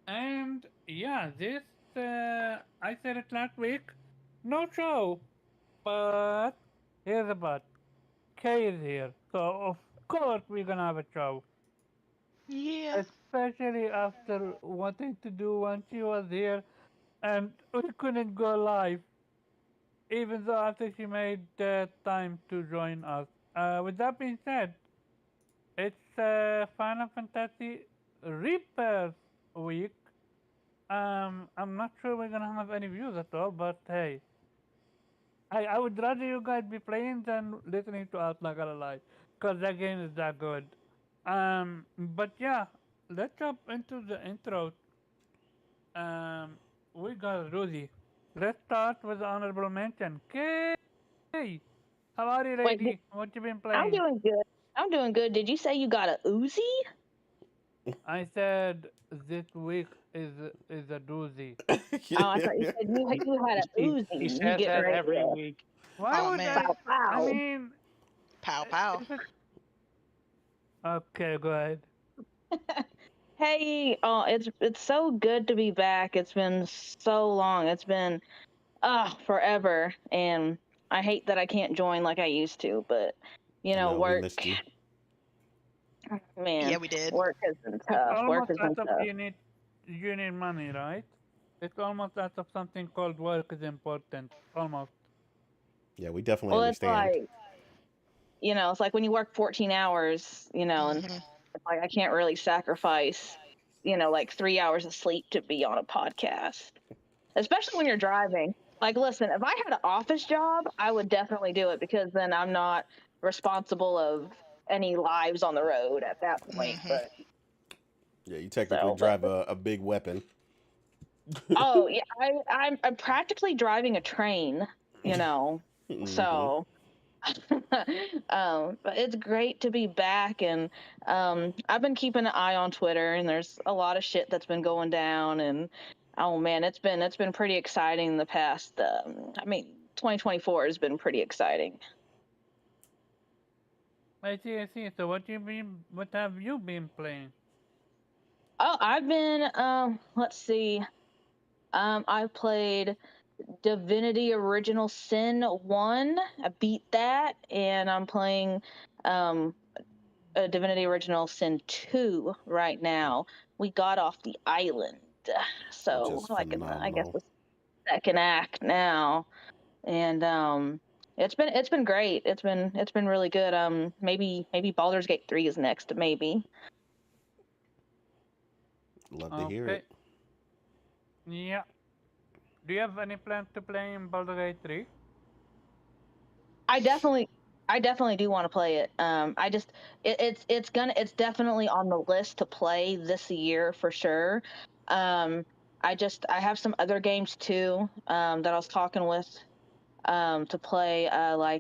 And yeah, this I said it last week. No show, but here's a but. Kay is here, so of course we're gonna have a show. Yeah. Especially after wanting to do when she was here, and we couldn't go live, even though after she made time to join us. With that being said, it's Final Fantasy Rebirth week. I'm not sure we're gonna have any views at all, but hey, I would rather you guys be playing than listening to us, not gonna lie, cause that game is that good. But yeah, let's jump into the intro. Um, we got Rosie. Let's start with the honorable mention. Kay, how are you, Wait, lady? What you been I'm playing? doing good. I'm doing good. Did you say you got a Uzi? I said this week is a doozy. Oh, I thought you said you had a She, Uzi. she You says getting that ready every to week. Why Oh would man. pow I pow. mean, Pow pow. if it's okay, go ahead. Hey, it's so good to be back. It's been so long. It's been forever, and I hate that I can't join like I used to. But I know we work, missed you. Yeah, man, we did. work has been It's tough. Work almost has as been if tough. you need money, right? It's almost as if something called work is important. Almost. Yeah, we definitely Well, it's understand. like it's like when you work 14 hours, and Hmm. it's like I can't really sacrifice, like 3 hours of sleep to be on a podcast, especially when you're driving. Like, listen, if I had an office job, I would definitely do it because then I'm not responsible of any lives on the road at that point. Hmm. But Yeah, you technically so, but drive a big weapon. oh yeah, I'm practically driving a train, you know. Hmm. So but it's great to be back, and I've been keeping an eye on Twitter, and there's a lot of shit that's been going down, and oh man, it's been pretty exciting the past. I mean, 2024 has been pretty exciting. I see, I see. So what have you been playing? Oh, I've been let's see, I played Divinity Original Sin 1. I beat that, and I'm playing um Divinity Original Sin 2 right now. We got off the island. Which So, is like, I guess phenomenal. the second act now. And it's been great. It's been really good. Maybe Baldur's Gate 3 is next, maybe. Love to hear Okay. it. Yeah. Do you have any plans to play in Baldur's Gate 3? I definitely I definitely do want to play it. I just it's definitely on the list to play this year for sure. Um, I have some other games too that I was talking with to play.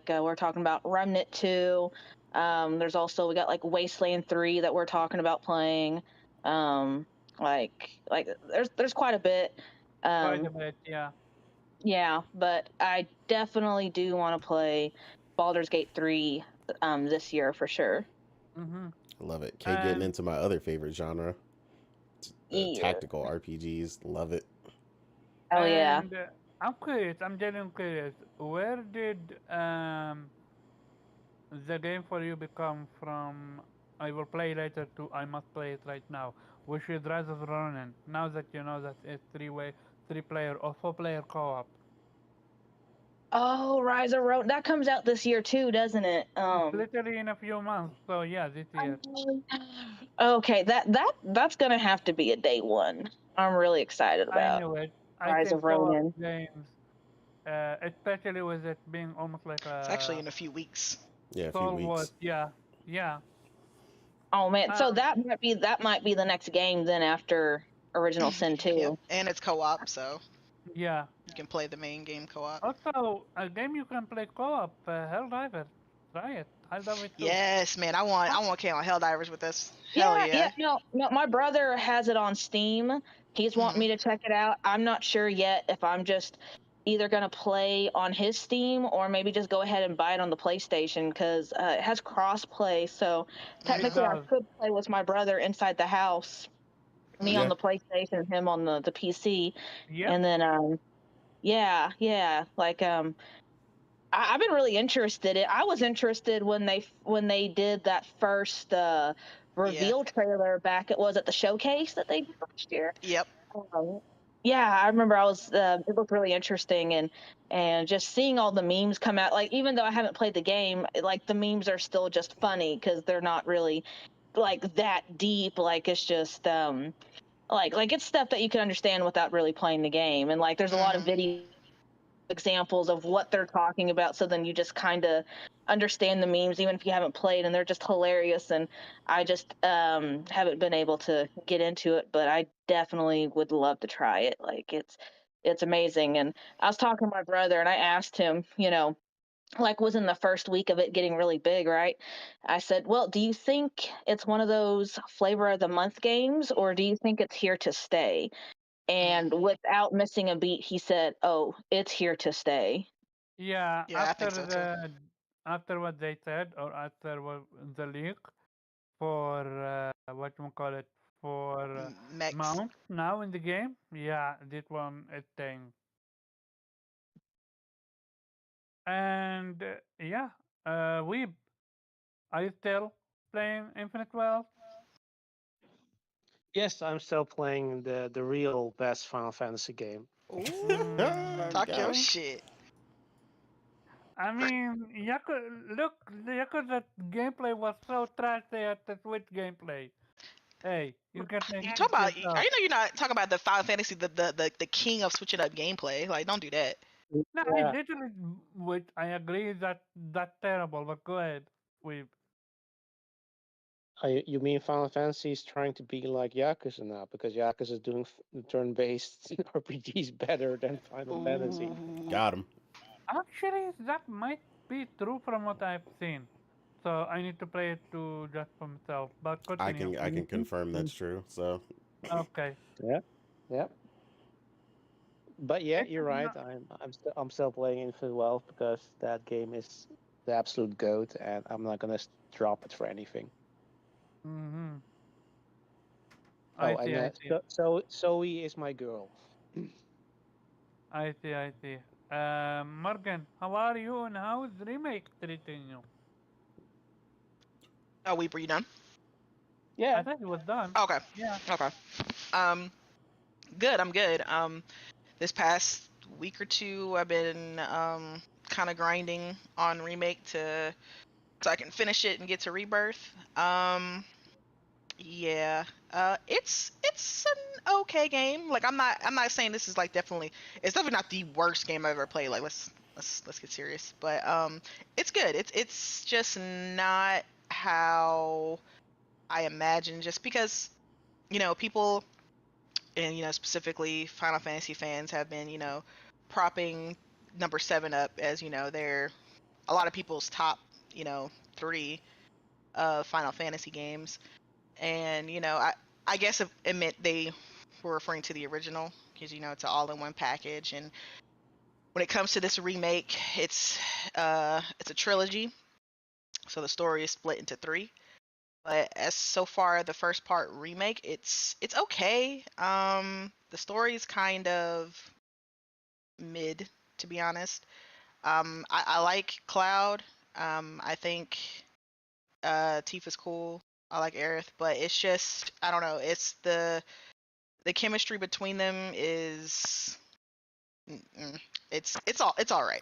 We're talking about Remnant 2. There's also we got like Wasteland 3 that we're talking about playing. Um, there's quite a bit. Quite a Um, bit, yeah. yeah, but I definitely do want to play Baldur's Gate 3 this year for sure. Mm-hmm. I love it. Kay getting And into my other favorite genre, the Yeah. tactical RPGs. Love it. Oh yeah. and I'm curious. I'm genuinely curious. Where did the game for you become from? I will play later to I must play it right now. Which is Rise of Ronin. Now that you know that it's three player or four player co-op. Oh, Rise of Road. That comes out this year too, doesn't it? It's literally in a few months. So yeah, this year. Okay, that's gonna have to be a day one. I'm really excited I about knew it. I Rise think of co-op Ronin. games, especially with it being almost like It's actually a in a few weeks. Yeah, a few stalwart. weeks. Yeah, yeah. Oh man, so Um, that might be the next game then after Original Sin Yep. 2. And it's co-op, so yeah. you can play the main game co-op. Also, a game you can play co-op, Helldiver. Try it. I'll do it too. Yes, man. I want K on Helldivers with this. Hell Yeah, yeah. yeah, no, my brother has it on Steam. He's wanting Hmm. me to check it out. I'm not sure yet if I'm just either gonna play on his Steam or maybe just go ahead and buy it on the PlayStation because it has cross play. So It Hmm. technically, I does. could play with my brother inside the house. Me on the PlayStation, him on the PC, Yep. and then like I've been really interested. I was interested when they did that first Yeah. reveal trailer back. It was at the showcase that they did last year. Yep. Um, yeah, I remember I was. It looked really interesting, and just seeing all the memes come out. Like even though I haven't played the game, like the memes are still just funny because they're not really like that deep. Like it's just like it's stuff that you can understand without really playing the game. And like there's a lot of Mhm. video examples of what they're talking about, so then you just kind of understand the memes even if you haven't played, and they're just hilarious. And I just haven't been able to get into it, but I definitely would love to try it. Like it's amazing. And I was talking to my brother and I asked him, like was in the first week of it getting really big, right? I said, well, do you think it's one of those flavor of the month games, or do you think it's here to stay? Mm. And without missing a beat, he said, "Oh, it's here to stay." Yeah, Yeah, I think so too. after what they said, or after what the leak for what you call it, for Mechs. mount now in the game, yeah, this one is thing. And yeah, we are you still playing Infinite Wealth? Yes, I'm still playing the real best Final Fantasy game. Ooh, talk Got your him. shit. I mean, look, the Yakuza gameplay was so trashy at the Switch gameplay. Hey, you can You think talk about? I yourself. know you're not talking about the Final Fantasy, the king of switching up gameplay. Like, don't do that. No, I Yeah, literally, which I agree that that's terrible. But go ahead, Weeb. you mean Final Fantasy is trying to be like Yakuza now because Yakuza is doing turn-based RPGs better than Final Fantasy. Ooh. Got him. Actually, that might be true from what I've seen. So I need to play it to just for myself. But continue. I can Mhm, confirm mhm. that's true. So Okay. Yeah, yeah. But yeah, It you're is right. not. I'm still playing Infinite Wealth because that game is the absolute goat, and I'm not gonna drop it for anything. Mm-hmm. Oh, I see. and I see. Zoe is my girl. I see. I see. Morgan, how are you? And how is remake treating you? Oh, Weep, were you done? I Yeah, thought it was done. Okay. Yeah. Okay. Um, good. I'm good. This past week or two, I've been kind of grinding on remake to so I can finish it and get to rebirth. Yeah. It's an okay game. Like I'm not saying this is like definitely it's definitely not the worst game I've ever played. Like let's get serious. But it's good. It's just not how I imagine, just because people, and specifically Final Fantasy fans have been propping number 7 up as they're a lot of people's top you know 3 Final Fantasy games. And I guess it meant they were referring to the original, because it's an all-in-one package. And when it comes to this remake, it's a trilogy, so the story is split into 3. But as so far the first part remake, it's okay. The story's kind of mid, to be honest. I like Cloud. I think Tifa's cool. I like Aerith, but it's just I don't know. It's the chemistry between them is it's all right.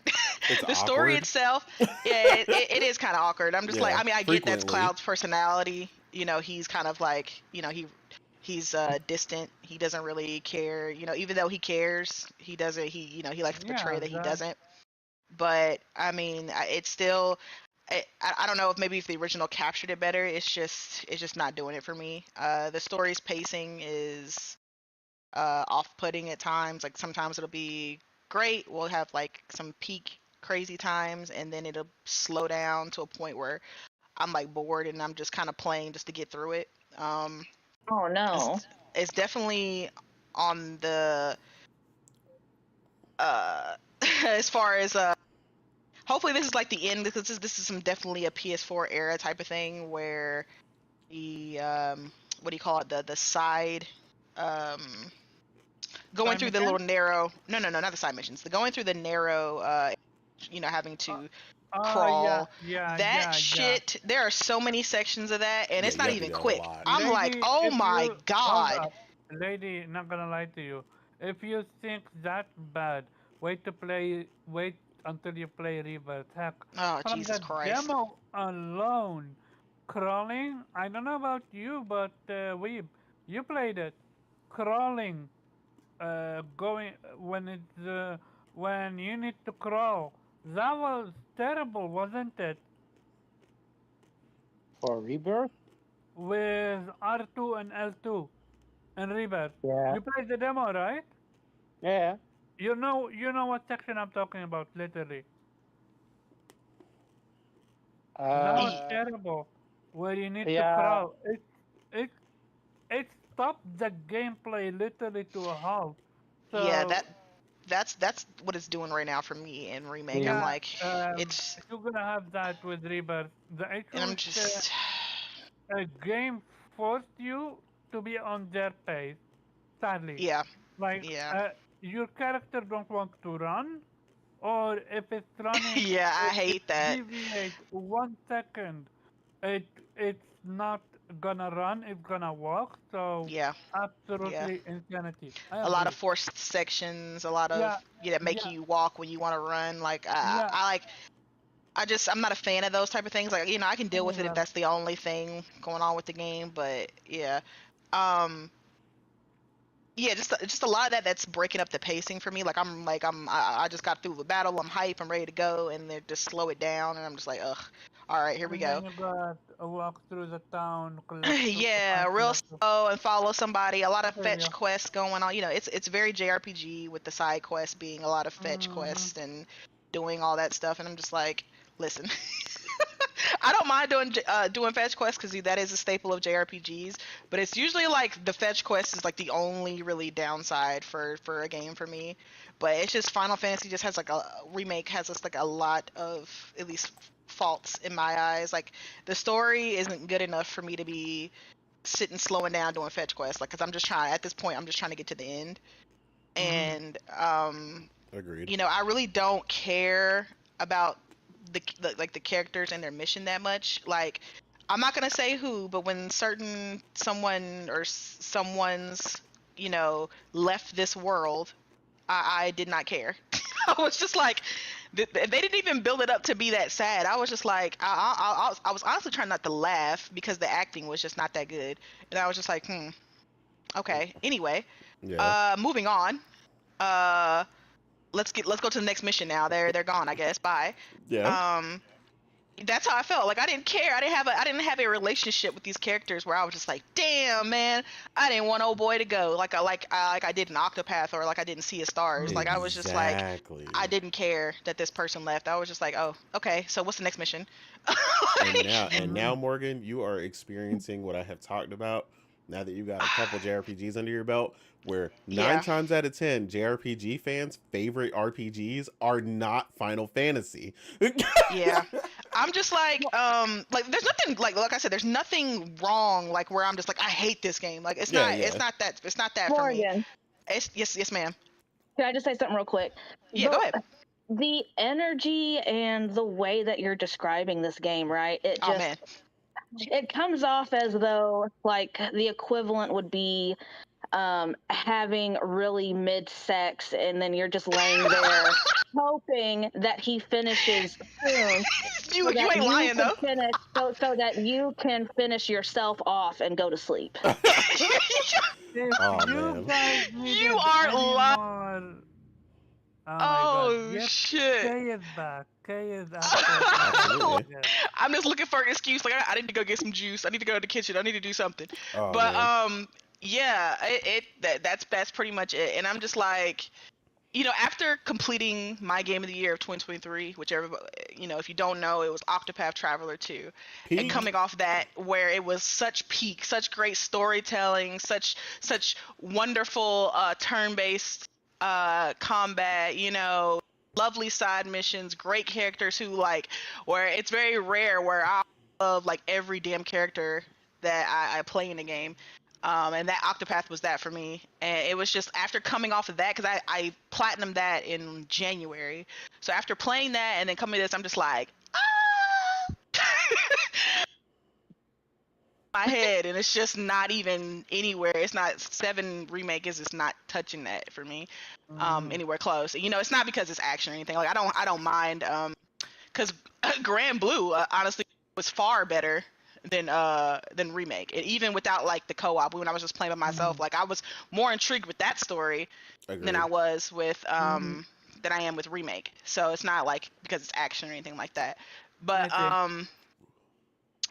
it's The story awkward. itself, yeah, it is kind of awkward. I'm just like, Yeah, I mean, I get that's frequently. Cloud's personality. He's kind of like, he's distant. He doesn't really care. Even though he cares, he doesn't. He likes to portray Yeah. that he That. doesn't. But I mean, it's still. I don't know if maybe if the original captured it better. It's just not doing it for me. The story's pacing is off-putting at times. Like sometimes it'll be great. We'll have like some peak crazy times, and then it'll slow down to a point where I'm like bored and I'm just kind of playing just to get through it. Um, Oh no. it's definitely on the uh as far as hopefully this is like the end, because this is some definitely a PS4 era type of thing where the what do you call it, the side going Side through the mission? little narrow. No, not the side missions. The going through the narrow. Having Uh, to oh yeah, crawl. yeah, That yeah, yeah. shit. There are so many sections of that, and Yeah, it's you not have to do even that a quick. lot. I'm like, Lady, oh if my you hold god. up, lady, not gonna lie to you. If you think that bad, wait until you play Rebirth. Heck, Oh from Jesus the Christ. demo alone, crawling. I don't know about you, but you played it. Crawling, going when you need to crawl. That was terrible, wasn't it? For Rebirth? With R2 and L2 and Rebirth. Yeah. You played the demo, right? Yeah. You know what section I'm talking about, literally. That was Uh, terrible. Where you need to yeah. crawl. It it stopped the gameplay literally to a halt. Yeah, So that's what it's doing right now for me in remake. I'm Mm. yeah, like, it's, you're gonna have that with Rebirth. It and I'm was just, a game forced you to be on their pace. Sadly, yeah, like yeah, your character don't want to run, or if it's running, yeah. I if it hate that. deviates 1 second, it's not gonna run, it's gonna walk. So Yeah, yeah. absolutely insanity. I A lot of agree. forced sections, a lot of Yeah, that make yeah, you walk when you want to run. Like yeah. I like, I'm not a fan of those type of things. Like, I can deal with it if Anyway, that's the only thing going on with the game. But yeah, um, yeah, just a lot of that's breaking up the pacing for me. Like I just got through the battle. I'm hype. I'm ready to go, and they just slow it down, and I'm just like, ugh. All right, here we and then go. you got a walk through the town, collect Yeah, find real collectibles. slow and follow somebody. A lot I of feel fetch you. quests going on. It's very JRPG with the side quests being a lot of fetch Mm-hmm. quests and doing all that stuff. And I'm just like, listen, I don't mind doing fetch quests because that is a staple of JRPGs. But it's usually like the fetch quest is like the only really downside for a game for me. But it's just Final Fantasy just has like a remake has just like a lot of at least faults in my eyes. Like the story isn't good enough for me to be sitting slowing down doing fetch quests, like, because I'm just trying at this point, I'm just trying to get to the end. Mm-hmm. And Agreed. I really don't care about the characters and their mission that much. Like, I'm not gonna say who, but when someone or someone's left this world, I did not care. I was just like, they didn't even build it up to be that sad. I was just like, I was honestly trying not to laugh because the acting was just not that good, and I was just like, okay. Anyway, Yeah. moving on. Uh, let's go to the next mission now. They're gone, I guess. Bye. Yeah. Um, that's how I felt. Like, I didn't care. I didn't have a relationship with these characters where I was just like, damn, man, I didn't want old boy to go like I did in Octopath, or like I didn't see his stars. Like, I was just like, Exactly. I didn't care that this person left. I was just like, oh, okay, so what's the next mission? And Mm-hmm. now, Morgan, you are experiencing what I have talked about. Now that you got a couple JRPGs under your belt, where nine Yeah. times out of 10, JRPG fans' favorite RPGs are not Final Fantasy. Yeah. I'm just like there's nothing like I said, there's nothing wrong like where I'm just like I hate this game. Like Yeah, it's not that for me. Morgan, It's yes, ma'am. can I just say something real quick? Yeah, go The ahead. the energy and the way that you're describing this game, right? Oh man. It comes off as though like the equivalent would be having really mid sex, and then you're just laying there hoping that he finishes soon, you so you that ain't you lying can though. finish, so that you can finish yourself off and go to sleep. If Oh you man. guys You needed are any lying. more, oh my god, Oh yep, shit. Kay is back. Kay is absolutely Absolutely. back. Yes. I'm just looking for an excuse. Like, I need to go get some juice. I need to go to the kitchen. I need to do something. Oh But man. yeah, that's pretty much it. And I'm just like, after completing my game of the year of 2023, which everybody, if you don't know, it was Octopath Traveler 2, and Peak. coming off that, where it was such peak, such great storytelling, such wonderful turn-based combat, lovely side missions, great characters who like, where it's very rare where I love like every damn character that I play in the game. And that Octopath was that for me. And it was just after coming off of that, because I platinumed that in January. So after playing that and then coming to this, I'm just like, ah! My head, and it's just not even anywhere. It's not 7 remake is just not touching that for me, anywhere close. You know, it's not because it's action or anything. Like I don't mind, because Grand Blue honestly was far better than remake. And even without like the co-op, when I was just playing by myself, like I was more intrigued with that story than I Agreed. was with than I am with remake. So it's not like because it's action or anything like that. I But see.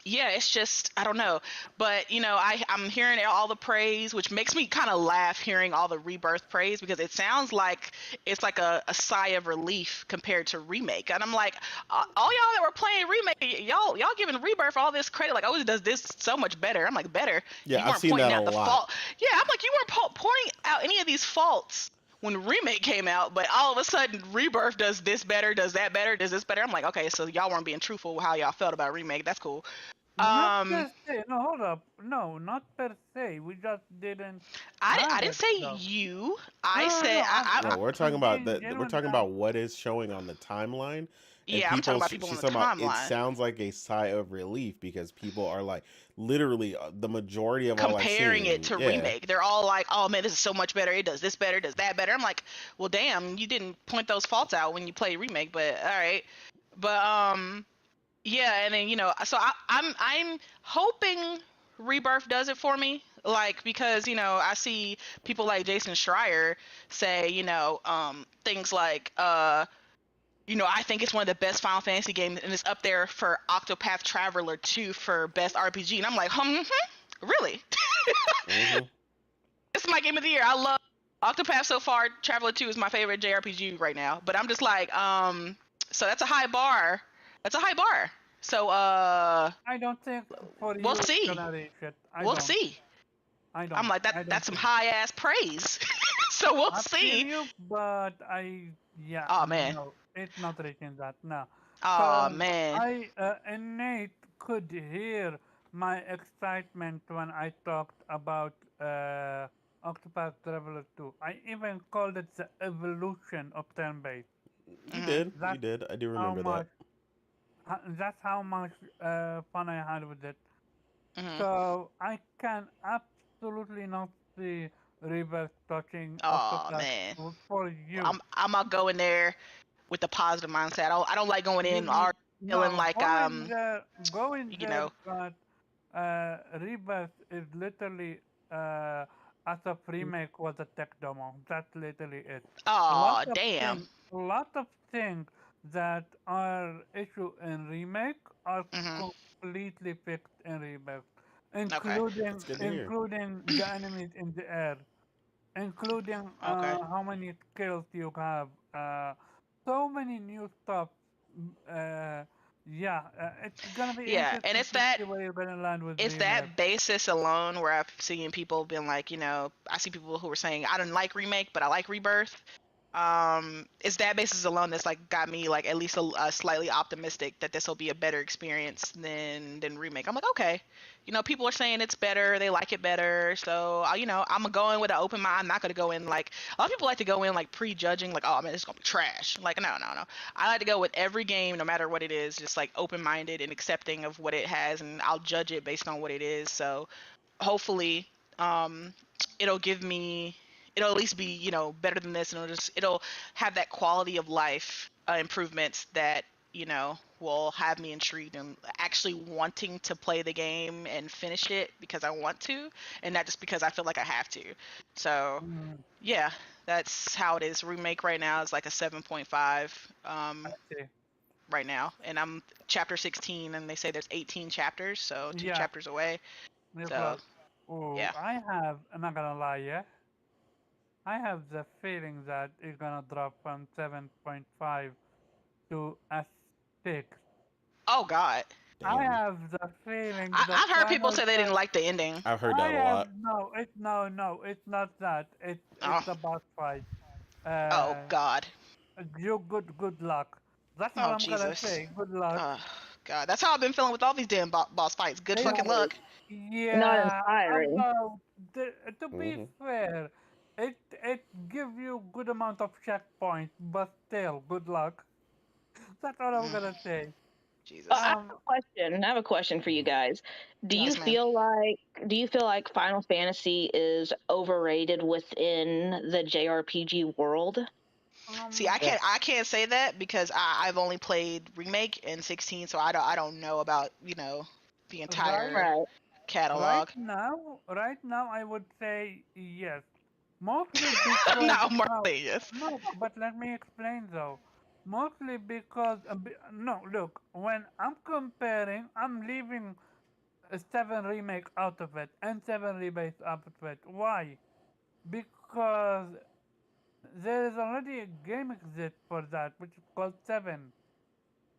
yeah, it's just I don't know, but you know I'm hearing all the praise, which makes me kind of laugh hearing all the Rebirth praise, because it sounds like it's like a sigh of relief compared to remake. And I'm like, all y'all that were playing remake, y'all giving Rebirth all this credit, like, oh, it does this so much better. I'm like, better? Yeah, You I've weren't seen that pointing a out the lot. fault. Yeah, I'm like, you weren't pointing out any of these faults when remake came out, but all of a sudden Rebirth does this better, does that better, does this better. I'm like, okay, so y'all weren't being truthful with how y'all felt about remake. That's cool. Not um per se. No, hold up. No, not per se. We just didn't I have didn't it say though. you. No, I no, said no. No, we're talking I'm about being that. We're genuine. talking about what is showing on the timeline, and yeah, I'm talking people. about people on She's the talking about. It timeline sounds like a sigh of relief because people are like, literally, the majority of all I've comparing it seen. to Yeah, remake. They're all like, "Oh man, this is so much better. It does this better, does that better." I'm like, "Well, damn, you didn't point those faults out when you play remake." But all right. But yeah, and then so I'm hoping Rebirth does it for me, like, because I see people like Jason Schreier say things like I think it's one of the best Final Fantasy games, and it's up there for Octopath Traveler 2 for best RPG. And I'm like, really? hmm This is my game of the year. I love Octopath so far. Traveler 2 is my favorite JRPG right now. But I'm just like, so that's a high bar. That's a high bar. So I don't think for we'll you it's see. gonna reach it. I We'll don't. see. I I'm don't. like I that's don't some think. high ass praise. So we'll I feel see. you, but yeah, Oh man. no, it's not reaching that. No, Oh because man. innate could hear my excitement when I talked about Octopath Traveler 2. I even called it the evolution of turn-based. you Mhm. did. You That's did. I do how remember that. much. That's how much fun I had with it. Mhm. So I can absolutely not see Rebirth touching Oh Octopath man. for you. I'm gonna go in there with a positive mindset. I don't like going in already feeling No, like go in you there, know but Rebirth is literally as a remake was a tech demo. That's literally it. Lot oh of damn. things, lot of things that are issue in remake are Mhm. completely fixed in Rebirth, Okay. That's good to hear. including the enemies in the air, including Okay. how many skills you have, so many new stuff. Uh, yeah, it's gonna be Yeah, and interesting to see where you're gonna land with it's remake. that basis alone where I've seen people being like, I see people who were saying I didn't like remake, but I like rebirth. It's that basis alone that's like got me like at least a slightly optimistic that this will be a better experience than remake. I'm like, okay, people are saying it's better, they like it better, so I'm gonna go in with an open mind. I'm not gonna go in like a lot of people like to go in like prejudging, like, oh man, it's gonna be trash. Like, no, no, no. I like to go with every game, no matter what it is, just like open minded and accepting of what it has, and I'll judge it based on what it is. So hopefully um it'll give me it'll at least be better than this, and it'll have that quality of life improvements that will have me intrigued and actually wanting to play the game and finish it because I want to, and not just because I feel like I have to. So Mm, yeah, that's how it is. Remake right now is like a 7.5 I see. right now, and I'm chapter 16, and they say there's 18 chapters, so two Yeah, chapters away. real So close. Oh, yeah. I'm not gonna lie, yeah. I have the feeling that it's gonna drop from 7.5 to a 6. Oh God. I Damn, have the feeling the I've heard people final say they didn't like the ending. I've heard I that a have lot. no, it's not that. It's Oh, a boss fight. oh Uh, God. you good luck. That's all Oh I'm gonna Jesus. say. Good luck. Uh, God, that's how I've been feeling with all these damn boss fights. Good It, fucking luck. Not yeah, inspiring. although to be Hmm. fair, it give you good amount of checkpoints, but still, good luck. That's all I'm Mm, gonna say. Jesus. Um, I have a question for you guys. Do you Yes, ma'am. feel like Final Fantasy is overrated within the JRPG world? See, um, I can't say that because I've only played remake and 16, so I don't know about the right, entire Right. catalog. right now, I would say yes. Mostly because No, more no, yes. no, but let me explain though. Mostly because no, look, when I'm comparing, I'm leaving a 7 remake out of it and 7 remakes out of it. Why? Because there is already a game exist for that, which is called 7.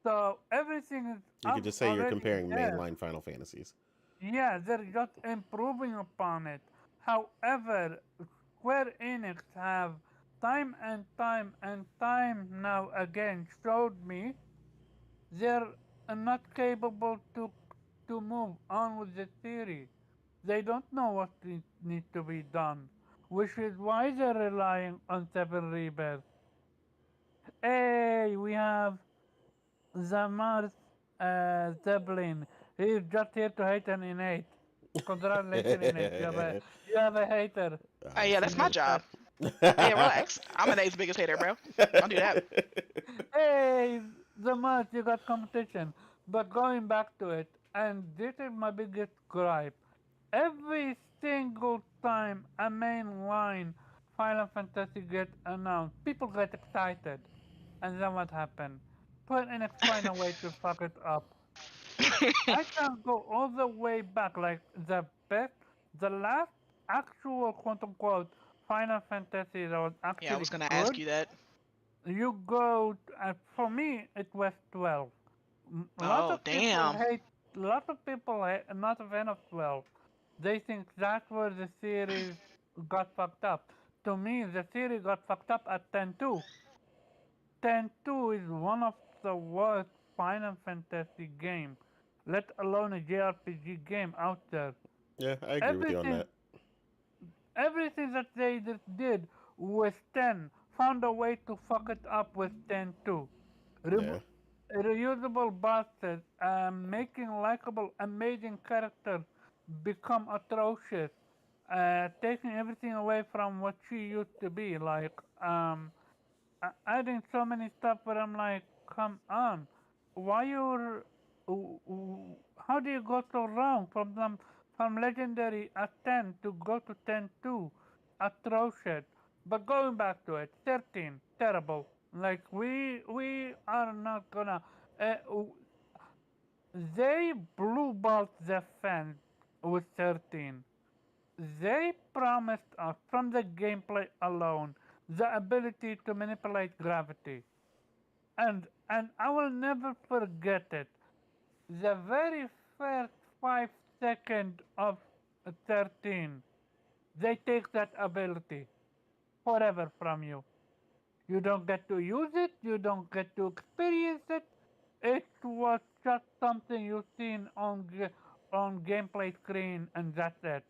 So everything is You could just say you're already comparing there. mainline Final Fantasies. Yeah, they're just improving upon it. However, Square Enix have time and time and time now again showed me they're not capable to move on with the theory. They don't know what needs to be done, which is why they're relying on Seven Rebirth. Hey, we have Zamar Zeppelin. He's just here to hate an innate. Congratulations, innate. You have a hater Oh I yeah, in that's your my see. job. chat. Hey, relax. I'm an A's biggest hater, bro. Don't do that. Hey, Zamar, you got competition. But going back to it, and this is my biggest gripe. Every single time a main line Final Fantasy gets announced, people get excited. And then what happened? Put in a find a way to fuck it up. I can go all the way back, like the last actual quote unquote Final Fantasy that was Yeah, I actually was gonna ask good. you that. You go, for me, it was 12. A lot Oh of people damn. hate, a lot of people hate, not a fan of 12. They think that's where the series got fucked up. To me, the series got fucked up at 10-2. 10-2 is one of the worst Final Fantasy game, let alone a JRPG game out there. Yeah, I agree with you on Everything, that. everything that they did with 10 found a way to fuck it up with 10-2. Yeah. Reusable bosses, making likable, amazing characters become atrocious, taking everything away from what she used to be. Like, adding so many stuff where I'm like, come on, why you're, how do you go so wrong from legendary at 10 to go to 10-2? Atrocious. But going back to it, 13, terrible. Like we are not gonna. Uh, they blue balled the fans with 13. They promised us from the gameplay alone the ability to manipulate gravity. And I will never forget it. The very first 5 seconds of 13, they take that ability forever from you. You don't get to use it, you don't get to experience it. It was just something you seen on gameplay screen and that's it.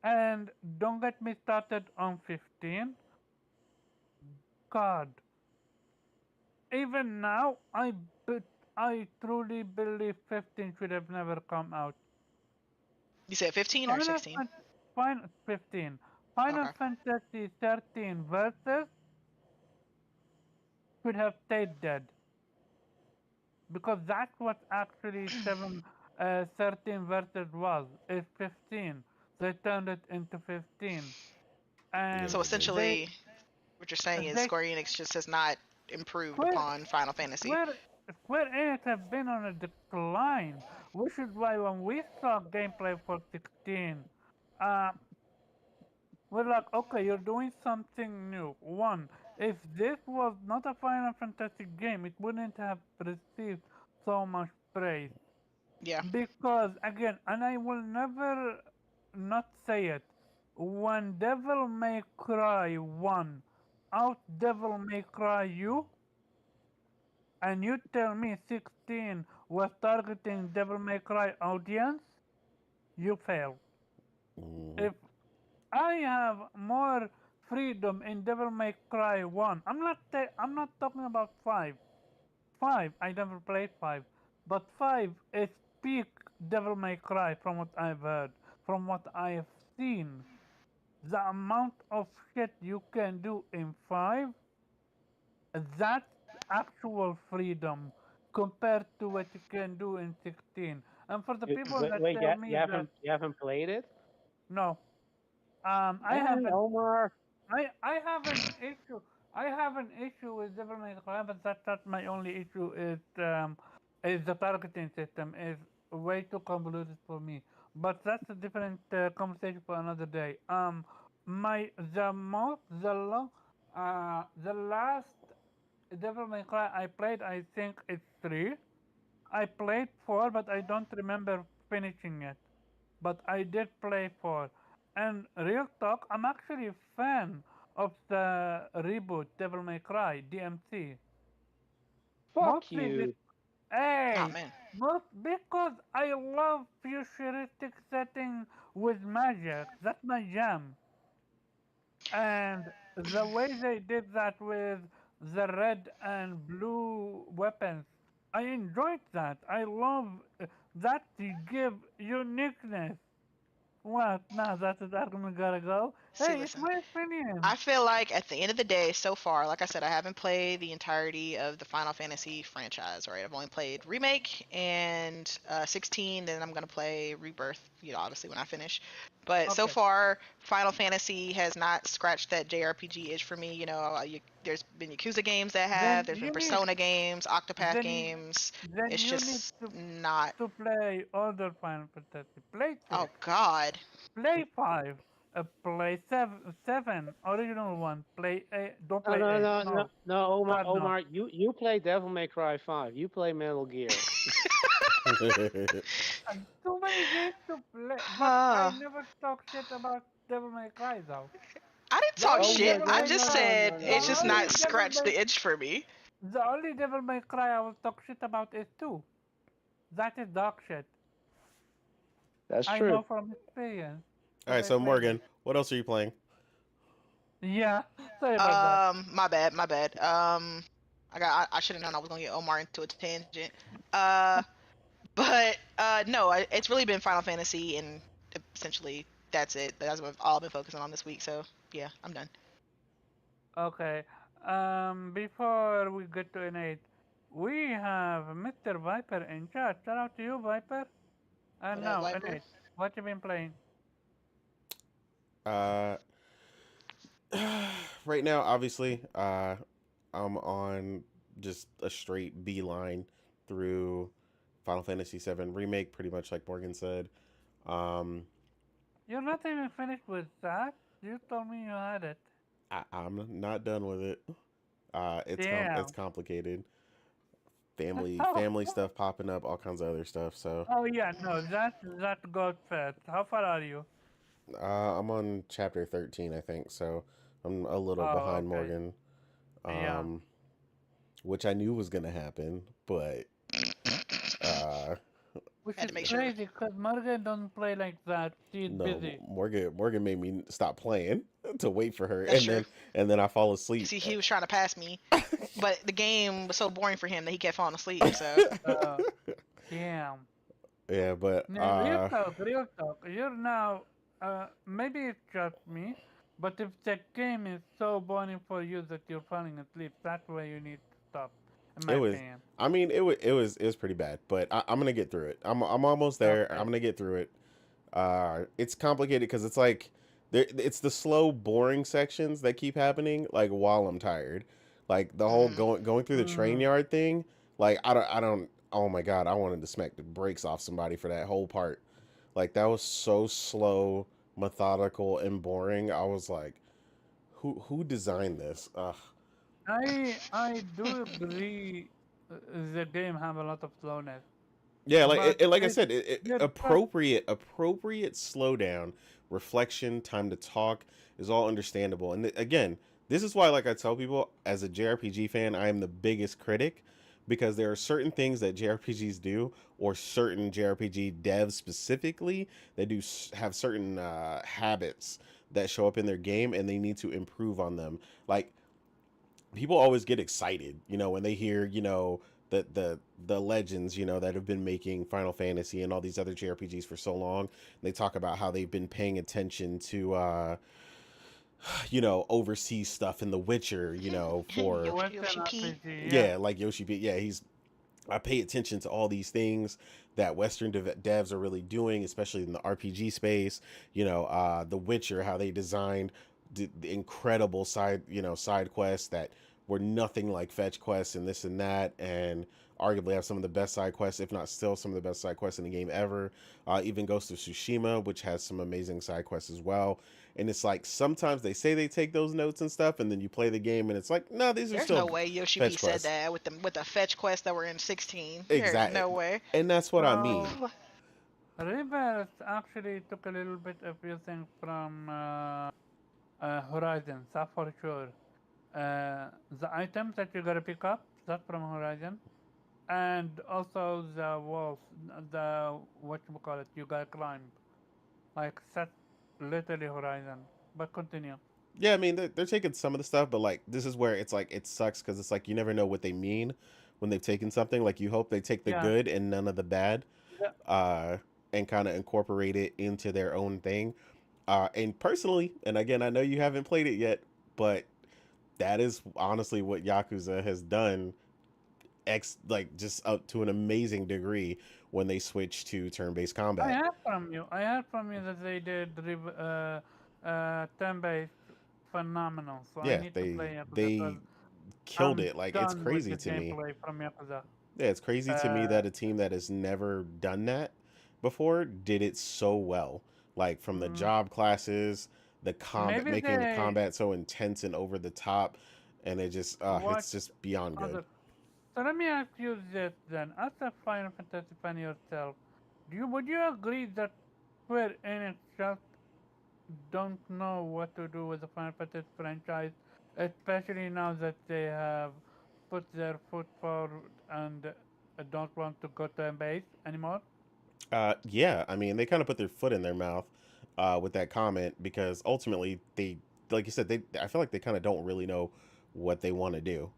And don't get me started on 15. God, even now, I truly believe 15 should have never come out. You said 15 or Final 16? Fantasy, Final 15, Final Okay. Fantasy 13 versus should have stayed dead because that's what actually 13 versus was. Is 15. They turned it into 15, Yeah, So and they did. they essentially, what you're saying is they Square Enix just has not improved Square upon Final Fantasy. Square Square Enix have been on a decline, which is why when we saw gameplay for 16, uh, we're like, okay, you're doing something new. One, if this was not a Final Fantasy game, it wouldn't have received so much praise. Yeah. Because again, and I will never not say it, when Devil May Cry 1 out Devil May Cry you, and you tell me 16 was targeting Devil May Cry audience, you fail. Mhm. If I have more freedom in Devil May Cry 1, I'm not talking about 5. 5, I never played 5, but 5 is peak Devil May Cry from what I've heard, from what I have seen. The amount of shit you can do in 5, that's actual freedom compared to what you can do in 16. And for the people Wait, that wait, tell me that you haven't played it? no, I Man, haven't. Omar. I have an issue. I have an issue with Devil May Cry, but that's not my only issue. Is the targeting system is way too convoluted for me. But that's a different conversation for another day. My the most the last Devil May Cry I played, I think it's 3. I played 4, but I don't remember finishing it. But I did play 4. And real talk, I'm actually a fan of the reboot Devil May Cry DMC. Fuck Mostly, be- you. Oh hey, man. most because I love futuristic setting with magic. That's my jam. And the way they did that with the red and blue weapons, I enjoyed that. I love that to give uniqueness. What? Now that is argument gotta go. See, Hey, it's listen. my opinion. I feel like at the end of the day, so far, like I said, I haven't played the entirety of the Final Fantasy franchise, right? I've only played Remake and 16, then I'm gonna play Rebirth, obviously when I finish. But so Okay. far, Final Fantasy has not scratched that JRPG itch for me. There's been Yakuza games that have, Then there's been you need Persona games, Octopath then games. then It's you need just not. to play other Final Fantasy. Play Oh 6. God. Play 5. Play 7. Original one. Play 8. Don't No, play no, 8. no, no, No. no, Omar, God no. Omar, you play Devil May Cry 5. You play Metal Gear. And too many games to play. But I Huh. never talk shit about Devil May Cry though. I didn't The talk Oh only yeah, shit. Devil I no, May just no, Cry. no, said no, The no, it's no, just no, not only no. Devil scratched May. the itch for me. The only Devil May Cry I will talk shit about is 2. That is dog shit. That's I true. know from experience All because right, I so played it. Morgan, what else are you playing? Yeah. Sorry about that. My bad, my bad. I should have known I was gonna get Omar into a tangent. Uh, but no, it's really been Final Fantasy, and essentially that's it. That's what I've all been focusing on this week. So yeah, I'm done. Okay. Before we get to Innate, we have Mr. Viper in chat. Shout out to you, Viper. And What up, now, Viper? Innate, what you been playing? Uh, right now, obviously, I'm on just a straight beeline through Final Fantasy VII Remake, pretty much like Morgan said. Um, You're not even finished with that? You told me you had it. I'm not done with it. It's Damn. complicated. Family stuff popping up, all kinds of other stuff. So, Oh yeah, no, that got fast. How far are you? I'm on chapter 13, I think. So I'm a little Oh, behind okay. Morgan. Yeah. Um, which I knew was gonna happen, but uh, Which Had is to make sure. crazy because Morgan don't play like that. She's no, busy. Morgan made me stop playing to wait for her, That's true. and then I fall asleep. See, he was trying to pass me, but the game was so boring for him that he kept falling asleep. So Uh, damn. Yeah, but No, real talk, real talk. You're now, maybe it's just me, but if the game is so boring for you that you're falling asleep, that's where you need to stop, in my it was. opinion. I mean, it was pretty bad, but I'm gonna get through it. I'm almost there. Okay. I'm gonna get through it. It's complicated because it's like it's the slow, boring sections that keep happening. Like while I'm tired, like the whole mhm. going through the train Mm. yard thing. Like I don't. Oh my god, I wanted to smack the brakes off somebody for that whole part. Like that was so slow, methodical, and boring. I was like, who designed this? Ugh. I do agree the game have a lot of slowness, Yeah, but like I it, said, you're just, appropriate slowdown, reflection, time to talk is all understandable. And again, this is why, like I tell people, as a JRPG fan, I am the biggest critic because there are certain things that JRPGs do, or certain JRPG devs specifically, that have certain habits that show up in their game, and they need to improve on them. Like, people always get excited, when they hear, the legends, that have been making Final Fantasy and all these other JRPGs for so long. They talk about how they've been paying attention to overseas stuff in The Witcher, for Yoshi Western P. RPG, yeah. yeah, like Yoshi P. Yeah, I pay attention to all these things that Western devs are really doing, especially in the RPG space. The Witcher, how they designed the incredible side quests that were nothing like fetch quests and this and that, and arguably have some of the best side quests, if not still some of the best side quests in the game ever. Even Ghost of Tsushima, which has some amazing side quests as well. And it's like sometimes they say they take those notes and stuff, and then you play the game, and it's like, no, these are There's no still way Yoshi P fetch said quests. that with the fetch quests that were in 16. There's no Exactly. way. And that's what I mean. So Rivers actually took a little bit of using from Horizon, that's for sure. The items that you gotta pick up, that's from Horizon. And also the walls, the what you call it, you gotta climb. Like that's literally Horizon. But continue. Yeah, I mean, they're taking some of the stuff, but like this is where it's like it sucks because it's like you never know what they mean when they've taken something. Like you hope they take the Yeah. good and none of the bad, Yeah. uh, and kind of incorporate it into their own thing. And personally, and again, I know you haven't played it yet, but that is honestly what Yakuza has done. Like just up to an amazing degree when they switch to turn-based I combat. heard from you. I heard from you that they did turn-based phenomenal. So I Yeah, need to they play Yakuza because they killed I'm it. Like it's done with crazy the to me. gameplay from Yakuza. Yeah, it's crazy to me Uh, that a team that has never done that before did it so well. Like from the mm, job classes, the combat, maybe making the they combat so intense and over the top, and watch it's just beyond good. other. So let me ask you this then: as a Final Fantasy fan yourself, would you agree that Square Enix just don't know what to do with the Final Fantasy franchise, especially now that they have put their foot forward and don't want to go to base anymore? Yeah, I mean, they kind of put their foot in their mouth with that comment because ultimately like you said, I feel like they kind of don't really know what they want to do.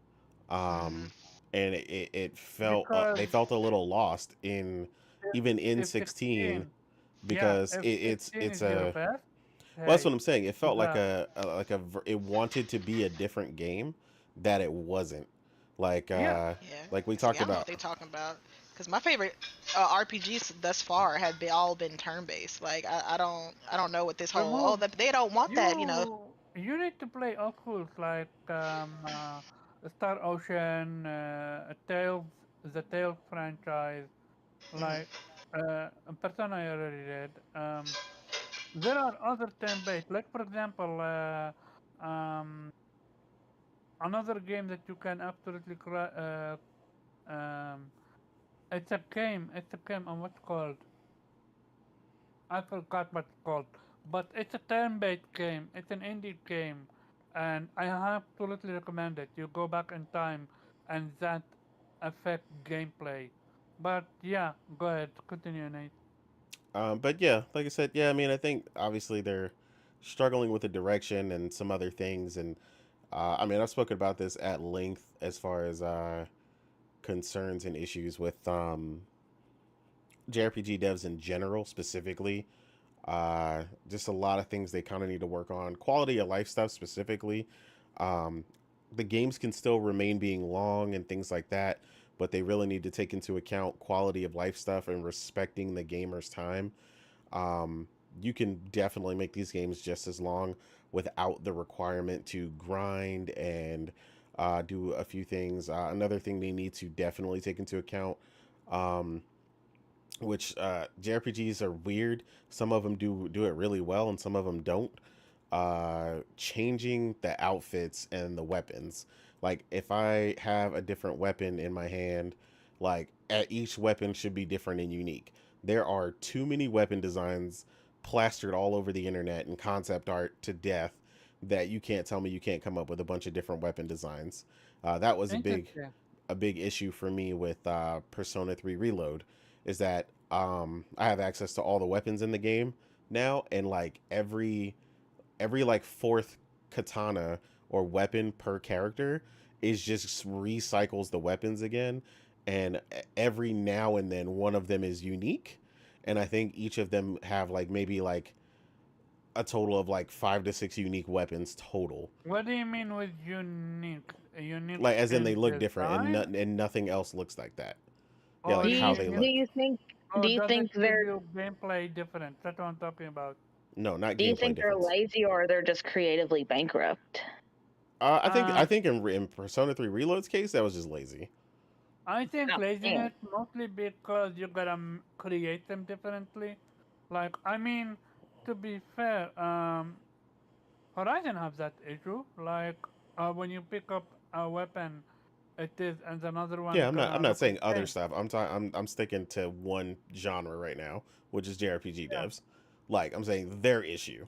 Hmm. Um, and it felt Because they felt a little lost in if, even in if 16 16, yeah, because if it's 16 is your a best, well, that's hey, what I'm saying. It good felt like luck. it wanted to be a different game that it wasn't. Like Yeah, Yeah. like we See, talked I don't know what about. they're talking about. Because my favorite RPGs thus far have all been turn based. Like I don't know what this whole remove they don't want that. you need to play old schools like Star Ocean, Tales, the Tales franchise, Hmm. like Persona I already did. There are other turn-based, like for example, another game that you can absolutely it's a game. It's a game. And what's called? I forgot what it's called. But it's a turn-based game. It's an indie game, and I absolutely recommend it. You go back in time, and that affect gameplay. But yeah, go ahead, continue, Nate. But yeah, like I said, yeah, I mean, I think obviously they're struggling with the direction and some other things, and I mean, I've spoken about this at length as far as concerns and issues with JRPG devs in general, specifically. Just a lot of things they kind of need to work on. Quality of life stuff specifically. Um, the games can still remain being long and things like that, but they really need to take into account quality of life stuff and respecting the gamer's time. Um, you can definitely make these games just as long without the requirement to grind and do a few things. Another thing they need to definitely take into account, um, which JRPGs are weird. Some of them do it really well, and some of them don't. Changing the outfits and the weapons. Like if I have a different weapon in my hand, like each weapon should be different and unique. There are too many weapon designs plastered all over the internet and concept art to death that you can't tell me you can't come up with a bunch of different weapon designs. That was Interesting. a big issue for me with Persona 3 Reload is that I have access to all the weapons in the game now, and like every like fourth katana or weapon per character is just recycles the weapons again, and every now and then one of them is unique, and I think each of them have like maybe like a total of like 5 to 6 unique weapons total. What do you mean with unique? Unique Like as in they in look different, and design? nothing else looks like that. Yeah, Or like Do how you they unique? do look. you think Or do you does it think give they're you gameplay different? That's what I'm talking about. No, not do you gameplay think they're difference. lazy or they're just creatively bankrupt? I Um, think in Persona 3 Reload's case that was just lazy. I think Oh, damn. laziness mostly because you gotta create them differently. Like, I mean, to be fair, Horizon has that issue. Like, when you pick up a weapon, it is, and another Yeah, one I'm gonna not look the saying other same. stuff. I'm sticking to one genre right now, which is JRPG Yeah, devs. Like I'm saying their issue,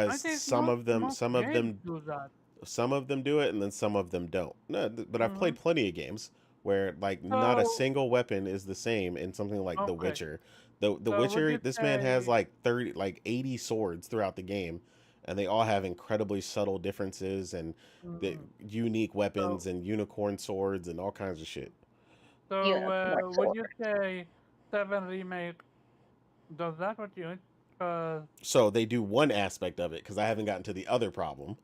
I because think most games do that. some of them do it and then some of them don't. No, but I've Hmm. played plenty of games where like not a So, single weapon is the same in something like The okay. Witcher. The So, would Witcher, you this man has say? like 30 like 80 swords throughout the game, and they all have incredibly subtle differences and the Mm, unique so, weapons and unicorn swords and all kinds of shit. Unicorn would you sword. say Seven Remake does that? What you? Uh, So they do one aspect of it because I haven't gotten to the other problem.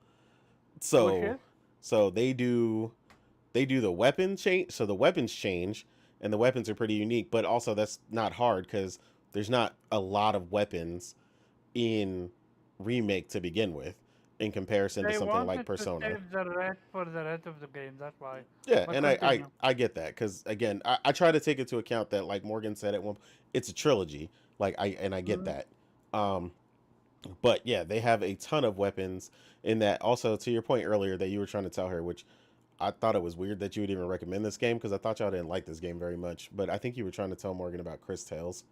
which So is? so they do the weapon change. So the weapons change, and the weapons are pretty unique. But also that's not hard because there's not a lot of weapons in remake to begin with, in comparison to They something like wanted to Persona. save the rest for the rest of the game. That's why. Yeah, But and continue. I get that because again I try to take into account that like Morgan said at one, it's a trilogy. Like I get Mm-hmm. that. Um, But yeah, they have a ton of weapons in that. Also, to your point earlier that you were trying to tell her, which I thought it was weird that you would even recommend this game because I thought y'all didn't like this game very much. But I think you were trying to tell Morgan about Chris Tales.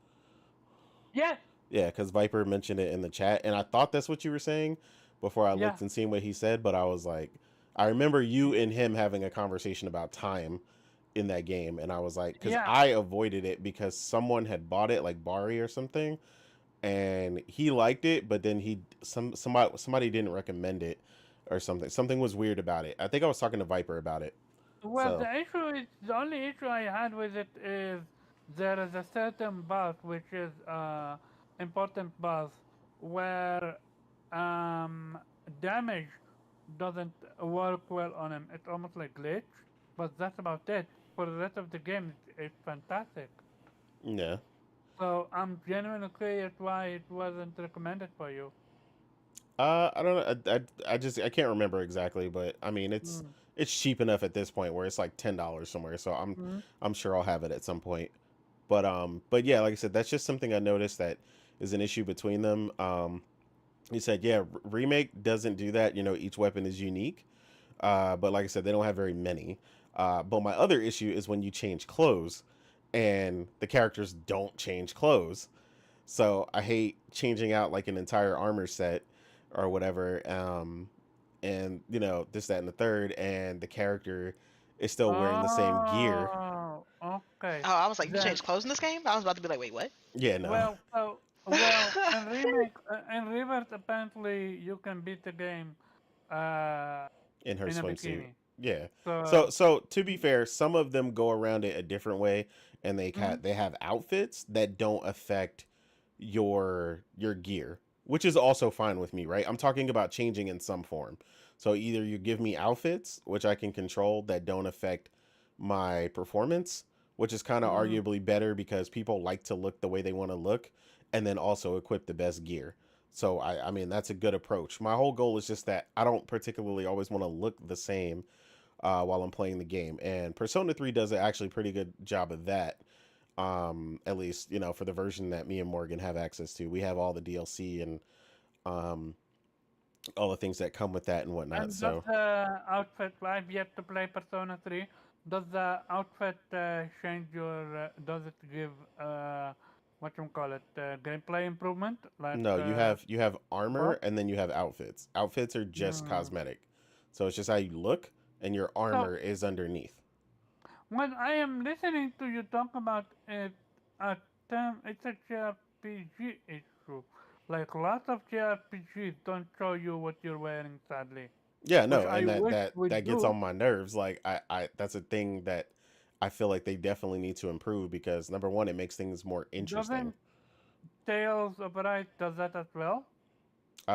Yes. Yeah, because Viper mentioned it in the chat, and I thought that's what you were saying before I Yeah. looked and seen what he said. But I was like, I remember you and him having a conversation about time in that game, and I was like, because Yeah. I avoided it because someone had bought it, like Bari or something, and he liked it, but then somebody didn't recommend it or something. Something was weird about it. I think I was talking to Viper about it. Well, So the only issue I had with it is there is a certain boss which is important boss where um damage doesn't work well on him. It's almost like glitch, but that's about it. For the rest of the game, it's fantastic. yeah, So I'm genuinely curious why it wasn't recommended for you. I don't know. I can't remember exactly, but I mean Mm. it's cheap enough at this point where it's like $10 somewhere. So Mm. I'm sure I'll have it at some point. But yeah, like I said, that's just something I noticed that is an issue between them. He said, yeah, remake doesn't do that. You know, each weapon is unique. But like I said, they don't have very many. But my other issue is when you change clothes and the characters don't change clothes. So I hate changing out like an entire armor set or whatever. And, you know, this, that, and the third. And the character is still wearing the same gear. Oh, okay. Oh, I was like, you Then changed clothes in this game? I was about to be like, wait, what? Yeah, no, in remake, in reverse, apparently you can beat the game, uh, in her in a swimsuit. bikini. Yeah. So, So to be fair, some of them go around it a different way, and mhm. they have outfits that don't affect your gear, which is also fine with me, right? I'm talking about changing in some form. So either you give me outfits which I can control that don't affect my performance, which is kind of Mm. arguably better because people like to look the way they want to look, and then also equip the best gear. So I mean that's a good approach. My whole goal is just that I don't particularly always want to look the same while I'm playing the game, and Persona 3 does an actually pretty good job of that. At least you know for the version that me and Morgan have access to, we have all the DLC and um, all the things that come with that and whatnot. And does So the outfit, I've yet to play Persona 3, does the outfit change your, does it give, what you call it, gameplay improvement? Like, no, you have armor buff? and then you have outfits. Outfits are just Mm. cosmetic, so it's just how you look, and your So, armor is underneath. when I am listening to you talk about it, a it's a JRPG issue. Like lots of JRPGs don't show you what you're wearing, sadly, Yeah, which no, I and that wish that we that gets do. on my nerves. Like I that's a thing that I feel like they definitely need to improve because number one, it makes things more interesting. Doesn't Tales of Arise does that as well?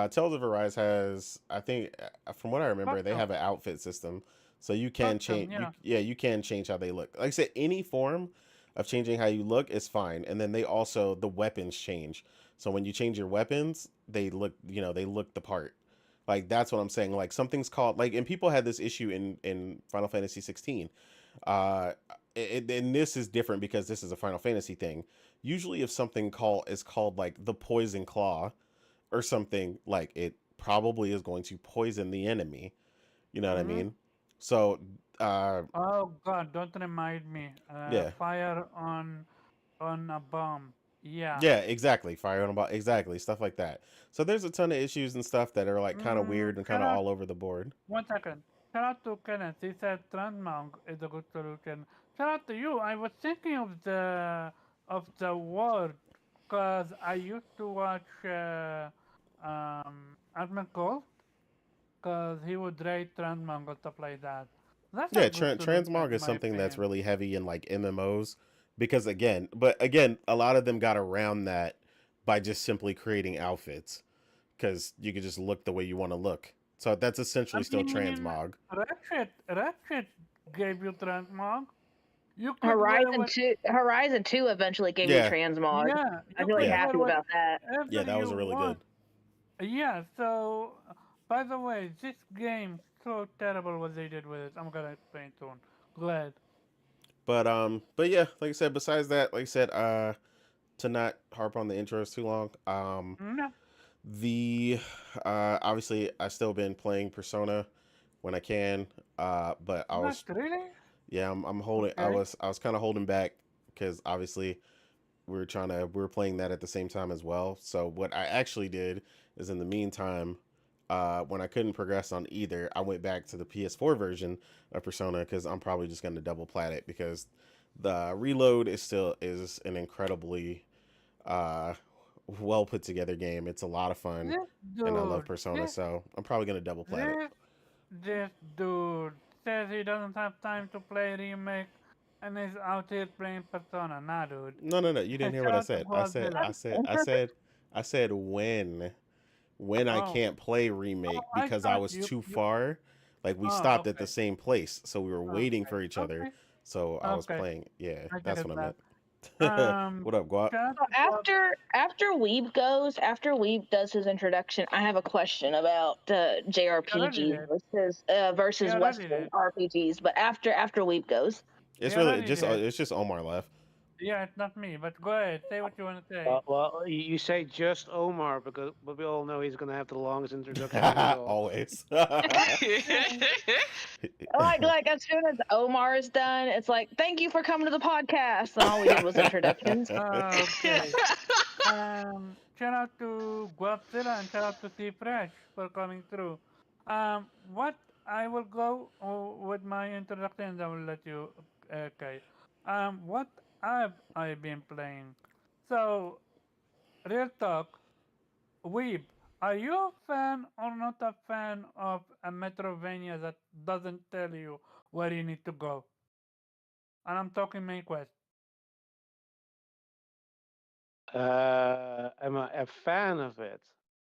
Tales of Arise has, I think, from what I remember, they have Custom, an outfit system, so you can custom, change. yeah. You can change how they look. Like I said, any form of changing how you look is fine. And then they also the weapons change. So when you change your weapons, they look, they look the part. Like that's what I'm saying. Like something's called like, and people had this issue in Final Fantasy 16. Uh, and this is different because this is a Final Fantasy thing. Usually, if something called like the Poison Claw or something, like it probably is going to poison the enemy. You know what I Mm-hmm. mean? So, uh, Oh God, don't remind me. yeah, Fire on a bomb. Yeah. yeah, exactly. Fire on a ball, exactly, stuff like that. So there's a ton of issues and stuff that are like kind of weird and kind Shout of out. all over the board. 1 second. Shout out to Kenneth. He said transmog is a good solution. Shout out to you. I was thinking of the word because I used to watch Admin Cole because he would rate transmog and stuff like that. That's a Yeah, good solution transmog in is my something that's opinion. really heavy in like MMOs because again, a lot of them got around that by just simply creating outfits because you could just look the way you want to look. So that's I essentially still mean, transmog. Ratchet gave you transmog. You could wear Horizon what? 2 Horizon 2 eventually gave you Yeah, transmog. Yeah, I'm you really could yeah, wear happy about that. yeah. whatever That was you a really want. good. Yeah, so by the way, this game so terrible what they did with it. I'm gonna explain soon. Glad. But yeah, like I said, besides that, like I said, to not harp on the intros too long, No, the obviously I still been playing Persona when I can, but I not was really. yeah, I'm holding. Okay. I was kind of holding back because obviously we were playing that at the same time as well. So what I actually did is in the meantime, when I couldn't progress on either, I went back to the PS4 version of Persona because I'm probably just gonna double plat it because the reload is an incredibly uh well put together game. It's a lot of fun, This and I love dude, Persona, so I'm probably gonna double plat it. this, this dude says he doesn't have time to play remake, and is out here playing Persona. Nah, dude. No, no, no. You didn't hear Shout what I out to said. Godzilla. I said when I Oh, can't play oh, remake I because I thought was too you. far. Like we Oh, stopped at the okay, same place, so we were waiting okay, for each other. okay, So I was okay. playing. Yeah, I get that's it what I back. meant. What up, Guap? Shout out So to God. after Weeb does his introduction, I have a question about You already JRPGs did. You versus already Western did. RPGs. But after Weeb goes, You It's really already did. it's just Omar left. Yeah, it's not me, but go ahead. Say what you want to say. You say just Omar because, but we all know he's going to have the longest introduction of us all. Always. Okay. like as soon as Omar is done, it's like thank you for coming to the podcast, and all we did was introductions. Okay. Shout out to Guapzilla and shout out to T Fresh for coming through. What I will go with my introduction and I will let you. Okay. What have I been playing? So, real talk. Weeb, are you a fan or not a fan of a Metrovania that doesn't tell you where you need to go? And I'm talking main quest. Am I a fan of it?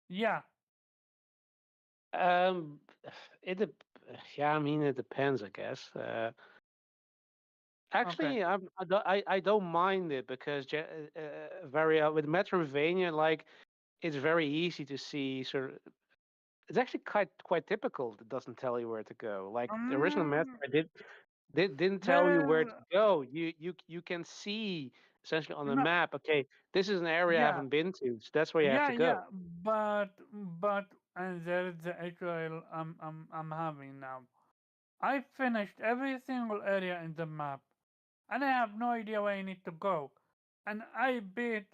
Yeah. Um, it dep- yeah, I mean it depends, I guess. Okay. Actually, I don't mind it because very with Metrovania, like it's very easy to see. Sort of, it's actually quite typical. It doesn't tell you where to go. Like the original Metro, Um, didn't tell you where to there. go. You can see essentially on the No. map. Okay, this is an area I Yeah. haven't been to, so that's where you have Yeah. to Yeah. go. But and there is the issue I'm having now. I finished every single area in the map, and I have no idea where I need to go. And I beat,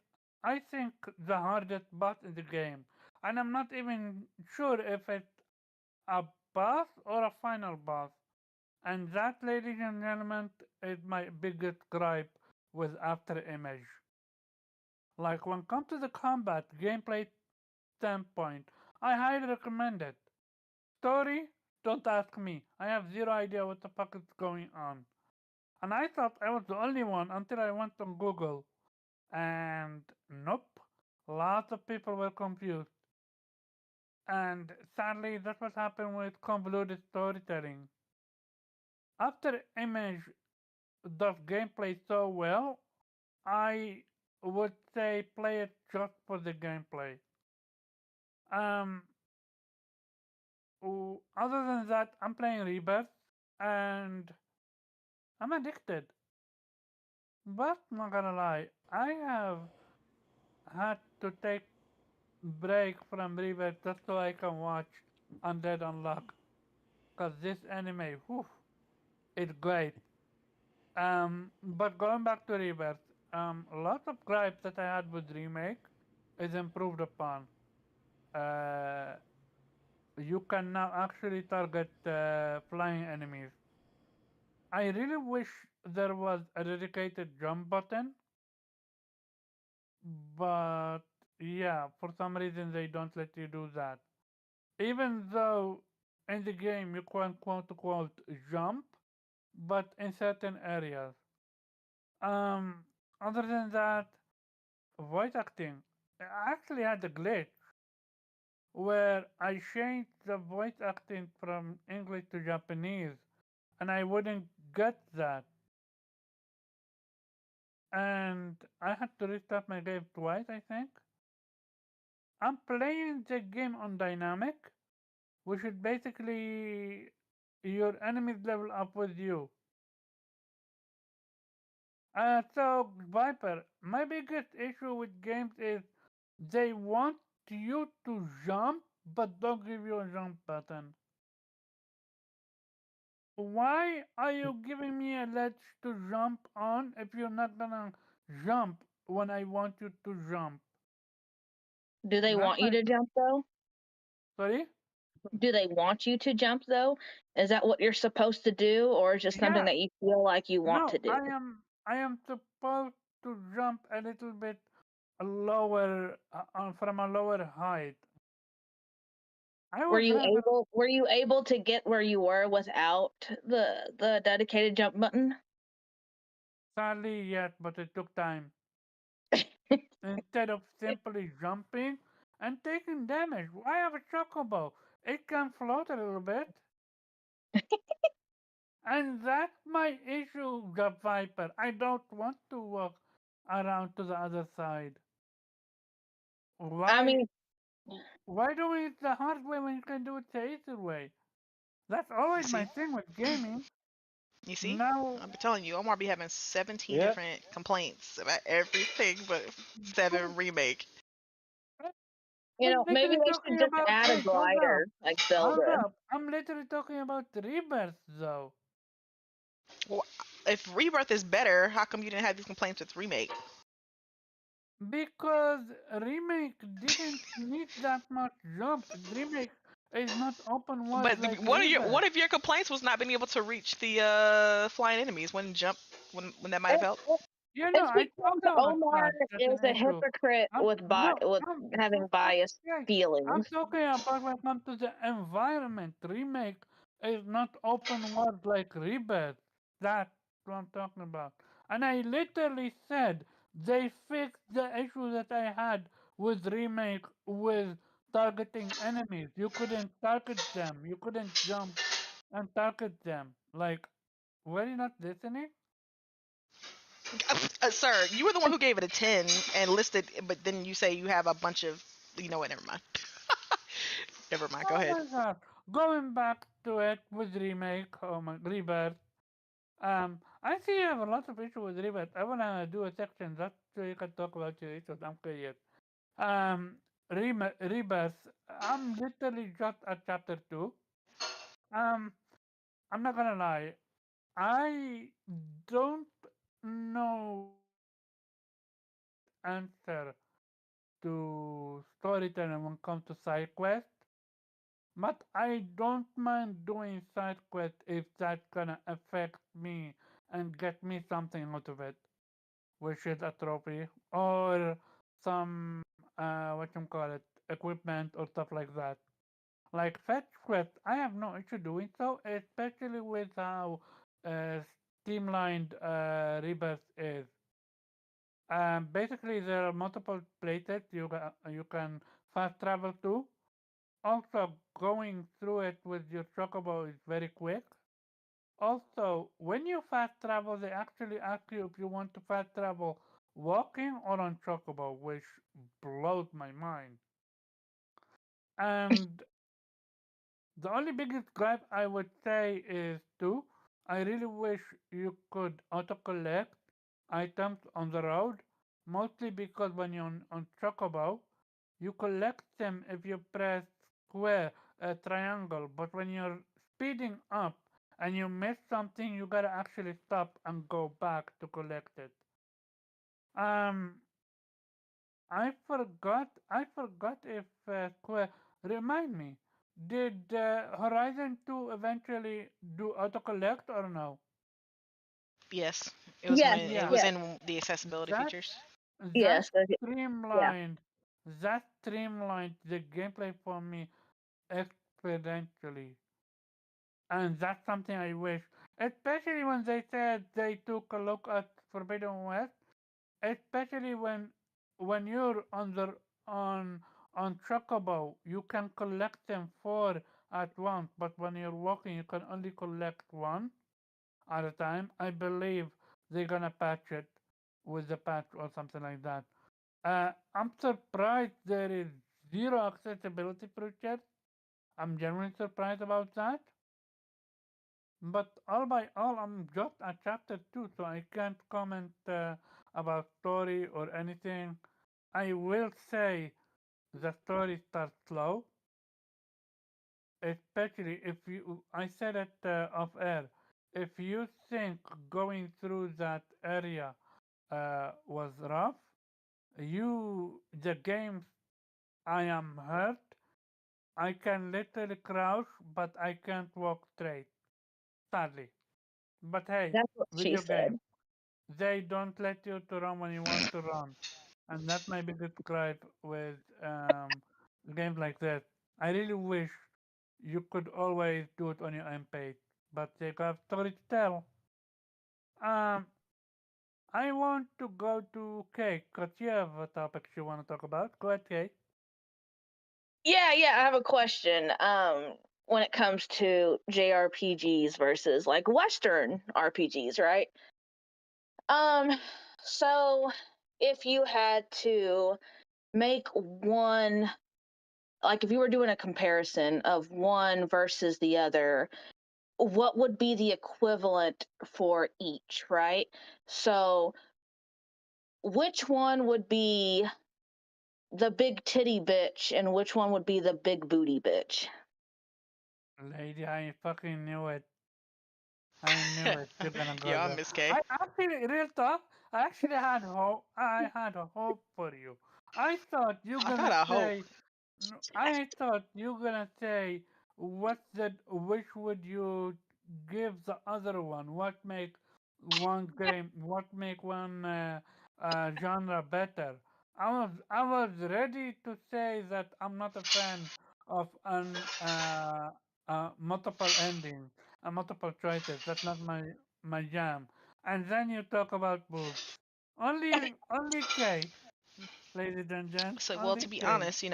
I think, the hardest boss in the game, and I'm not even sure if it's a boss or a final boss. And that, ladies and gentlemen, is my biggest gripe with After Image. Like when it comes to the combat gameplay standpoint, I highly recommend it. Story, don't ask me. I have zero idea what the fuck is going on. And I thought I was the only one until I went on Google. And nope, lots of people were confused. And sadly, that's what happened with convoluted storytelling. After Image does gameplay so well, I would say play it just for the gameplay. Um, Other than that, I'm playing Rebirth and I'm addicted. But not gonna lie, I have had to take break from Rebirth just so I can watch Undead Unlock. Cause this anime, whew, it's great. But going back to Rebirth, lots of gripes that I had with remake is improved upon. Uh, you can now actually target flying enemies. I really wish there was a dedicated jump button, but yeah, for some reason they don't let you do that. Even though in the game you can quote unquote jump, but in certain areas. Um, Other than that, voice acting. I actually had a glitch where I changed the voice acting from English to Japanese, and I wouldn't get that. And I had to restart my game twice, I think. I'm playing the game on dynamic, which is basically your enemies level up with you. So, Viper, my biggest issue with games is they want you to jump, but don't give you a jump button. Why are you giving me a ledge to jump on if you're not gonna jump when I want you to jump? Do they That's want you my to jump though? sorry. Do they want you to jump though? Is that what you're supposed to do, or is just something Yeah, that you feel like you want no, to do? I am supposed to jump a little bit lower from a lower height. I was having Were you able to get where you were without the dedicated jump button? sadly yet, but it took time. Instead of simply jumping and taking damage, I have a chocobo. It can float a little bit. And that's my issue, the Viper. I don't want to walk around to the other side. I Why mean, why do it the hard way when you can do it the easy way? That's You always my see? thing with gaming. You see? Now, I'm telling you, Omar be having 17 Yep. different complaints about everything but but 7 remake. I'm maybe literally they talking should just about add a wait, glider like hold Zelda. up. I'm literally talking about rebirth though. Well, if Rebirth is better, how come you didn't have these complaints with remake? Because remake didn't need that much jump. Remake is not open world But like one rebirth. of your complaints was not being able to reach the flying enemies when jump when that might have It, helped. it, You know, it's I because talked about Omar that. That's is an a issue. hypocrite No, with having biased okay. I'm feelings. talking about when it comes to the environment. Remake is not open world like Rebirth. That's what I'm talking about. And I literally said they fixed the issue that I had with Remake with targeting enemies. You couldn't target them. You couldn't jump and target them. Like, were you not listening? Sir, you were the one who gave it a 10 and listed, but then you say you have a bunch of. You know what? Never mind. Never mind. Go Oh ahead. my god. Going back to it with remake, oh my rebirth. I see you have a lot of issues with rebirth. I wanna do a section just so you can talk about your issues. I'm curious. Um, rebirth. I'm literally just at chapter two. Um, I'm not gonna lie. I don't know the right answer to storytelling when it comes to side quest. But I don't mind doing side quests if that's gonna affect me and get me something out of it, which is a trophy or some what you call it, equipment or stuff like that. Like fetch quests, I have no issue doing so, especially with how uh, streamlined Rebirth is. Basically, there are multiple places you can fast travel to. Also, going through it with your chocobo is very quick. Also, when you fast travel, they actually ask you if you want to fast travel walking or on chocobo, which blows my mind. And the only biggest gripe I would say is too, I really wish you could auto collect items on the road, mostly because when you're on chocobo, you collect them if you press square, triangle, but when you're speeding up and you miss something, you gotta actually stop and go back to collect it. Um, I forgot if square. Remind me, did Horizon 2 eventually do autocollect or no? Yes, Yes, it Yeah, was yes, in the accessibility that features. that yes. Okay, yeah. streamlined that streamlined the gameplay for me exponentially. And that's something I wish, especially when they said they took a look at Forbidden West, especially when you're on on Chocobo, you can collect them four at once, but when you're walking, you can only collect one at a time. I believe they're gonna patch it with the patch or something like that. I'm surprised there is zero accessibility features. I'm genuinely surprised about that. But all by all, I'm just at chapter 2, so I can't comment about story or anything. I will say the story starts slow, especially if you. I said it off air. If you think going through that area was rough, the game. I am hurt. I can literally crouch, but I can't walk straight. Sadly. But hey, That's what she video game. said. They don't let you to run when you want to run, and that's my biggest gripe with games like this. I really wish you could always do it on your own pace, but they have story to tell. Um, I want to go to Kate, because you have a topic you want to talk about. Go ahead, Kate. Yeah, yeah. I have a question. When it comes to JRPGs versus like Western RPGs, right? Um, so if you had to make one, like if you were doing a comparison of one versus the other, what would be the equivalent for each, right? So which one would be the big titty bitch and which one would be the big booty bitch? Lady, I fucking knew it. I knew it. You're gonna go Yeah, there. Miss K. I actually, real talk. I actually had hope. I had a hope for you. I thought you're I got gonna a hope. say. No, I thought you're gonna say what the which would you give the other one? What make one game? What make one genre better? I was ready to say that I'm not a fan of an multiple endings and multiple choices. That's not my jam. And then you talk about boobs. Only K, ladies and gents. So, well, to Only be K. honest, you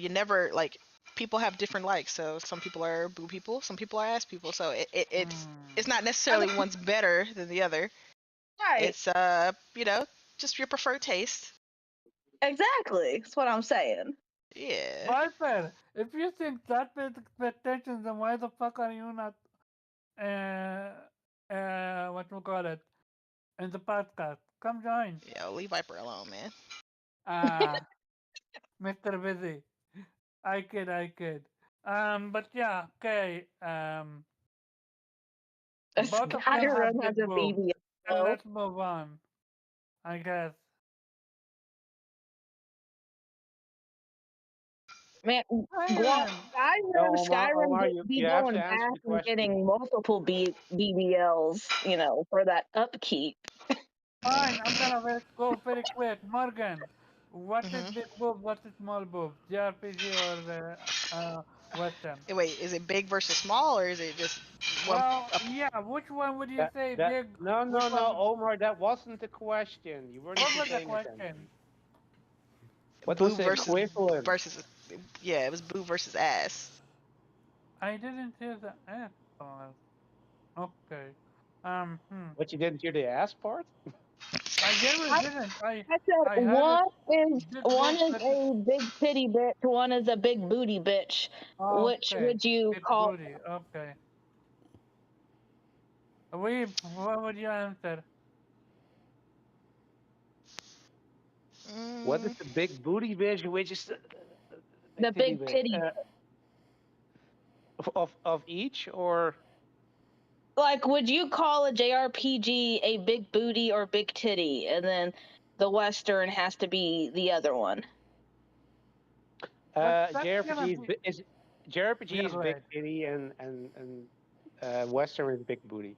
never like people have different likes. So some people are boo people, some people are ass people. So it's Hmm. not I necessarily mean, one's better than the other. right, It's just your preferred taste. exactly. That's what I'm saying. Yeah. Viper, if you think that with expectations, then why the fuck are you not, what we call it, in the podcast? Come join. Yeah, leave Viper alone, man. Ah, Mr. Busy. I kid. But yeah, okay. It's Both of them gotta have run has big a boobs. BB. And let's move on, I guess. Man, Man, No, Skyrim Omar, be you have going to answer back the and question. getting multiple BBLs, for that upkeep. fine. I'm gonna go very quick. Morgan, what is Mhm. big boob? What is small boob? JRPG or the Western? Wait, is it big versus small, or is it just one? Well, yeah. Which one would you That say that big? no Which no one? no Omar, that wasn't the question. You weren't What even was the paying question? attention. What was Boob the equivalent? versus yeah, it was boob versus ass. I didn't hear the S part. Okay. Hmm. What, you didn't hear the ass part? I really I, didn't. I said I heard it. Big one boob is versus. a big titty bitch, one is a big booty bitch. Which Okay. would you Big call? booty. Okay. What would you answer? What is Mm, the big booty bitch, which is the big The titty big bitch? titty. Of each, or Like, would you call a JRPG a big booty or big titty? And then the Western has to be the other one. That's gonna JRPG be. is Yeah, JRPG is go big ahead. titty, and Western is big booty.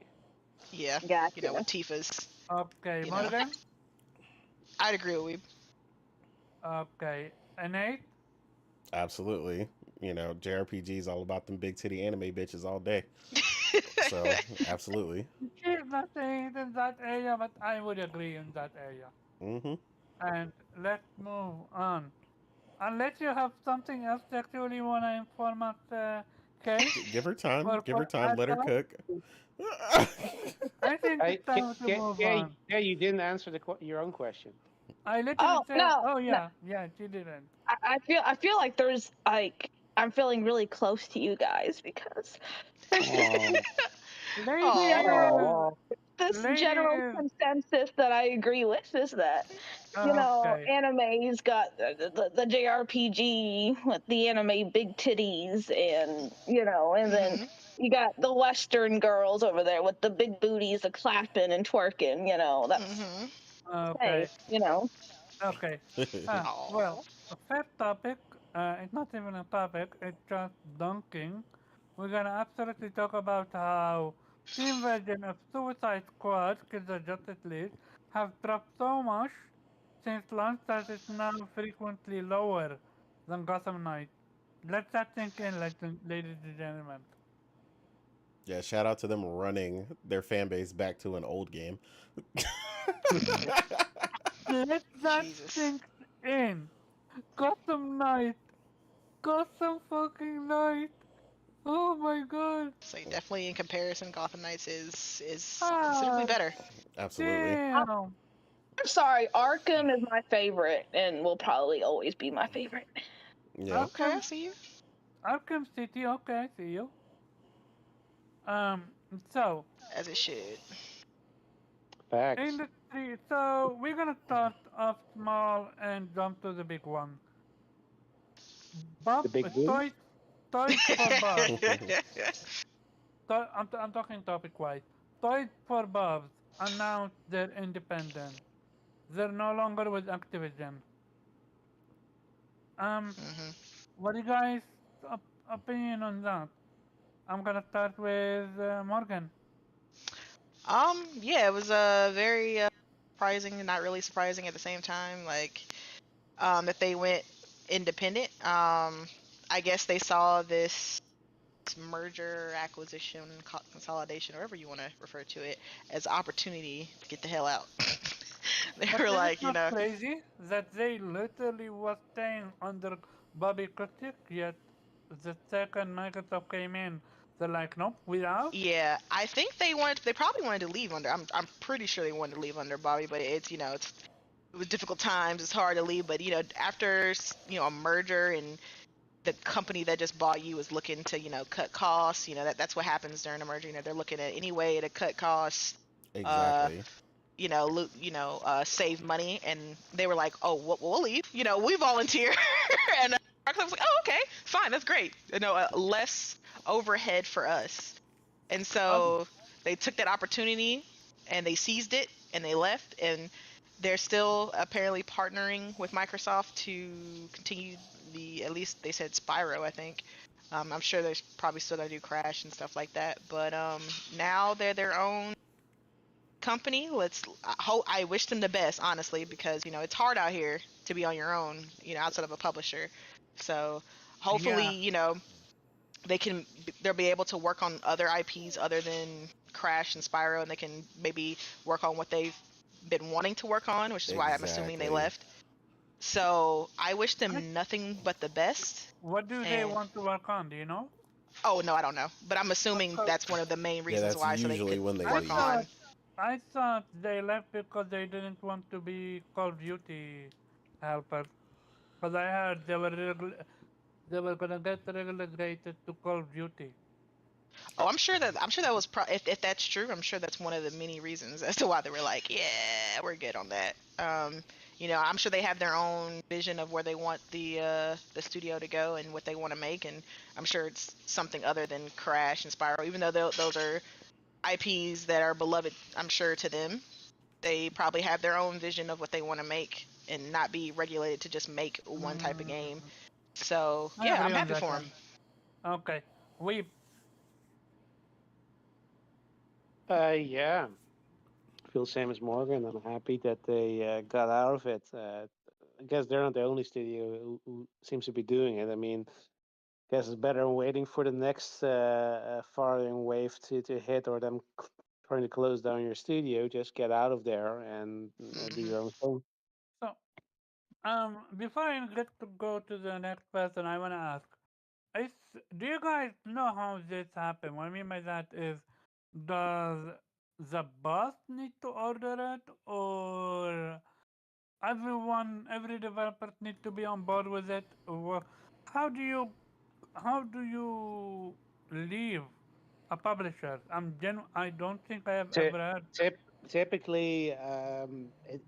yeah, with Gotcha. Tifa's, Okay, you know. Morgan. I'd agree with Okay, an eight. Absolutely. JRPG is all about them big titty anime bitches all day. you. So, absolutely. She's not saying it in that area, but I would agree in that area. Hmm. And let's move on. Unless you have something else that you really want to inform us, Kay, Give her time. or Give her for time. Let her Asa, cook. I think I, it's time to move on. yeah, you didn't answer your own question. I literally Oh said, no, oh no. yeah, she didn't. I feel like there's like I'm feeling really close to you guys because there's just Oh, this general Ladies, oh, this general ladies. consensus that I agree with is that Okay, anime's got the JRPG with the anime big titties, and then Mhm. you got the Western girls over there with the big booties, the clapping and twerking. That's Mhm. hey, okay, okay. Well, Oh. a first topic, it's not even a topic, it's just dunking. We're gonna absolutely talk about how team version of Suicide Squad, Kids Are Justice League, have dropped so much since launch that it's now frequently lower than Gotham Knight. Let that sink in, ladies and gentlemen. Yeah, shout out to them running their fan base back to an old game. Let that Jesus. sink in. Gotham Knight. Gotham fucking Knight. Oh my god. So definitely in comparison, Gotham Knights is considerably Ah, better. Absolutely. damn. I'm sorry, Arkham is my favorite and will probably always be my favorite. Yeah. Okay, I Arkham, see you. Arkham City. Okay, I see you. Um, so As it should. facts. industry. So we're gonna start off small and jump to the big one. The Bob, big booty. toys for Bob. I'm talking topic wise. Toys for Bobs announced their independence. They're no longer with Activision. Um, Mhm. what do you guys opinion on that? I'm gonna start with Morgan. Yeah, it was very surprising and not really surprising at the same time. Like, that they went independent. I guess they saw this merger, acquisition, consolidation, or whatever you want to refer to it, as opportunity to get the hell out. They But were is it like, not crazy that they literally was staying under Bobby Kotick, yet the second Microsoft came in, they're like, nope, we out? yeah, I think they probably wanted to leave under. I'm pretty sure they wanted to leave under Bobby, but it was difficult times. It's hard to leave, but after a merger, and the company that just bought you is looking to cut costs. That's what happens during a merger. They're looking at any way to cut costs, uh Exactly. save money, and they were like, oh, we'll leave. We volunteer. And Microsoft was like, oh, okay, fine, that's great. Less overhead for us. And Um, so they took that opportunity and they seized it and they left, and they're still apparently partnering with Microsoft to continue the at least they said Spyro, I think. I'm sure they're probably still gonna do Crash and stuff like that, but now they're their own company. I wish them the best, honestly, because it's hard out here to be on your own, outside of a publisher. So hopefully, Yeah, they'll be able to work on other IPs other than Crash and Spyro, and they can maybe work on what they've been wanting to work on, which is why I'm assuming they Exactly. left. So I wish I, them nothing but the best. what do they And want to work on? Do you know? oh no, I don't know, but I'm assuming Because that's one of the main Yeah, reasons that's why, so they usually could when they I work leave. thought on. I thought they left because they didn't want to be Call of Duty helpers. Because I heard they were gonna get relegated to Call of Duty. Oh, I'm sure that was if that's true, I'm sure that's one of the many reasons as to why they were like, yeah, we're good on that. I'm sure they have their own vision of where they want the studio to go and what they want to make, and I'm sure it's something other than Crash and Spyro, even though those are IPs that are beloved. I'm sure to them, they probably have their own vision of what they want to make and not be regulated to just make one type of Mm, game. So I yeah, I'm agree on happy that for one. them. Okay, we Yeah, I feel the same as Morgan. I'm happy that they got out of it. I guess they're not the only studio who seems to be doing it. I mean, I guess it's better than waiting for the next following wave to hit or them trying to close down your studio. Just get out of there and do Hmm. your own thing. so before I get to go to the next person, I wanna ask: Is do you guys know how this happened? What I mean by that is, does the boss need to order it, or every developer need to be on board with it? Or how do you how do you leave a publisher? I don't think I have Ty- ever heard. Typically, I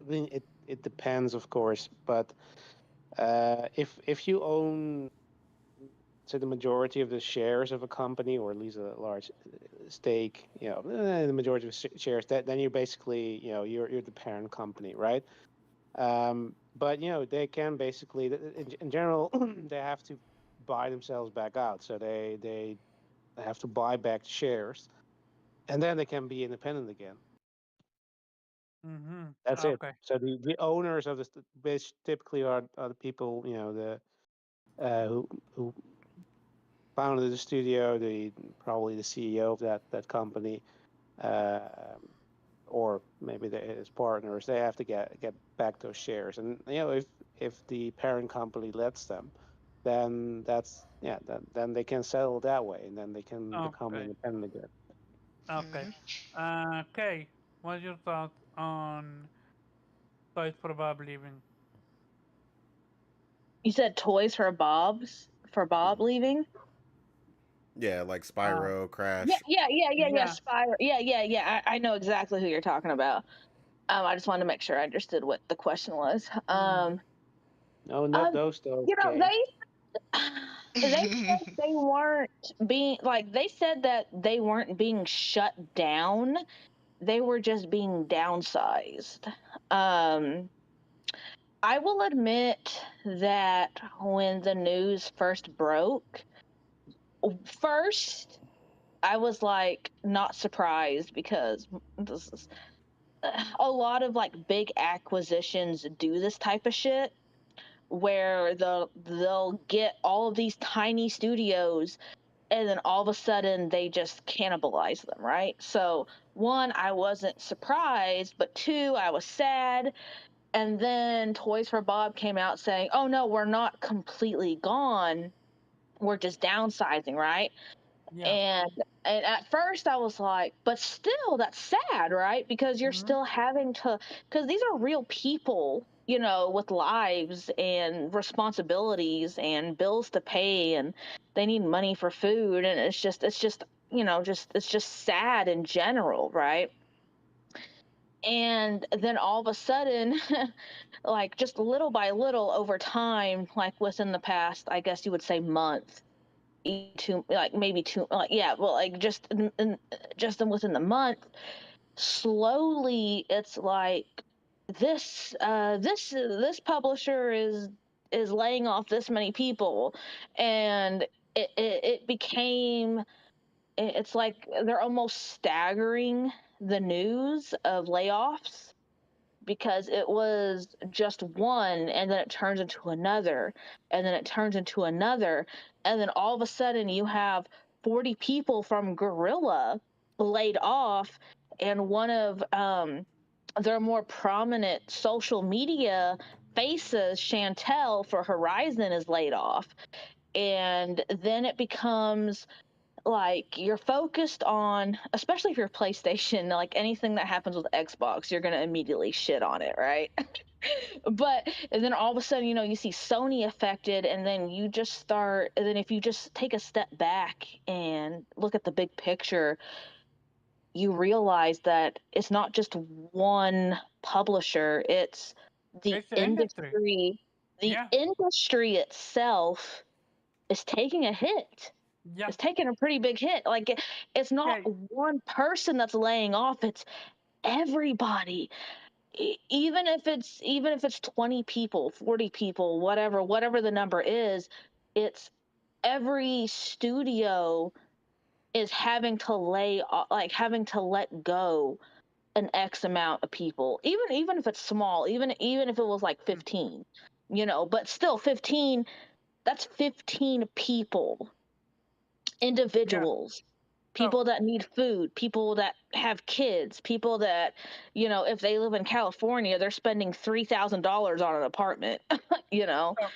mean, it depends, of course, but if you own say the majority of the shares of a company, or at least a large stake, the majority of shares, that then you're basically, you're the parent company, right? But they can basically, in general, they have to buy themselves back out, so they have to buy back shares, and then they can be independent again. Mm-hmm. That's it. Okay. So the owners of this typically are the people, who founded the studio, the probably the CEO of that company, uh, or maybe his partners. They have to get back those shares, and if the parent company lets them, then that's yeah, then they can settle that way, and then they can become Okay. independent again. Okay. Hmm. Kay, what's your thoughts on Toys for Bob leaving? You said toys for Bob Mhm. leaving? Yeah, like Uh, Spyro, Yeah, Crash. yeah, yeah, yeah, yeah. yeah. Spyro. Yeah, yeah, yeah. I know exactly who you're talking about. I just wanted to make sure I understood what the question was. Mm, No, not Um, those though. you know, Okay. they said they weren't being like they said that they weren't being shut down. They were just being downsized. Um, I will admit that when the news first broke, first I was like not surprised because this is a lot of like big acquisitions do this type of shit where they'll get all of these tiny studios and then all of a sudden they just cannibalize them, right? So one, I wasn't surprised, but two, I was sad. And then Toys for Bob came out saying, "Oh no, we're not completely gone. We're just downsizing, right?" yeah. and and at first I was like, but still that's sad, right? Because you're Mm-hmm. still having to, because these are real people, with lives and responsibilities and bills to pay, and they need money for food, and it's just just it's just sad in general, right? And then all of a sudden, like just little by little over time, like within the past, I guess you would say month, two, like maybe two, like yeah, well, like just within the month, slowly it's like this publisher is is laying off this many people, and it became, it's like they're almost staggering the news of layoffs, because it was just one, and then it turns into another, and then it turns into another, and then all of a sudden you have 40 people from Gorilla laid off, and one of their more prominent social media faces, Chantel for Horizon, is laid off. And then it becomes like you're focused on, especially if you're PlayStation, like anything that happens with Xbox, you're gonna immediately shit on it, right? But and then all of a sudden, you see Sony affected, and then you just start, and then if you just take a step back and look at the big picture, you realize that it's not just one publisher, it's the It's the industry. industry. The Yeah, industry itself is taking a hit. yeah. It's taking a pretty big hit. Like it's not Okay, one person that's laying off, it's everybody. Even if it's 20 people, 40 people, whatever the number is, it's every studio is having to like having to let go an X amount of people, even if it's small, even if it was like mm, 15, but still 15, that's 15 people, yeah. individuals, So, people that need food, people that have kids, people that, if they live in California, they're spending $3,000 on an apartment, you know. so,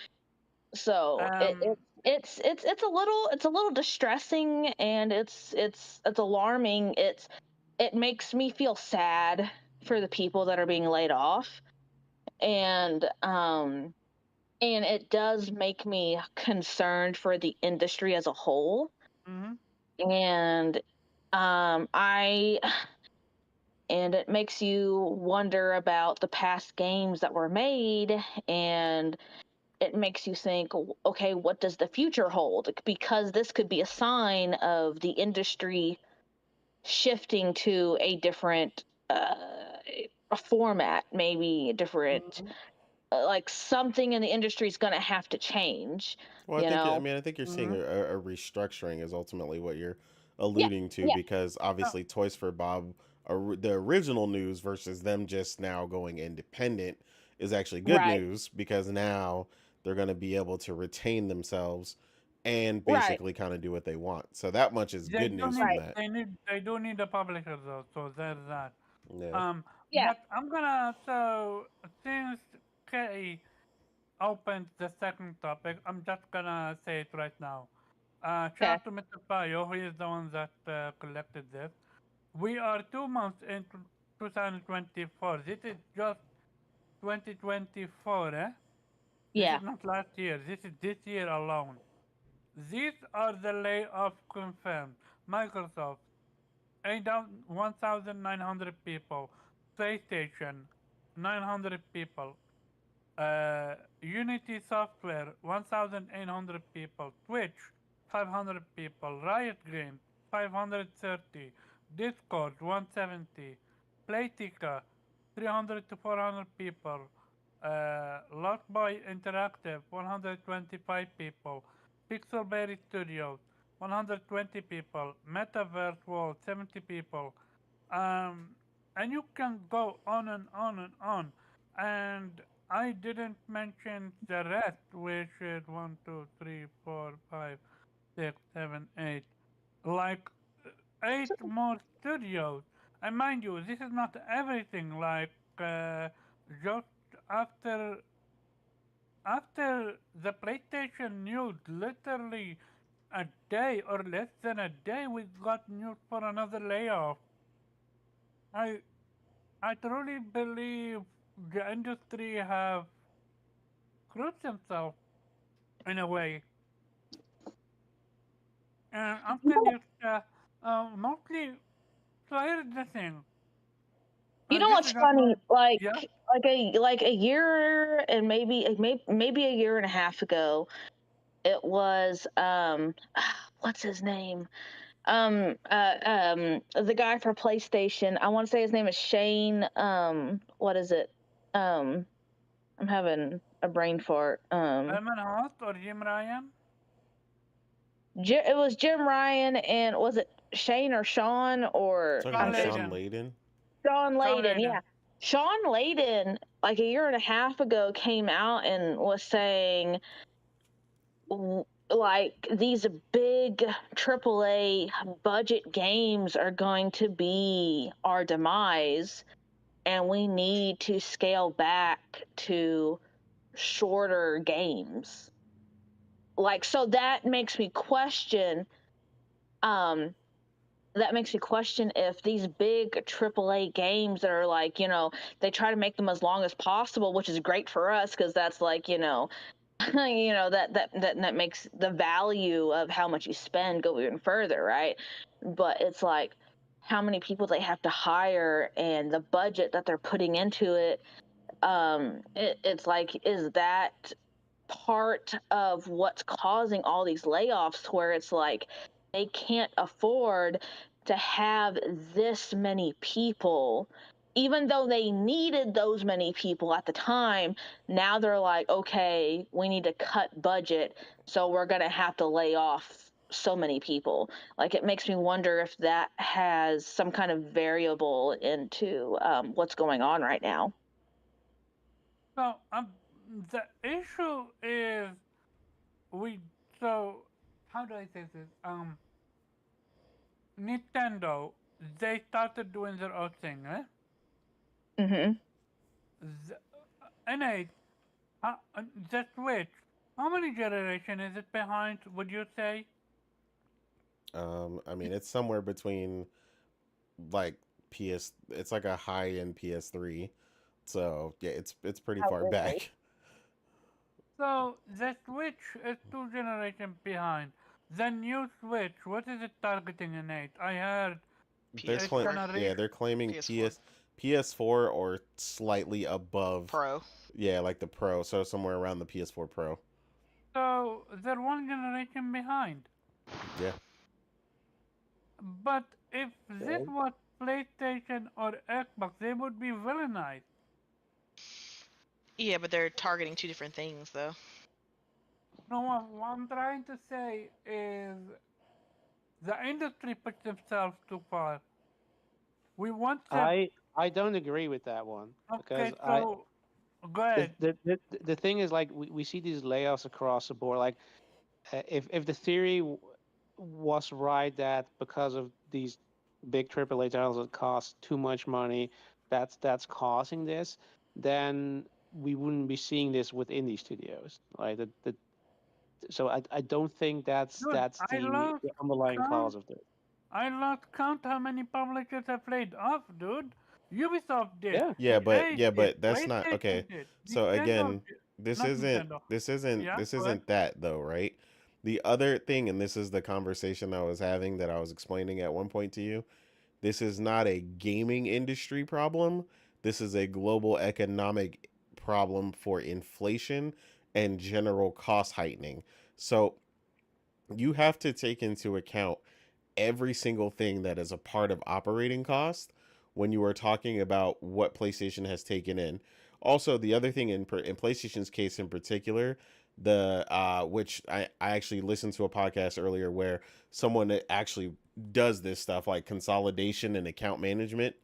So um, it's a little distressing, and it's alarming. It makes me feel sad for the people that are being laid off, and it does make me concerned for the industry as a whole. mhm. And I and it makes you wonder about the past games that were made, and it makes you think, okay, what does the future hold? Because this could be a sign of the industry shifting to a different a format, maybe a different, Mhm, like something in the industry is going to have to change, Well, you know. I think you're seeing mhm. a restructuring is ultimately what you're Yeah, alluding to, yeah, because So, obviously Toys for Bob, the original news versus them just now going independent is actually good right, news, because now they're going to be able to retain themselves and right, basically kind of do what they want. So that much is they good do news need from right. that. they do need a publisher though, so there's that. Yeah. Yeah, But I'm gonna, so since Kay opened the second topic, I'm just gonna say it right now. Shout okay. out to Mr. Payo, who is the one that collected this. We are 2 months into 2024. This is just 2024, eh? This Yeah. is not last year. This is this year alone. These are the layoffs confirmed. Microsoft, 1,900 people. PlayStation, 900 people. Unity Software, 1,800 people. Twitch, 500 people. Riot Games, 530. Discord, 170. Playtika, 300 to 400 people. Lockboy Interactive, 125 people. Pixelberry Studios, 120 people. Metaverse World, 70 people. Um, and you can go on and on and on. And I didn't mention the rest, which is 1, 2, 3, 4, 5, 6, 7, 8. Like 8 more studios. And mind you, this is not everything. Like just after after the PlayStation news, literally a day or less than a day, we got news for another layoff. I I truly believe the industry have screwed themselves in a way. And I'm You know, finished mostly. So here's the thing. you know This what's is not funny? my, Like yeah. a year and maybe a year and a half ago, it was what's his name? The guy for PlayStation. I want to say his name is Shane. What is it? Um, I'm having a brain fart. Herman Host or Jim Ryan? It was Jim Ryan, and was it Shane or Sean or Talking Sean about I'm Sean Layden. Layden. Sean Sean Layden, Layden. yeah. Sean Layden, like a year and a half ago, came out and was saying, like, these big AAA budget games are going to be our demise, and we need to scale back to shorter games. Like, so that makes me question, um, if these big AAA games that are like, they try to make them as long as possible, which is great for us because that's like, that makes the value of how much you spend go even further, right? But it's like how many people they have to hire and the budget that they're putting into it. It's like, is that part of what's causing all these layoffs, where it's like they can't afford to have this many people, even though they needed those many people at the time. Now they're like, okay, we need to cut budget, so we're going to have to lay off so many people. Like, it makes me wonder if that has some kind of variable into what's going on right now. So the issue is we so how do I say this? Nintendo, they started doing their own thing, eh? Hmm. The, N8, the Switch. How many generation is it behind? Would you say? I mean, it's somewhere between like PS. It's like a high end PS3. So yeah, it's pretty How far is it? back. So the Switch is 2 generations behind. The new Switch, what is it targeting in 8? I heard it's PS4, gonna reach. Yeah, they're claiming PS4 PS4 or slightly above. Pro. Yeah, like the Pro, so somewhere around the PS4 Pro. So they're 1 generation behind. Yeah. But if this Okay. was PlayStation or Xbox, they would be very nice. Yeah, but they're targeting two different things though. No, what I'm trying to say is the industry pushed themselves too far. We want the I don't agree with that one okay. because So go ahead. the thing is, like, we see these layoffs across the board. Like, if the theory was right that because of these big AAA titles that cost too much money, that's causing this, then we wouldn't be seeing this with indie studios. Like, so I don't think Dude, that's the underlying count. cause of this. I lost count how many publishers have laid off, dude. Ubisoft did, Yeah. EA did, But that's not okay. PlayStation did, So Nintendo again, did. Not Nintendo. Yeah, this go ahead. isn't that though, right? The other thing, and this is the conversation I was having that I was explaining at one point to you. This is not a gaming industry problem. This is a global economic problem for inflation and general cost heightening. So you have to take into account every single thing that is a part of operating cost when you are talking about what PlayStation has taken in. Also, the other thing in PlayStation's case in particular, the which I actually listened to a podcast earlier where someone that actually does this stuff like consolidation and account management,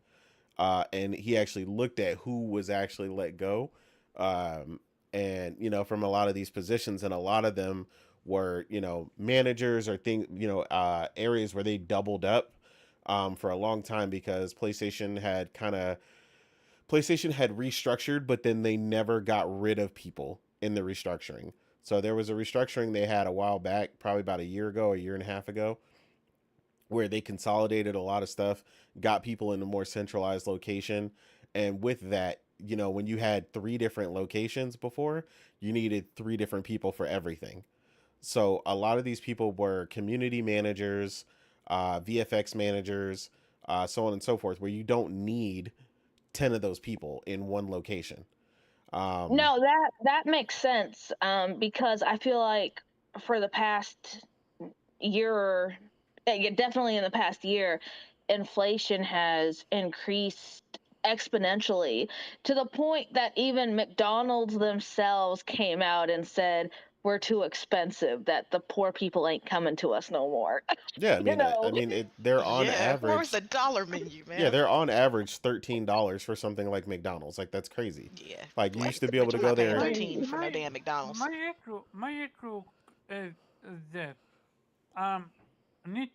and he actually looked at who was actually let go, and from a lot of these positions, and a lot of them were managers or things, areas where they doubled up for a long time because PlayStation had restructured, but then they never got rid of people in the restructuring. So there was a restructuring they had a while back, probably about a year ago, a year and a half ago, where they consolidated a lot of stuff, got people in a more centralized location. And with that, when you had three different locations before, you needed three different people for everything. So a lot of these people were community managers, VFX managers, so on and so forth, where you don't need 10 of those people in one location. Um, No, that makes sense. Because I feel like for the past year, yeah, definitely in the past year, inflation has increased exponentially, to the point that even McDonald's themselves came out and said we're too expensive, that the poor people ain't coming to us no more. Yeah, You know. they're on Yeah, where's average. the dollar menu, Yeah, man? they're on average $13 for something like McDonald's. Like that's crazy. Yeah, Like you like, used to be able bitch, to I'm go not paying there. My 13 for no my damn McDonald's. my issue is this. Um, need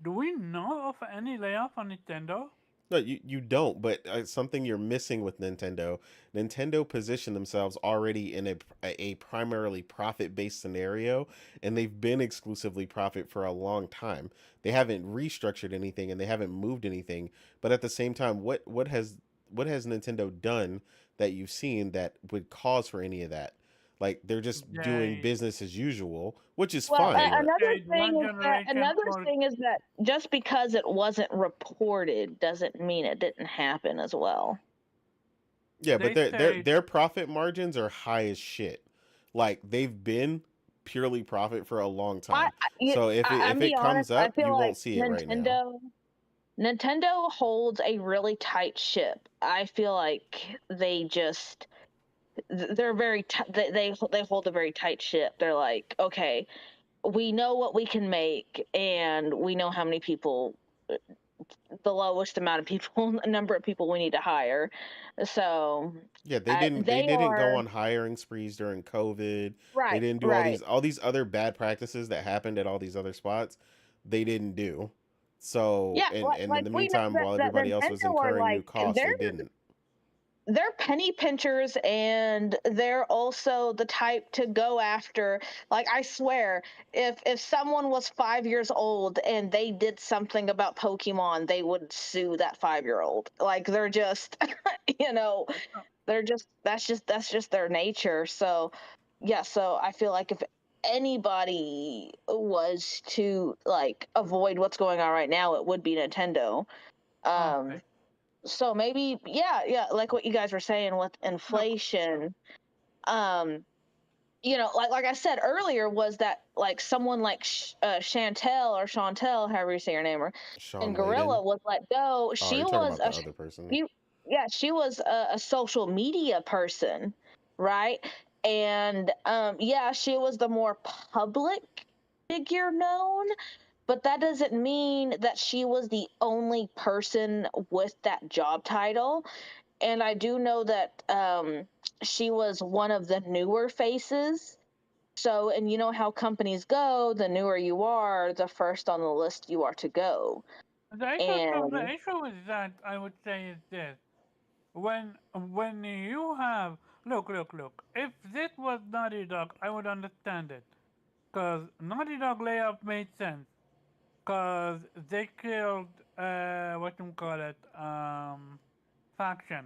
do we know of any layoff on Nintendo? No, you don't. But something you're missing with Nintendo. Nintendo positioned themselves already in a primarily profit based scenario, and they've been exclusively profit for a long time. They haven't restructured anything, and they haven't moved anything. But at the same time, what has Nintendo done that you've seen that would cause for any of that? Like they're just doing They business as usual, which is Well, they fine. stayed one generation or another thing is that just because it wasn't reported doesn't mean it didn't happen as well. Yeah, but they their stayed. their profit margins are high as shit. Like they've been purely profit for a long I, time. So I'm if be it honest. comes I up, feel you like won't see it right now. Nintendo holds a really tight ship. I feel like they just they're very they hold a very tight ship. They're like, okay, we know what we can make, and we know how many people, the lowest amount of people, number of people we need to hire. So Yeah, they they didn't go are on hiring sprees during COVID. They right, didn't do right. all these other bad practices that happened at all these other spots. They didn't do. So Yeah, and in the we know meantime, while that everybody else was Nintendo are incurring new like costs, they didn't. they're penny pinchers, and they're also the type to go after, like, I swear, if someone was 5 years old and they did something about Pokemon, they would sue that 5 year old. Like, they're just you know, they're just that's just their nature. So yeah, so I feel like if anybody was to like avoid what's going on right now, it would be Nintendo. um Okay, so maybe, yeah, like what you guys were saying with look, inflation. um like I said earlier, was that like someone like Chantel, however you say her name, or and Sean Layden. Gorilla was let go. Oh, She you're talking was about the other person. she, yeah, she was a social media person, right? And yeah, she was the more public figure known, but that doesn't mean that she was the only person with that job title. And I do know that she was one of the newer faces. So, and you know how companies go, the newer you are, the first on the list you are to go. the And issue with that I would say is this: when you have look, if this was Naughty Dog, I would understand it, cause Naughty Dog layoff made sense, cause they killed what you call it faction,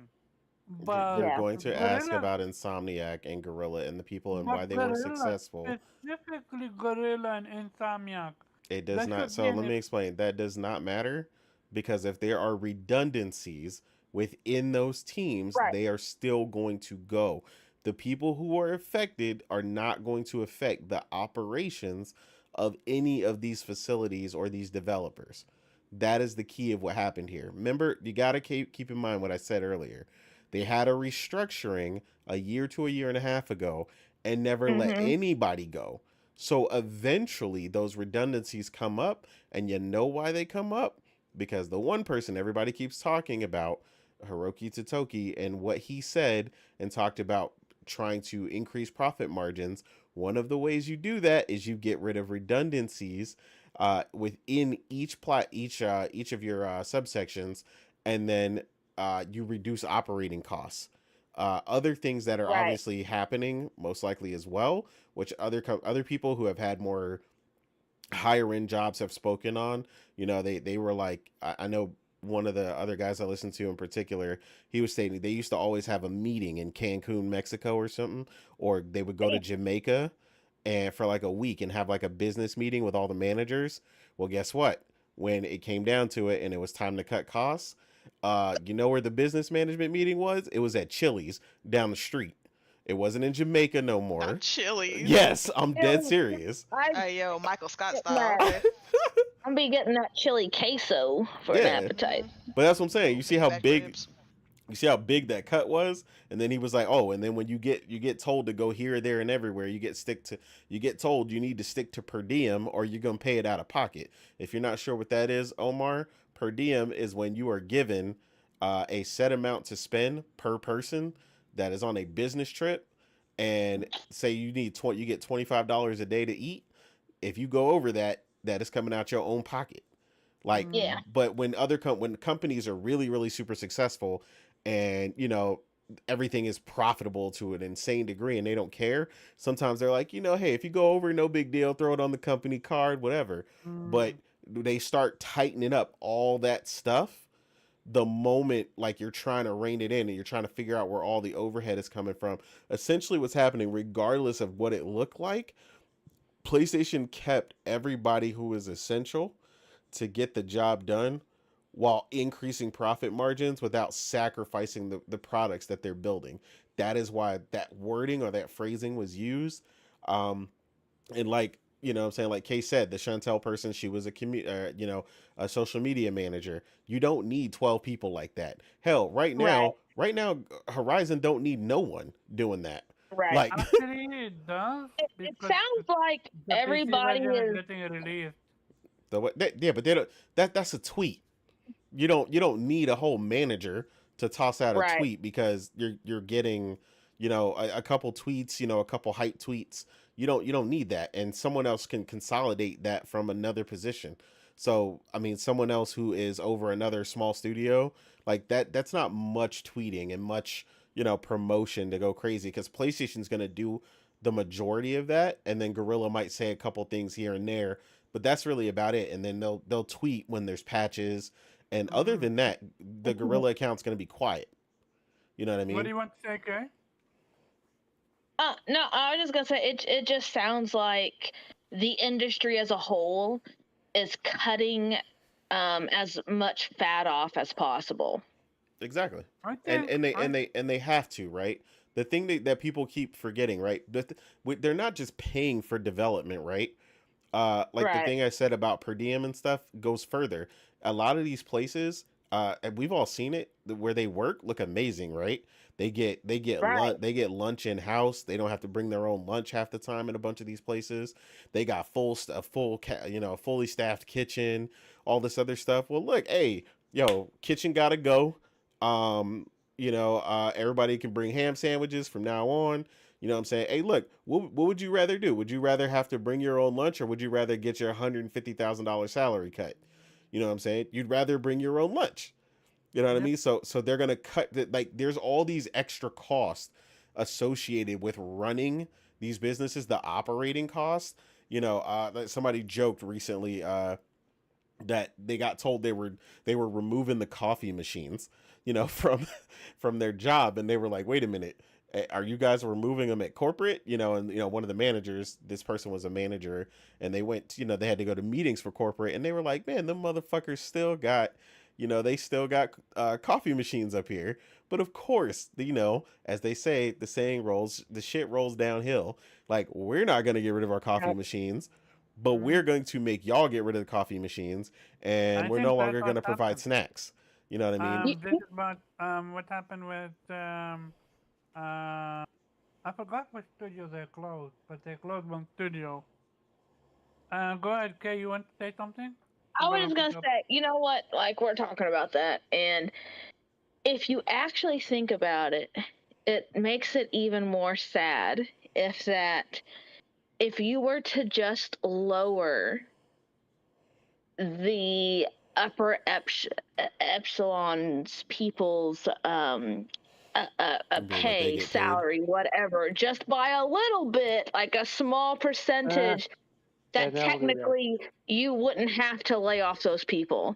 but You're yeah, going to ask Gorilla about Insomniac and Gorilla and the people and why but they were Gorilla, successful. specifically Gorilla and Insomniac, It does that not. should be So an let me explain. That does not matter because if there are redundancies within those teams, right, they are still going to go. The people who are affected are not going to affect the operations of any of these facilities or these developers. That is the key of what happened here. Remember, you got to keep in mind what I said earlier. They had a restructuring a year to a year and a half ago and never let mm-hmm, anybody go. So eventually those redundancies come up, and you know why they come up? Because the one person everybody keeps talking about, Hiroki Totoki, and what he said and talked about trying to increase profit margins. One of the ways you do that is you get rid of redundancies within each of your subsections, and then you reduce operating costs. Other things that are right, obviously happening, most likely as well, which other people who have had more higher end jobs have spoken on. They were like, I know one of the other guys I listened to in particular, he was stating they used to always have a meeting in Cancun, Mexico or something, or they would go to Jamaica and for like a week and have like a business meeting with all the managers. Well, guess what? When it came down to it and it was time to cut costs, you know where the business management meeting was? It was at Chili's down the street. It wasn't in Jamaica no Not more. Chili's. Yes, I'm dead serious. I Hey, yo, Michael Scott get style. that. Okay. I'm be getting that chili queso for an Yeah. appetite. But that's what I'm saying. Oh, big fat cribs. You see how big that cut was, and then he was like, "Oh," and then when you get told to go here, there, and everywhere, you get told you need to stick to per diem, or you're gonna pay it out of pocket. If you're not sure what that is, Omar, per diem is when you are given a set amount to spend per person that is on a business trip, and say you get $25 a day to eat. If you go over that, that is coming out your own pocket. Like, Yeah. but when when companies are really super successful, and everything is profitable to an insane degree, and they don't care. Sometimes they're like, hey, if you go over, no big deal, throw it on the company card, whatever. But Mm. they start tightening up all that stuff the moment like you're trying to rein it in and you're trying to figure out where all the overhead is coming from. Essentially, what's happening, regardless of what it looked like, PlayStation kept everybody who is essential to get the job done while increasing profit margins without sacrificing the products that they're building. That is why that wording or that phrasing was used. And like, what I'm saying, like Kay said, the Chantel person, she was a social media manager. You don't need 12 people like that. Hell, Right. right now, Horizon don't need no one doing that. Right. Like, Actually, it does It because sounds like the PC everybody version is is getting released. yeah, but they don't. That's a tweet. You don't need a whole manager to toss out a right. tweet because you're getting a couple tweets, a couple hype tweets. You don't need that, and someone else can consolidate that from another position. So I mean, someone else who is over another small studio, like that's not much tweeting and much promotion to go crazy, because PlayStation's gonna do the majority of that, and then Gorilla might say a couple things here and there, but that's really about it. And then they'll tweet when there's patches, and other Mm. than that, the Gorilla account's going to be quiet. You know what I What do mean? you want to say, Kay? No, I was just gonna say it just sounds like the industry as a whole is cutting as much fat off as possible. Exactly. I And think and they I and they and they have to, right? The thing that people keep forgetting, right? They're not just paying for development, right? Like the Right. thing I said about per diem and stuff goes further. A lot of these places, and we've all seen it, where they work look amazing, right? Right. They get lunch in house. They don't have to bring their own lunch half the time in a bunch of these places. They got a fully staffed kitchen, all this other stuff. Well, look, hey, yo, kitchen gotta go. Everybody can bring ham sandwiches from now on. You know what I'm saying? Hey, look, what would you rather do? Would you rather have to bring your own lunch, or would you rather get your $150,000 salary cut? You know what I'm saying? You'd rather bring your own lunch. You know what I yep. mean? So they're gonna cut that. Like, there's all these extra costs associated with running these businesses, the operating costs. Like somebody joked recently that they got told they were removing the coffee machines, from their job, and they were like, wait a minute, are you guys removing them at corporate? And one of the managers, this person was a manager, and they went, they had to go to meetings for corporate, and they were like, man, them motherfuckers still got, they still got coffee machines up here. But of course, as they say, the shit rolls downhill. Like, we're not going to get rid of our coffee Yep. machines, but we're Mm. going to make y'all get rid of the coffee machines, and I we're no think that's longer going what to provide happened. snacks. You know what I mean? Y- This is what happened with uh I forgot which studio they closed, but they closed one studio. Go ahead, Kay. You want to say something? I I'm was gonna just look gonna it up. say, you know what? Like we're talking about that, and if you actually think about it, it makes it even more sad if you were to just lower the upper epsilons people's Being what they pay get paid. salary whatever just by a little bit like a small Uh, percentage they that never do that. technically you wouldn't have to lay off those people.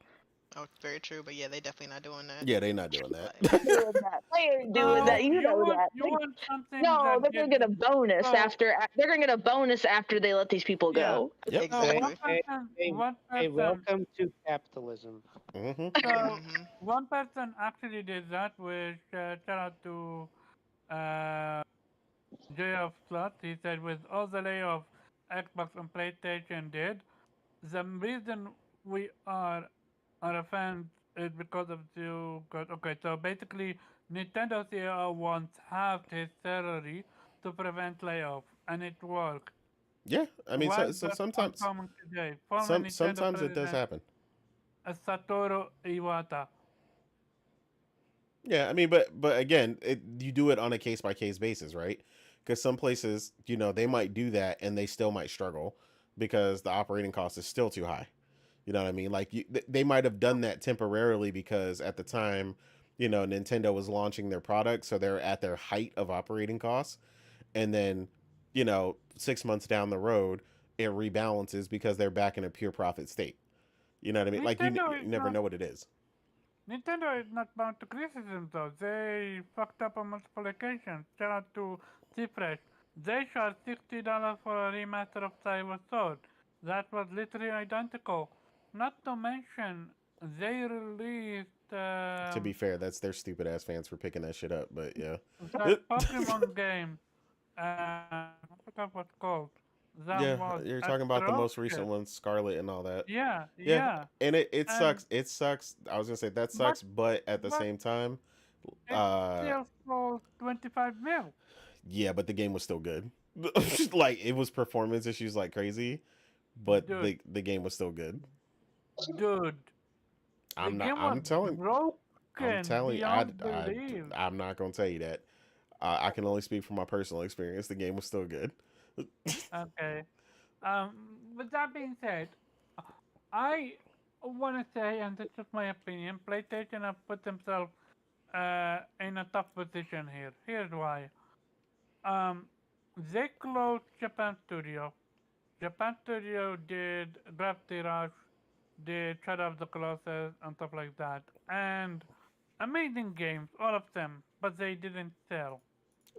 Oh, very true. But yeah, they definitely not doing that. Yeah, they not doing that. Like, Doing that. They ain't doing So that. You you know want that. you want something No, that they're gets gonna get a bonus so after. They're gonna get a bonus after they let these people yeah. go. Yep. So Hey, exactly. hey, hey, one hey, person welcome to capitalism. Hmm. so Mhm. one person actually did that, which shout out to uh JF Slot. He said with all the layoff Xbox and PlayStation did, the reason we are a fan It's because of you got okay. So basically, Nintendo CEO wants half his salary to prevent layoff, and it worked. Yeah, I mean, Why so that sometimes uncommon today? Former Nintendo sometimes it does president happen. Satoru Iwata. Yeah, I mean, but again, you do it on a case by case basis, right? Because some places, they might do that and they still might struggle because the operating cost is still too high. You know what I mean? Like they might have done that temporarily because at the time, Nintendo was launching their product, so they're at their height of operating costs, and then, 6 months down the road, it rebalances because they're back in a pure profit state. You know what I mean? Like Nintendo you is never not know what it is. Nintendo is not bound to criticism though. They fucked up on multiple occasions. Shout out to Fresh. They charged $60 for a remaster of Cyber Sword. That was literally identical. Not to mention, they released To be fair, that's their stupid ass fans for picking that shit up. But yeah, that Pokemon game. I forgot what's called. That yeah, was you're talking about the most recent atrocious. one, Scarlet and all that. Yeah, Yeah, yeah. and it And sucks. It sucks. I was gonna say that but sucks, but at the but same time, it uh, still sold 25 mil. yeah, but the game was still good. Like it was performance issues like crazy, but Dude, the game was still good. dude, the I'm not. game was I'm broken telling you, beyond belief. I'm not gonna tell you that. I can only speak from my personal experience. The game was still good. Okay. Um, with that being said, I want to say, and this is my opinion, PlayStation have put themselves in a tough position here. Here's why. Um, they closed Japan Studio. Japan Studio did Gravity Rush, did Shadow of the Colossus, and stuff like that. And amazing games, all of them, but they didn't sell.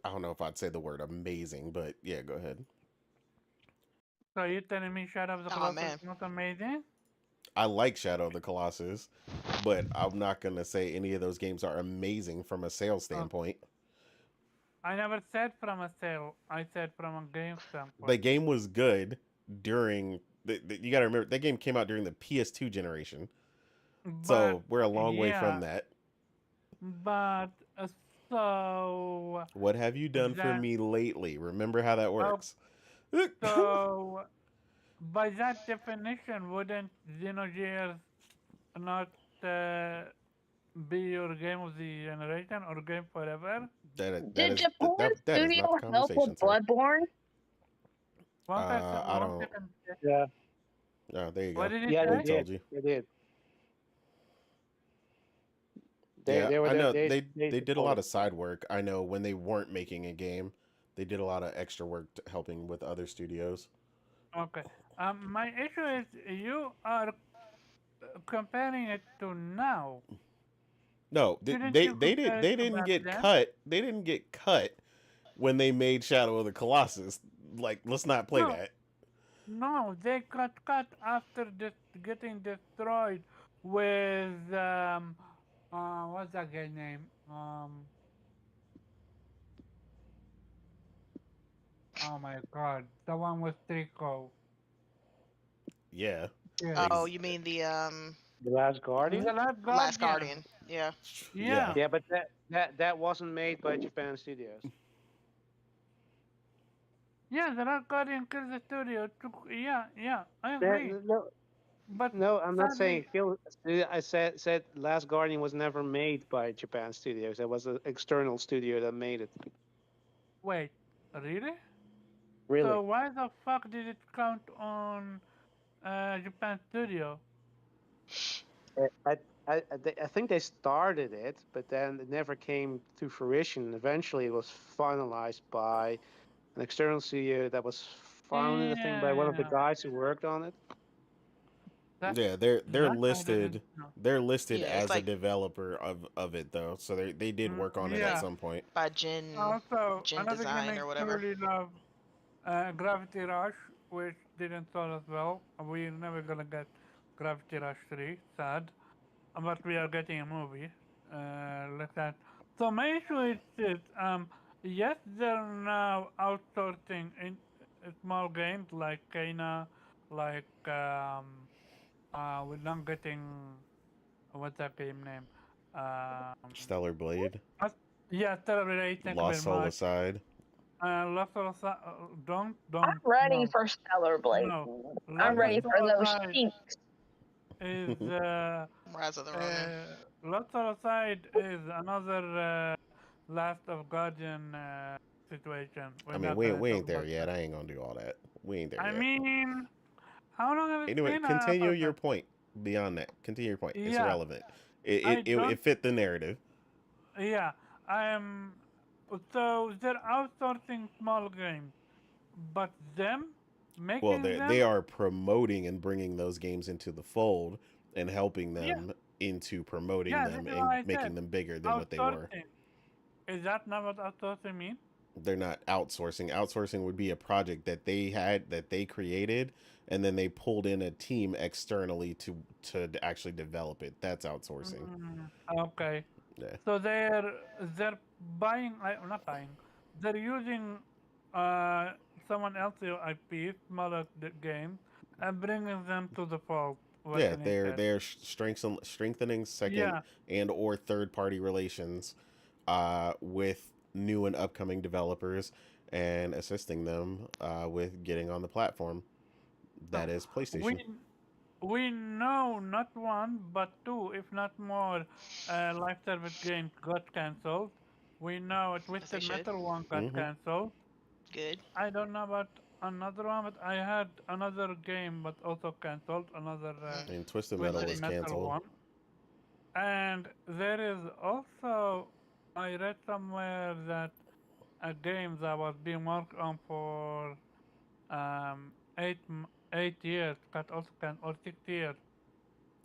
I don't know if I'd say the word amazing, but yeah, go ahead. So you're telling me Shadow of the Oh Colossus man. is not amazing? I like Shadow of the Colossus, but I'm not gonna say any of those games are amazing from a sales Oh, standpoint. I never said from a sale. I said from a game The standpoint. game was good during you got to remember that game came out during the PS2 generation, But so we're a long way from yeah, that. but so What have you done for then me lately? Remember how that oh, works. so by that definition, wouldn't Xenogears not uh, be your game of the generation or game forever? Did Japan That is Studio not the help with conversation, sir. Bloodborne? One person, I one don't. second. Yeah, Oh, there you What go. did he yeah, they We say? did. told you. They did. They Yeah, they were I there. know They they did a lot supported. of side work. I know when they weren't making a game, they did a lot of extra work helping with other studios. Okay. My issue is you are comparing it to now. No, Shouldn't you compare it they to didn't back get then? cut. They didn't get cut when they made Shadow of the Colossus. Like, let's not play No, that. no, they got cut after getting destroyed with what's that guy's name? Oh my God, the one with Trico. Yeah, Yes, Oh, ex- you mean the The Last Guardian. the Last Last Guardian. Guardian? Yeah. yeah. Yeah, Yeah, but that wasn't made by Japan Studios. yeah, the Last Guardian killed the studio. Yeah, yeah, I That, agree. no, But no, I'm not saying sadly, kill. I said Last Guardian was never made by Japan Studios. That was an external studio that made it. wait, really? So Really. why the fuck did it count on Japan Studio? I, I, I think they started it, but then it never came to fruition. Eventually, it was finalized by an external studio that was founded, I think, by one of the Damn, guys who worked on it. that Yeah, they're that I didn't listed. know. They're listed Yeah, it's as a like developer of it though, so they did work on it's it at like Yeah. some point. by Gen Also, Gen another game Design I or whatever. truly love, Gravity Rush, which didn't sell as well. We're never gonna get Gravity Rush 3, sad. But we are getting a movie. Like that. So my issue is this, yes, they're now outsourcing in small games like Kana, like we're not getting what's that game name? Um, Stellar Blade, uh, yeah, Celebrate. Thank you very Lost Soul much. Aside. Lost Soul Aside. I'm Don't, ready no, for Stellar Blade. no. I'm Lost ready Hmm. for Soul those Aside stinks. is Rise of the Ronin. Lost Soul Aside is another Last of Guardian situation. We're I mean, not we gonna we talk ain't there about yet. that. I ain't gonna do all that. We ain't there I yet. mean, how long has it Anyway, been continue about your that? point. Beyond that, continue your point. It's Yeah, irrelevant. It it I it, it don't. fit the narrative. Yeah, I'm. So they're outsourcing small games, but them Well, making they them. are promoting and bringing those games into the fold and helping Yeah, them into promoting yeah. This them is what and I making said. them bigger than what they were. Outsourcing. Is that not what outsourcing means? They're not outsourcing. Outsourcing would be a project that they had that they created and then they pulled in a team externally to actually develop it. That's outsourcing. Mm, okay. Yeah. So they're buying, not buying, they're using uh, someone else's IP, smaller games, and bringing them to the fold. What Yeah, Denise they're said. they're strengthening second Yeah. and or third party relations with new and upcoming developers and assisting them with getting on the platform So that is we PlayStation. we know not one but two, if not more, live service games got cancelled. We know As they Twisted should. Metal one got Hmm. cancelled. Good. I don't know about another one, but I had another game, but also cancelled. Another Mm, And Twisted Metal Twisted loaded. was Metal canceled. one, and there is also I read somewhere that a game that was being worked on for 8 years got also can or 6 years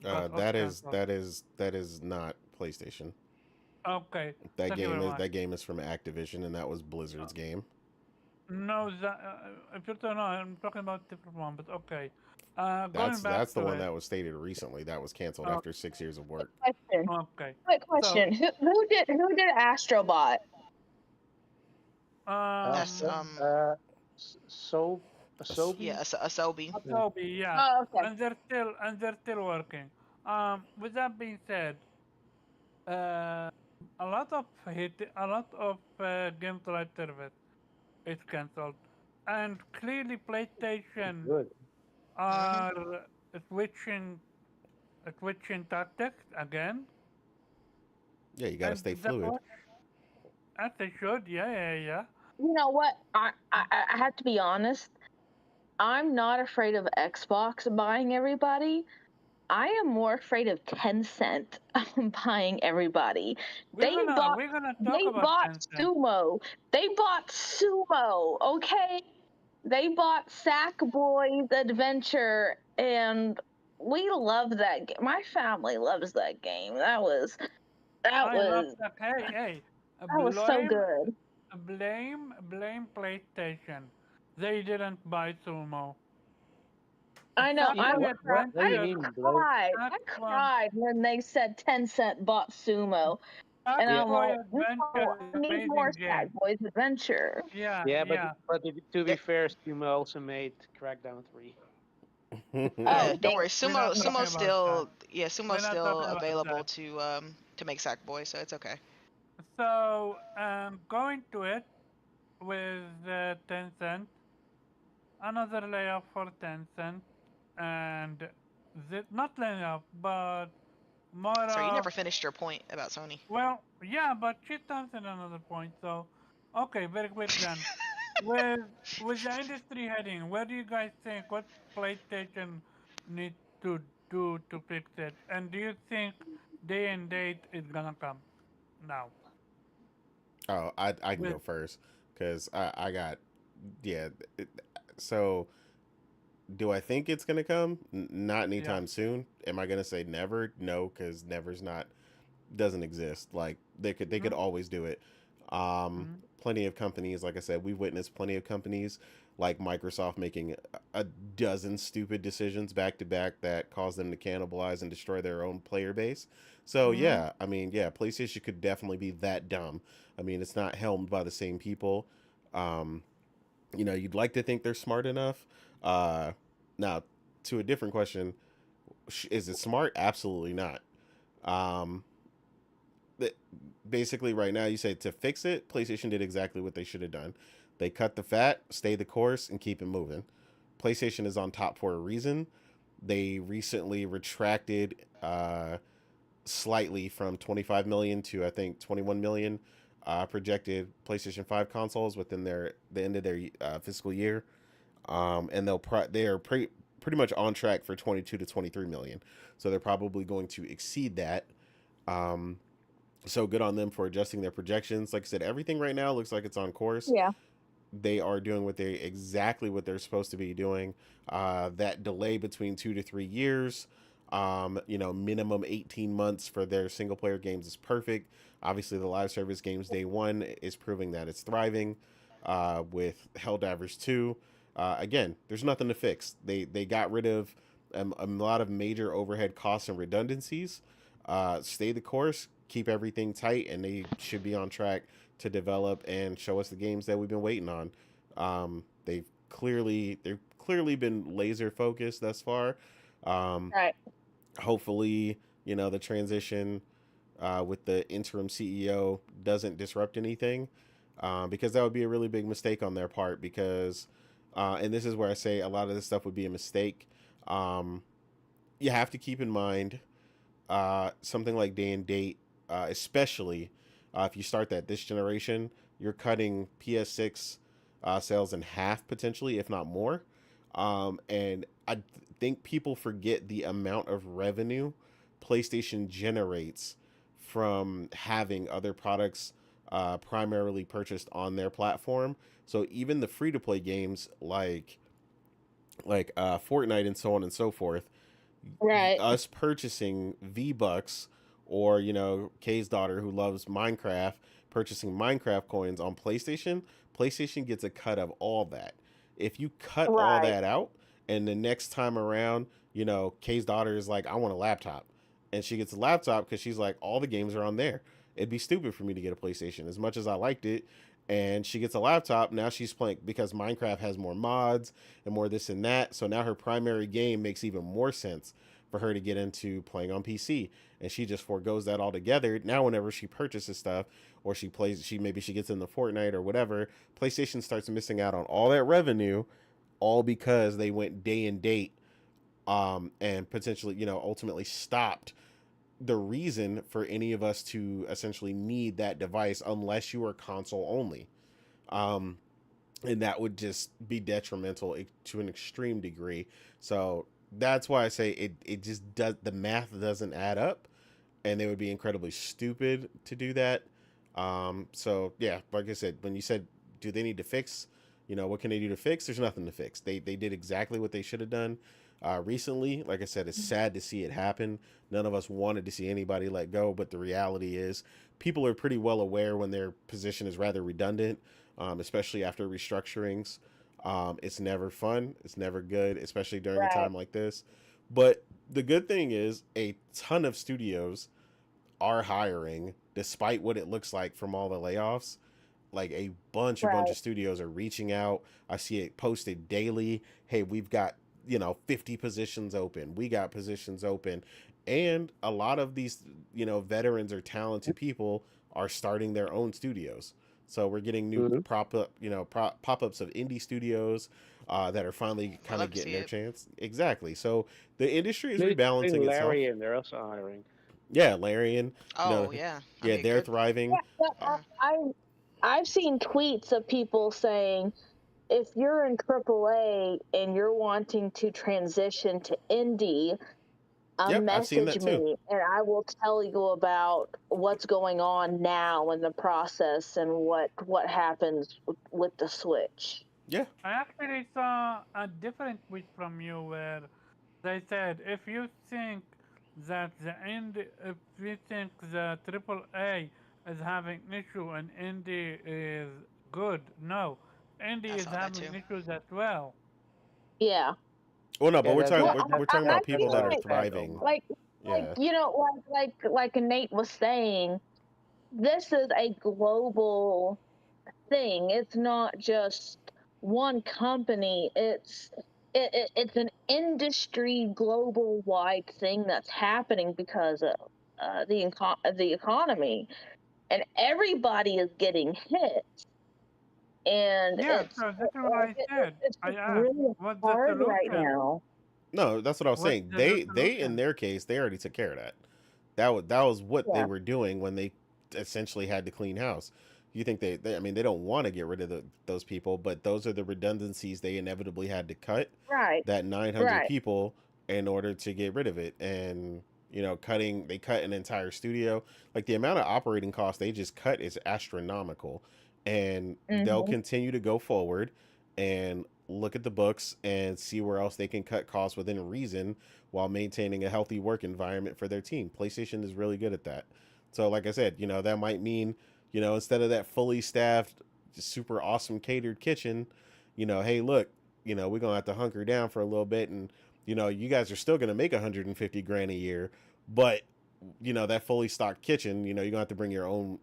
got also That is cancelled. that is that is not PlayStation. Okay, That thank you game very is much. that game is from Activision, and that was Uh, Blizzard's game. no, that, if you don't know, I'm talking about different one, but okay. That's Going back that's the to one it. that was stated recently. That was canceled Uh, after 6 years of work. Question. okay, Quick so question. Who did Astrobot? That's Astra, um. so yeah, Asobi. Asobi. Yeah. Adobe, yeah, Oh, okay. and they're still working. With that being said, uh, a lot of games live service is cancelled, and clearly PlayStation Good. Hmm. are switching switching tactics again, Yeah, you got to and stay the fluid. question, as they should, yeah, yeah, yeah. You know what? I have to be honest. I'm not afraid of Xbox buying everybody. I am more afraid of Tencent buying everybody. We're They gonna bought we're gonna talk they about bought Tencent. Sumo. They bought Sumo, okay? They bought Sackboy's Adventure, and we love that game. My family loves that game. That I love was that. Hey, hey, that was so blame good. blame PlayStation. They didn't buy Sumo. I know. Yeah, Sackboy what do you Adventure. mean, Blade? I Sackboy, cried when they said Tencent bought Sumo, and Yeah, I'm Sackboy like, Adventure no, is I need more amazing game. Sackboy's Adventure. Yeah, yeah, yeah. but to be That, fair, Sumo also made Crackdown 3. Oh, yeah, Hmm. don't dang. worry. We're not talking Sumo's about that. still yeah, We're Sumo's not still talking about available that. to make Sackboy, so it's okay. So, going to it with Tencent, another layoff for Tencent, and not layoff, but more Sorry, you of, never finished your point about Sony. well, yeah, but she touched on another point. So, okay, very quick then. With with the industry heading, where do you guys think what PlayStation need to do to fix it? And do you think day and date is gonna come now? Oh, I can With go first because I got yeah. it- So do I think it's gonna come? Not yeah. anytime soon. Am I gonna say never? No, because never's not doesn't exist. Like they could Mm-hmm. always do it. Plenty of companies, like I said, we've witnessed plenty of companies like Microsoft making a dozen stupid decisions back to back that cause them to cannibalize and destroy their own player base. So Mm-hmm. yeah, I mean, yeah, PlayStation could definitely be that dumb. I mean, it's not helmed by the same people. Um, you'd like to think they're smart enough. Uh, Now, to a different question, is it smart? Absolutely not. Um, th- Basically, right now, you say to fix it, PlayStation did exactly what they should have done. They cut the fat, stay the course, and keep it moving. PlayStation is on top for a reason. They recently retracted slightly from 25 million to I think 21 million projected PlayStation 5 consoles within the end of their fiscal year, and they are pretty much on track for 22 to 23 million. So they're probably going to exceed that. Um, so good on them for adjusting their projections. Like I said, everything right now looks like it's on course. Yeah. They are doing exactly what they're supposed to be doing. That delay between 2 to 3 years, minimum 18 months for their single player games is perfect. Obviously, the live service games day one is proving that it's thriving. With Helldivers 2, again, there's nothing to fix. They got rid of a lot of major overhead costs and redundancies. Stay the course, keep everything tight, and they should be on track to develop and show us the games that we've been waiting on. They've clearly been laser focused thus far. Um, Right. Hopefully, the transition with the interim CEO doesn't disrupt anything, because that would be a really big mistake on their part. Because, and this is where I say a lot of this stuff would be a mistake. Um, you have to keep in mind something like day and date, especially if you start that this generation, you're cutting PS6 sales in half potentially, if not more. And think people forget the amount of revenue PlayStation generates from having other products primarily purchased on their platform. So even the free to play games like Fortnite and so on and so forth, Right. us purchasing V Bucks, or Kay's daughter who loves Minecraft purchasing Minecraft coins on PlayStation, PlayStation gets a cut of all that. If you cut all Right. that out, and the next time around, Kay's daughter is like, I want a laptop, and she gets a laptop because she's like, all the games are on there. It'd be stupid for me to get a PlayStation as much as I liked it. And she gets a laptop. Now she's playing because Minecraft has more mods and more this and that. So now her primary game makes even more sense for her to get into playing on PC. And she just foregoes that altogether. Now whenever she purchases stuff, or maybe she gets into Fortnite or whatever, PlayStation starts missing out on all that revenue, all because they went day and date, and potentially, ultimately stopped the reason for any of us to essentially need that device unless you are console only. Um, and that would just be detrimental to an extreme degree. So that's why I say it just does, the math doesn't add up, and they would be incredibly stupid to do that. So yeah, like I said, when you said, do they need to fix, what can they do to fix? There's nothing to fix. They did exactly what they should have done. Recently, like I said, it's sad to see it happen. None of us wanted to see anybody let go, but the reality is people are pretty well aware when their position is rather redundant, especially after restructurings. It's never fun. It's never good, especially during a Right. time like this. But the good thing is a ton of studios are hiring despite what it looks like from all the layoffs. Like a bunch Right. of studios are reaching out. I see it posted daily. Hey, we've got 50 positions open. We got positions open. And a lot of these veterans or talented people are starting their own studios. So we're getting new Mhm. pop-ups of indie studios that are finally I kind of love to getting see their it. chance. Exactly. So the industry is Maybe bring rebalancing itself. Larry in. They're also hiring. Yeah, Larian, you know, Oh yeah, that'd yeah, be a they're good. thriving. Yeah, but Uh, Yeah, I've seen tweets of people saying, if you're in AAA and you're wanting to transition to indie, yep, I've seen message that too. me and I will tell you about what's going on now in the process and what happens with the Switch. Yeah. I actually saw a different tweet from you where they said if you think the triple A is having issue and indie is good, no, indie I is saw that having too. issues as well. Yeah. Well, no, but Yeah, we're that talking Well, that we're, that we're talking I about that that's people feel what that I are like said thriving. almost. like Yeah. like Nate was saying, this is a global thing. It's not just one company. It's an industry global wide thing that's happening because of. the economy, and everybody is getting hit, and Yeah, so that's what I said. it's I just asked, really what's the hard right solution? now. No, that's what I was What's saying. the new They in solution? their case, they already took care of that. That was what they Yeah, were doing when they essentially had to clean house. You think I mean, they don't want to get rid of those people, but those are the redundancies they inevitably had to cut, right, that 900 right. people, in order to get rid of it. And they cut an entire studio. Like, the amount of operating costs they just cut is astronomical, and they'll Hmm. continue to go forward and look at the books and see where else they can cut costs within reason while maintaining a healthy work environment for their team. PlayStation is really good at that. So, like I said, that might mean, instead of that fully staffed, super awesome catered kitchen, hey, look, we're going to have to hunker down for a little bit. And, you guys are still going to make 150 grand a year, but, that fully stocked kitchen, you're going to have to bring your own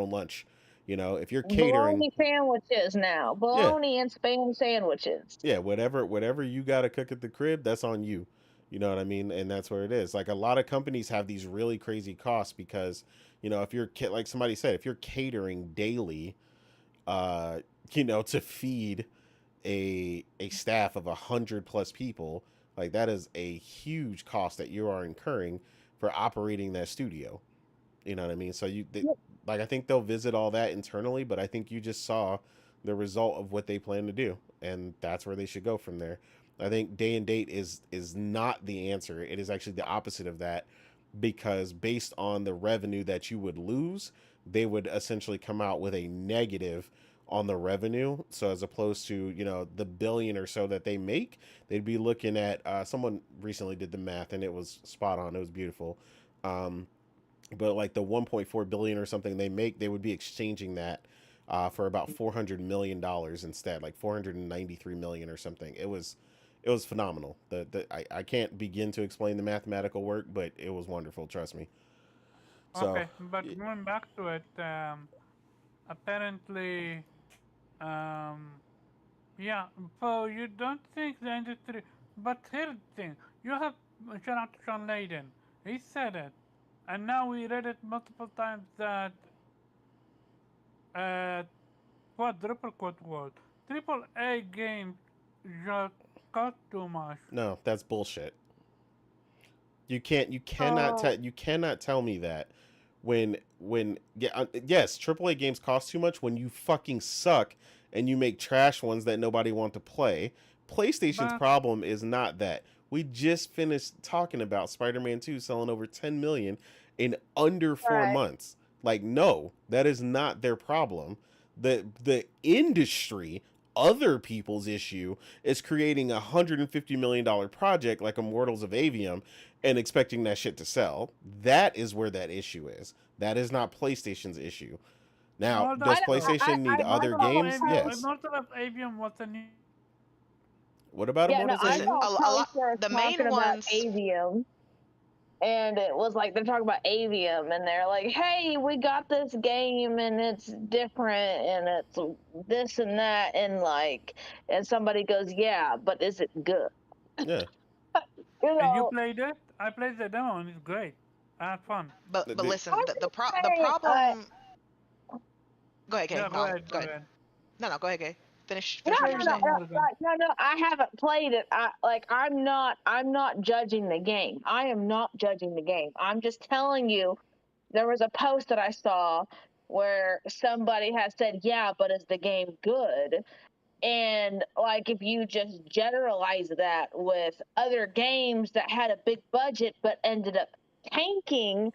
lunch. If you're catering, Bologna sandwiches now. yeah, Bologna and spam sandwiches. yeah, whatever you got to cook at the crib, that's on you. You know what I mean? And that's where it is. Like, a lot of companies have these really crazy costs because, if you're like somebody said, if you're catering daily, uh, to feed a staff of 100 plus people, like, that is a huge cost that you are incurring for operating that studio. You know what I mean? So like, I think they'll visit all that internally, but I think you just saw the result of what they plan to do, and that's where they should go from there. I think day and date is not the answer. It is actually the opposite of that, because based on the revenue that you would lose, they would essentially come out with a negative on the revenue. So as opposed to, the billion or so that they make, they'd be looking at, someone recently did the math and it was spot on. It was beautiful. Um, but like the 1.4 billion or something they make, they would be exchanging that for about $400 million instead, like 493 million or something. It was phenomenal. I can't begin to explain the mathematical work, but it was wonderful. Trust me. So, Okay, but going back to it, apparently, um, yeah, so you don't think the industry, but here's the thing, you have shout out to Sean Layden, he said it, and now we read it multiple times that, uh, quadruple quote word, triple A games just cost too much. no, that's bullshit. So, You cannot tell me that when yeah, yes, AAA games cost too much when you fucking suck and you make trash ones that nobody want to play. PlayStation's but, problem is not that. We just finished talking about Spider-Man 2 selling over 10 million in under 4 Right. months. Like, no, that is not their problem. The industry, other people's issue, is creating $150 million project like Immortals of Avium and expecting that shit to sell. That is where that issue is. That is not PlayStation's issue. Now, hold I does up don't. though, PlayStation need I other thought. games? Yes. Immortal of Avium was a new. What about Yeah, no, Immortals of I Listen, Avium? thought a lot posts were the main talking about ones. avium, and it was like they're talking about avium, and they're like, "Hey, we got this game, and it's different, and it's this and that," and like, and somebody goes, "Yeah, but is it good?" Yeah. You And you know, played it? I played the demo and it's great. I had fun. But The- listen, I'm the just saying, problem. Go ahead, Kay. Yeah, go No, ahead, go go ahead. ahead. No, go ahead, Kay. Finish You no, finish what played you're it no, no, with saying. no, Morgan. no, I haven't played it. I'm not judging the game. I am not judging the game. I'm just telling you, there was a post that I saw where somebody had said, "Yeah, but is the game good?" And like, if you just generalize that with other games that had a big budget but ended up tanking,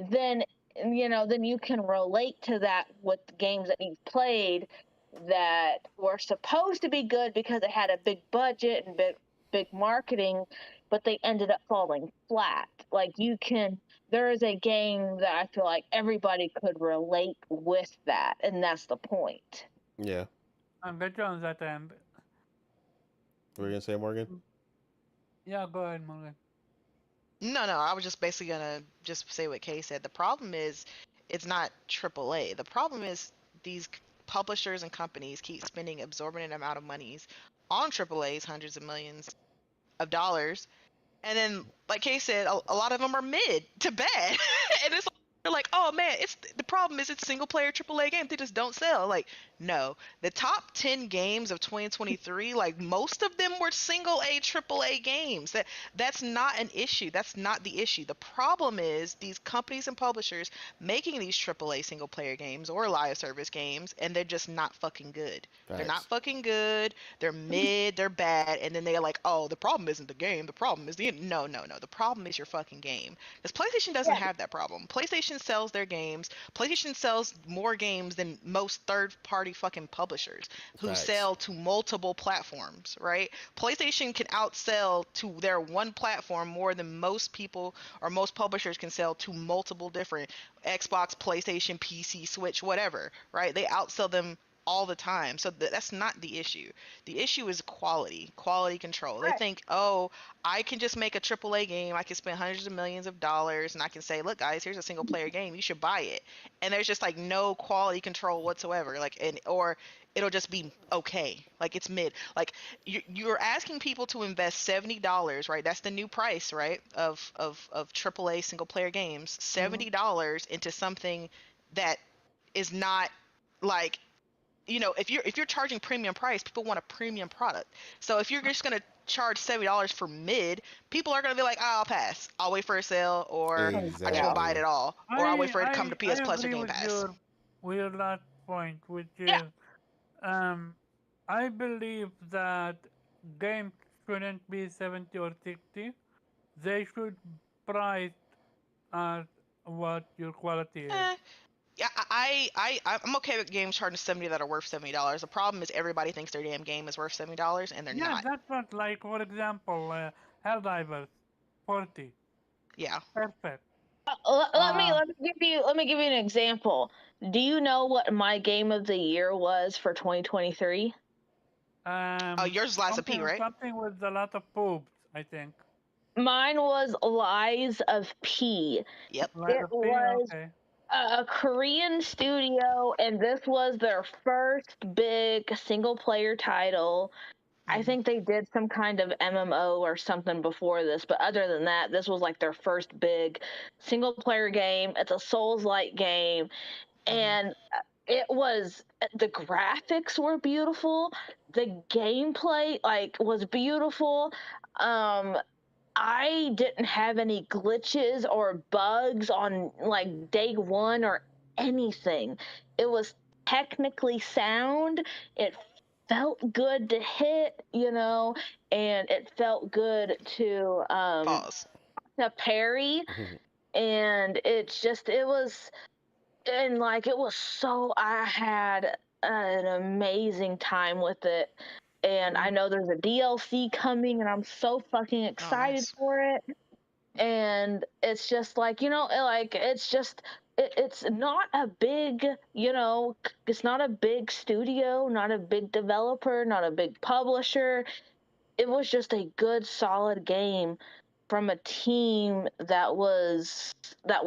then then you can relate to that with the games that you've played that were supposed to be good because it had a big budget and big marketing, but they ended up falling flat. Like, there is a game that I feel like everybody could relate with that, and that's the point. yeah. And get you on that end. What were you gonna say, Morgan? Yeah, go ahead, Morgan. No, I was just basically gonna just say what Kay said. The problem is, it's not AAA. The problem is these publishers and companies keep spending exorbitant amount of monies on AAA's hundreds of millions of dollars, And then, like Kay said, a lot of them are mid to bad, and it's they're like, oh man, it's the problem is it's single player AAA games. They just don't sell. Like, no, the top 10 games of 2023, like most of them were single A AAA games. That's not an issue. That's not the issue. The problem is these companies and publishers making these AAA single player games or live service games, and they're just not fucking good. They're not Facts. fucking good. They're mid, they're bad, and then they're like, oh, the problem isn't the game, the problem is the no, no, no. The problem is your fucking game. Because PlayStation doesn't Yeah. have that problem. PlayStation sells their games. PlayStation sells more games than most third-party fucking publishers who Facts. sell to multiple platforms, right? PlayStation can outsell to their one platform more than most people or most publishers can sell to multiple different Xbox, PlayStation, PC, Switch, whatever, right? They outsell them all the time. So that's not the issue. The issue is quality control. They Right. think, oh, I can just make a AAA game. I can spend hundreds of millions of dollars and I can say, look, guys, here's a single player game. You should buy it. And there's just like no quality control whatsoever. Like, and or it'll just be okay. Like it's mid. Like you're asking people to invest $70, right? That's the new price, right? Of AAA single player games. $70 into something that is not like if you're charging premium price, people want a premium product. So if you're just gonna charge $70 for mid, people are gonna be like, oh, I'll pass. I'll wait for a sale, or I just Yeah. won't buy it Exactly. at all, or I'll wait for it to come to I PS Plus or agree Game Pass. with your last point, which Yeah. is um I believe that games shouldn't be 70 or 60. They should price at what your quality is. Eh, yeah, I'm okay with games charging 70 that are worth $70. The problem is everybody thinks their damn game is worth $70, and they're Yeah, not. that's what, like, for example, Helldivers 40. Yeah. Perfect. Let me Uh, give you an example. Do you know what my game of the year was for 2023? Oh, yours is Lies of P, something, right? something with a lot of boobs, I think. Mine was Lies of P. Yep. Lies It of P, was okay. a Korean studio, and this was their first big single player title. I Hmm. think they did some kind of MMO or something before this, but other than that, this was like their first big single player game. It's a Souls like game, Hmm. and it was the graphics were beautiful, the gameplay like was beautiful. Um, I didn't have any glitches or bugs on like day one or anything. It was technically sound. It felt good to hit, and it felt good Pause. to parry. And it was so I had an amazing time with it. And I know there's a DLC coming, and I'm so fucking Oh, excited nice. for it. And it's just like it's not a big it's not a big studio, not a big developer, not a big publisher. It was just a good solid game from a team that was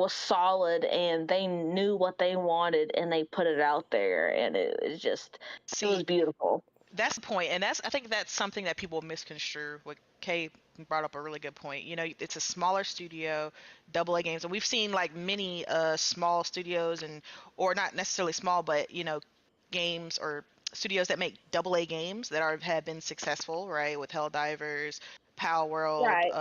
solid, and they knew what they wanted, and they put it out there, and it was See, beautiful. that's the point, and I think that's something that people misconstrue. What Kay brought up a really good point. It's a smaller studio, double A games, and we've seen like many small studios or not necessarily small, but games or studios that make double A games that have been successful, right? With Helldivers, Power World, Right.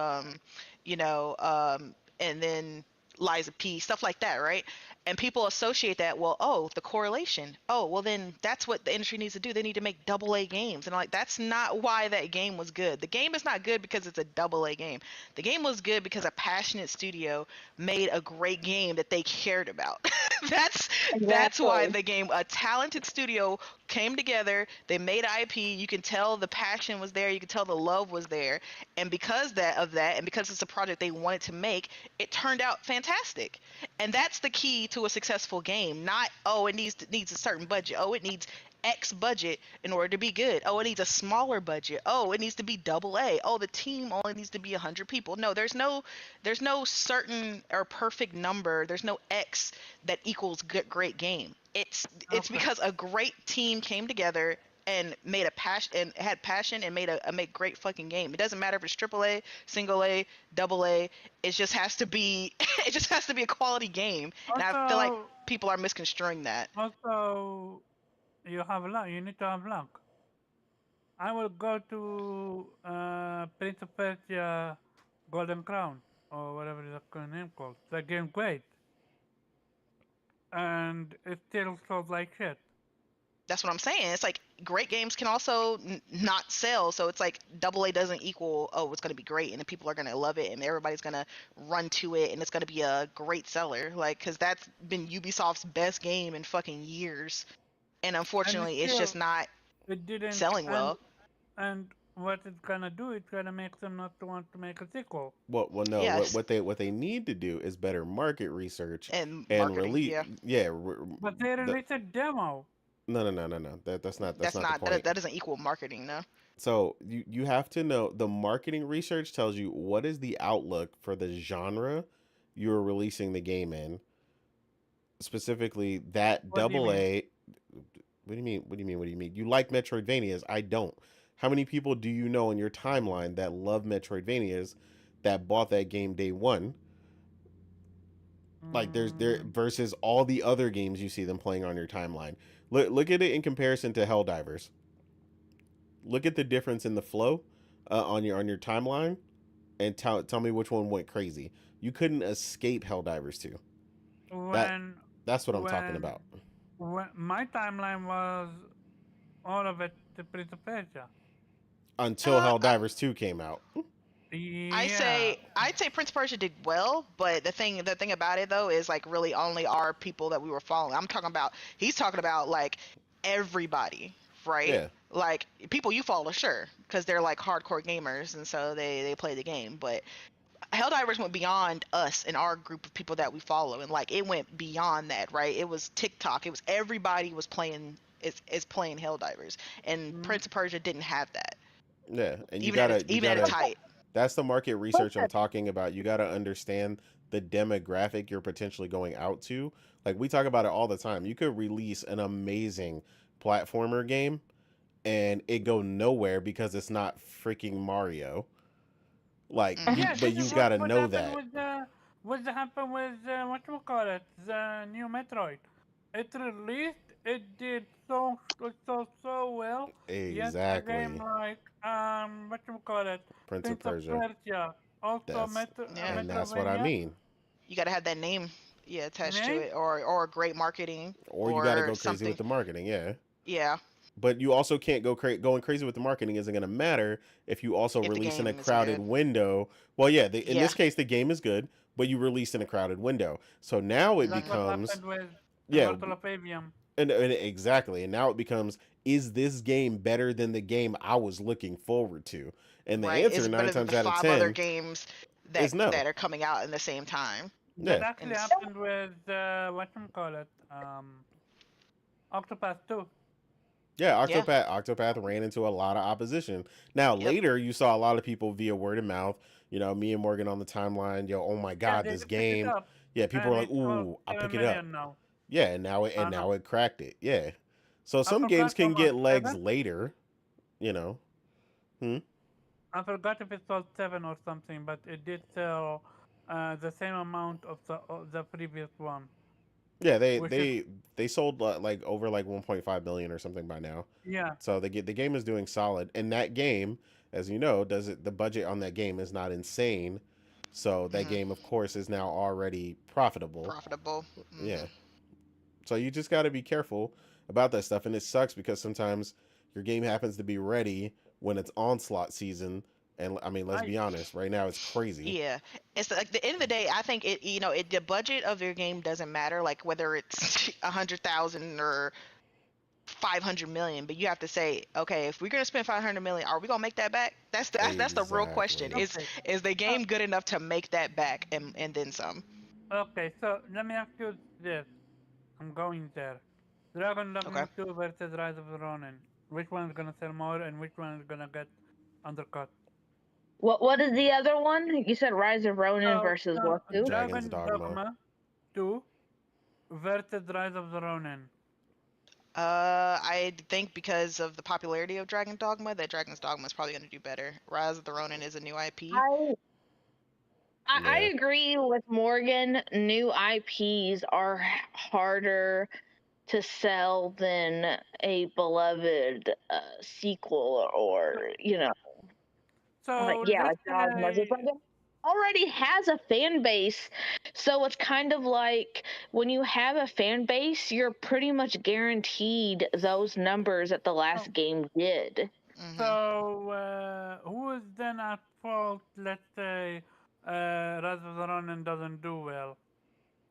and then Lies of P, stuff like that, right? And people associate that, well, oh, the correlation. Oh, well, then that's what the industry needs to do. They need to make double A games. And like, that's not why that game was good. The game is not good because it's a double A game. The game was good because a passionate studio made a great game that they cared about. That's why Exactly. the game, a talented studio came together. They made IP. You can tell the passion was there. You can tell the love was there. And because of that, and because it's a project they wanted to make, it turned out fantastic. And that's the key to a successful game. Not, oh, it needs a certain budget. Oh, it needs X budget in order to be good. Oh, it needs a smaller budget. Oh, it needs to be double A. Oh, the team only needs to be 100 people. No, there's no certain or perfect number. There's no X that equals good great game. It's Okay. because a great team came together and made a passion and had passion and made great fucking game. It doesn't matter if it's triple A, single A, double A. It just has to be it just has to be a quality game. And I feel like Also, people are misconstruing that. also, you have luck. You need to have luck. I will go to Prince of Persia Golden Crown or whatever the name called. The game great, and it still sold like shit. That's what I'm saying. It's like great games can also not sell. So it's like double A doesn't equal, oh, it's going to be great and the people are going to love it and everybody's going to run to it and it's going to be a great seller. Like, because that's been Ubisoft's best game in fucking years. And And unfortunately, it's just still, not it didn't. selling well. And what it's gonna do, it's gonna make them not to want to make a sequel. Well, no. Yes. What they need to do is better market research And and marketing, release. yeah. Yeah, But they the, released a demo. no. That's not the point. That doesn't equal marketing, no. So you have to know the marketing research tells you what is the outlook for the genre you're releasing the game in. Specifically, that What do you double mean? A. What do you mean? What do you mean? What do you mean? You like Metroidvanias? I don't. How many people do you know in your timeline that love Metroidvanias that bought that game day one? Like there's there Mm, versus all the other games you see them playing on your timeline. Look at it in comparison to Helldivers. Look at the difference in the flow on your timeline, and tell me which one went crazy. You couldn't escape Helldivers 2. That when that's what I'm talking when about. when my timeline was all of it to Prince of Persia. Until Uh, I, Helldivers 2 came out. Yeah. I'd say Prince of Persia did well, but the thing about it though is like really only our people that we were following. He's talking about like everybody, right? Yeah. Like people you follow, sure, because they're like hardcore gamers and so they play the game. But Helldivers went beyond us and our group of people that we follow, and like it went beyond that, right? It was TikTok. It was everybody was playing is playing Helldivers, and Mm, Prince of Persia didn't have that, Yeah, and you even at its gotta height. that's the market research I'm talking about. You gotta understand the demographic you're potentially going out to. Like we talk about it all the time. You could release an amazing platformer game and it go nowhere because it's not freaking Mario. Like Hmm. you yeah, but this is you gotta what know happened that. with what happened with whatchamacallit, the new Metroid. It released, it did so well. Yet a game Exactly. like whatchamacallit, Prince of Prince of Persia. Persia, also That's Yeah, and that's what I Metrovania mean. you got to have that name, yeah, attached to name. it, or great marketing Or you gotta or go crazy with something. the marketing, yeah. Yeah, But you also can't going crazy with the marketing isn't going to matter if you also if the release in a game isn't crowded good. window. Well, yeah, in Yeah. this case the game is good, but you release in a crowded window. So now it That's Hmm. what becomes happened with yeah, Immortal of Avium. and exactly. And now it becomes is this game better than the game I was looking forward to? And the Right. answer Is it 9 better than the times out of 5 other 10 games is no. that are coming out in the same time? That Yeah. And actually it's happened with whatchamacallit, Octopath 2. Yeah, yeah. Octopath ran into a lot of opposition. Now Yep. later you saw a lot of people via word of mouth, me and Morgan on the timeline, yo, oh my Yeah, god, they this did pick it game. up, Yeah, people were and like, it sold "Ooh, I'll pick 7 it up." million now. Yeah, and Uh-huh. now it cracked it. Yeah. So I some games forgot how can much, get legs 7? later, you know. Hmm? I forgot if it sold 7 or something, but it did sell the same amount of the previous one, Yeah, which is, they sold like over like 1.5 million or something by now. yeah. So the game is doing solid, and that game, as you know, does it. The budget on that game is not insane, so that Hmm. game, of course, is now already profitable. Profitable. Yeah, Hmm. so you just got to be careful about that stuff, and it sucks because sometimes your game happens to be ready when it's onslaught season, and I mean, let's I be honest, right now it's crazy. Yeah, it's like the end of the day. I think the budget of your game doesn't matter, like whether it's 100,000 or 500 million. But you have to say, okay, if we're gonna spend 500 million, are we gonna make that back? That's the real question. Exactly. Is okay. is the Uh, game good enough to make that back and then some? okay, so let me ask you this. I'm going there. Dragon Okay. Dogma 2 versus Rise of the Ronin. Which one is gonna sell more, and which one is gonna get undercut? What is the other one? You said Rise of Ronin So, versus so what two? Dragon's Dragon Dogma. Dogma 2 versus Rise of the Ronin. I think because of the popularity of Dragon Dogma, that Dragon's Dogma is probably going to do better. Rise of the Ronin is a new IP. I Yeah. agree with Morgan. New IPs are harder to sell than a beloved sequel, or like, So yeah, let's like Dogma. It's like say, it already has a fan base, so it's kind of like when you have a fan base, you're pretty much guaranteed those numbers that the oh, last game did. Hmm. so who is then at fault? Let's say Rise of the Ronin doesn't do well.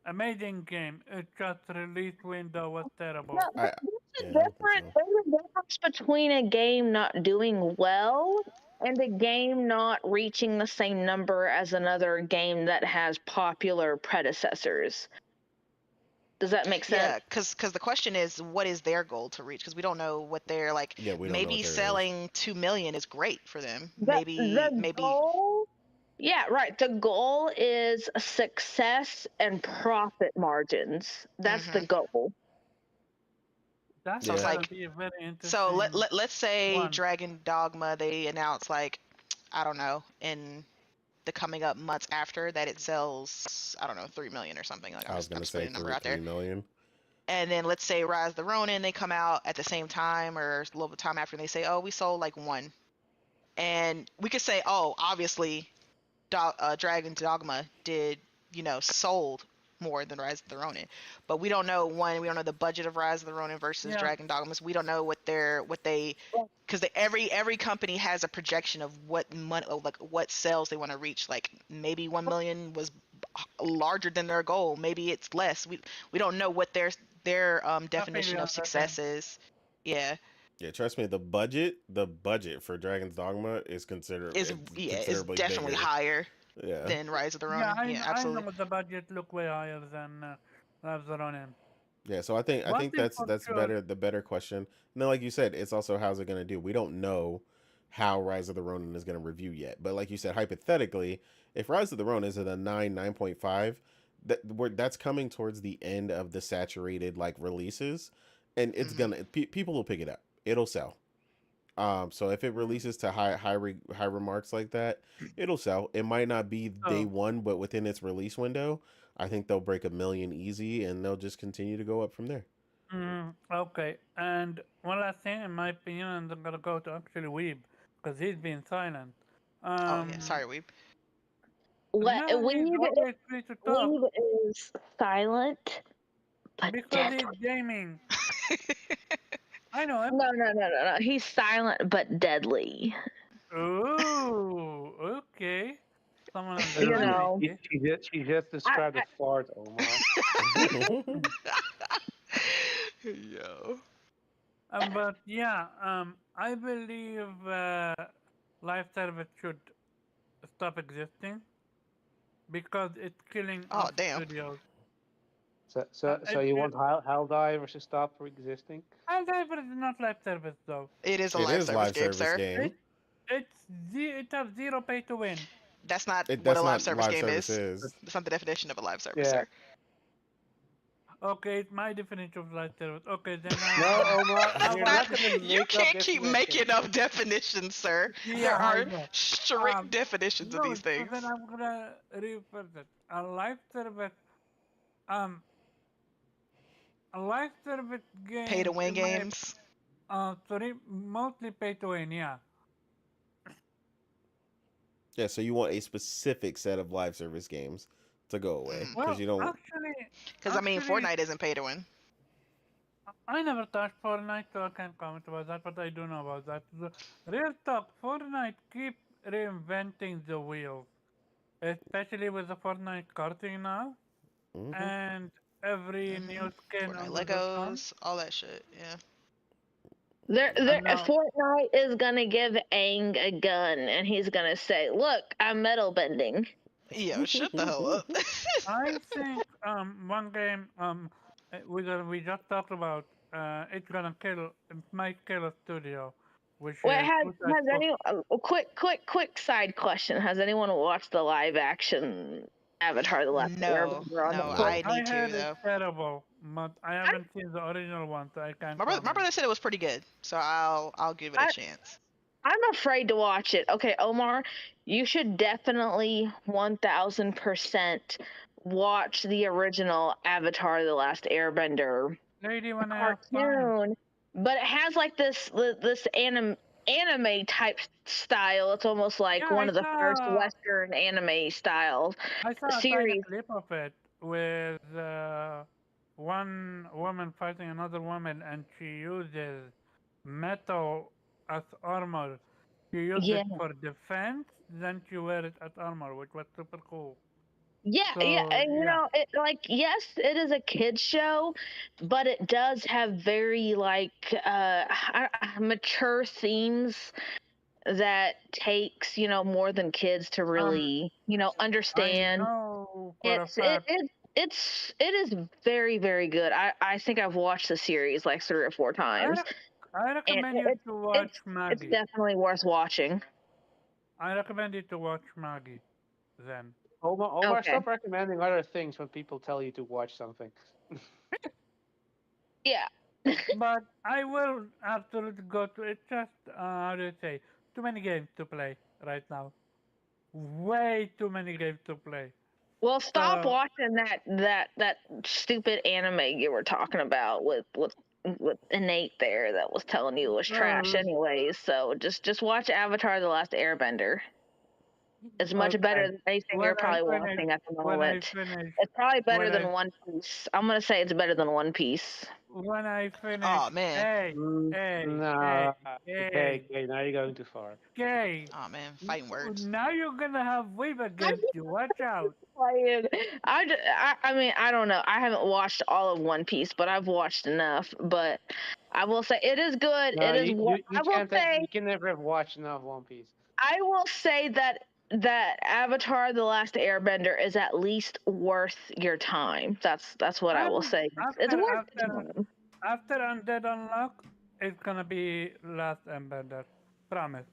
Amazing game. It just release window was No, terrible. Yeah, I don't think so. there's a difference between a game not doing well and a game not reaching the same number as another game that has popular predecessors. Does that make sense? Yeah, because the question is, what is their goal to reach? Because we don't know what they're like. Yeah, we don't know what Maybe there is. selling 2 million is great for them. The Maybe. goal, yeah, right. The goal is success and profit margins. That's the Hmm. goal. That's So it's Yeah. gonna like, be a very so interesting let's say one. Dragon Dogma, they announce like, I don't know, in the coming up months after that it sells, I don't know, 3 million or something. Like I was I'm gonna just say putting a number three out there. 3 million. And then let's say Rise of the Ronin, they come out at the same time or a little bit time after, and they say, oh, we sold like one. And we could say, oh, obviously, Dragon Dogma did, sold more than Rise of the Ronin. But we don't know, one, we don't know the budget of Rise of the Ronin versus Yeah, Dragon Dogmas. We don't know because every company has a projection of what money, like what sales they want to reach. Like maybe 1 million was larger than their goal. Maybe it's less. We don't know what their I feel you definition of on that then. success is. Yeah, Yeah, trust me, the budget for Dragon's Dogma is is considerably definitely bigger. higher Yeah. than Rise of the Yeah, Ronin. Yeah, I absolutely. know the budget look way higher than Rise of the Ronin. Yeah, so I One think thing that's for that's sure. better the better question. And then like you said, it's also how's it gonna do. We don't know how Rise of the Ronin is gonna review yet. But like you said, hypothetically, if Rise of the Ronin is at a 9.5, that's coming towards the end of the saturated like releases, and it's Hmm. gonna people will pick it up. It'll sell. So if it releases to high remarks like that, it'll sell. It might not be day So, one, but within its release window, I think they'll break 1 million easy, and they'll just continue to go up from there. okay. And one last thing, in my opinion, and I'm gonna go to actually Weeb because he's been silent. Oh yeah, Um, sorry, Weeb. no, he's Weeb, always free to talk Weeb is silent but because he's deadly. gaming. I know him. No. He's silent but deadly. Oh, okay. Someone You She, underestimated know, she, it. she just I, described a fart, Omar. Yo. But yeah, I believe live service should stop existing because it's killing Oh off damn. studios. So It, you it, want Helldivers to stop existing? Helldivers is not live service though. It is a It live is service live game, service sir. game. It it has zero pay to win. That's not what a That's live not service live game service is. is. That's not the definition of a live service, Yeah. sir. Okay, it's my definition of live service. Okay, then No, Omar, I we're want not Not, to gonna you make up can't keep making definitions. up definitions, sir. yeah, There I are know. strict definitions of No, these so then things. I'm gonna refer that um a live service Pay to game win in my games. sorry, mostly pay to win. Yeah. Yeah, so you want a specific set of live service games to go away Mm. because Well, you don't. Because I mean, Fortnite isn't pay to win. I never touched Fortnite, so I can't comment about that. But I do know about that. Real talk, Fortnite keep reinventing the wheel, especially with the Fortnite karting now, Hmm. and every new skin Fortnite under the sun. Legos, all that shit. Yeah. And now, Fortnite is gonna give Aang a gun, and he's gonna say, "Look, I'm metal bending." Yo, shut the hell up. I think one game we just talked about it's gonna kill it might kill a studio, which Wait, is Suicide has Squad. any quick side question? Has anyone watched the live action? Avatar: The Last No, Airbender on no, Netflix. I I need to heard it's though. terrible, but I I, haven't seen the original one, so I can't My comment. brother said it was pretty good, so I'll give it a I chance. I'm afraid to watch it. Okay, Omar, you should definitely 1000% watch the original Avatar: The Last Airbender Lady, when I have time. cartoon, but it has like this anime type style. It's almost like Yeah, one of the first Western anime styles I saw a tiny series. clip of it with one woman fighting another woman, and she uses metal as armor. She used Yeah, it for defense, then she wear it as armor, which was super cool. yeah, So and yeah, it like yes, it is a kids show, but it does have very like mature themes that takes more than kids to um, really I understand. know for a It's it, fact. it it is very very good. I think I've watched the series like 3 or 4 I times, rec- I and recommend you to watch it's Maggie. definitely worth watching. I recommend you to watch Maggie. Then, Omar, Okay, stop recommending other things when people tell you to watch something. yeah. but I will absolutely go to it. Just how do you say? Too many games to play right now. Way too many games to play. Well, stop So watching that stupid anime you were talking about with innate there that was telling you it was trash uh, anyways. So just watch Avatar: The Last Airbender. It's much okay. better than anything When you're I probably finish, watching at the when I moment. finish, It's probably better when than I One Piece. I'm gonna say it's better than One Piece. when I finish. Oh man, Hey, hey, hey, Nah, okay, hey, okay, now you're going too far. hey. oh man, fighting words. Now you're gonna have wave against you. Watch out. Playing. I mean, I don't know. I haven't watched all of One Piece, but I've watched enough. But I will say it is good. No, It is what you can't you can never have watched enough One Piece. I will say that Avatar: The Last Airbender is at least worth your time. That's what I will I'm say. It's after worth after your time. after Undead Unlock, it's gonna be Last Embender. Promise.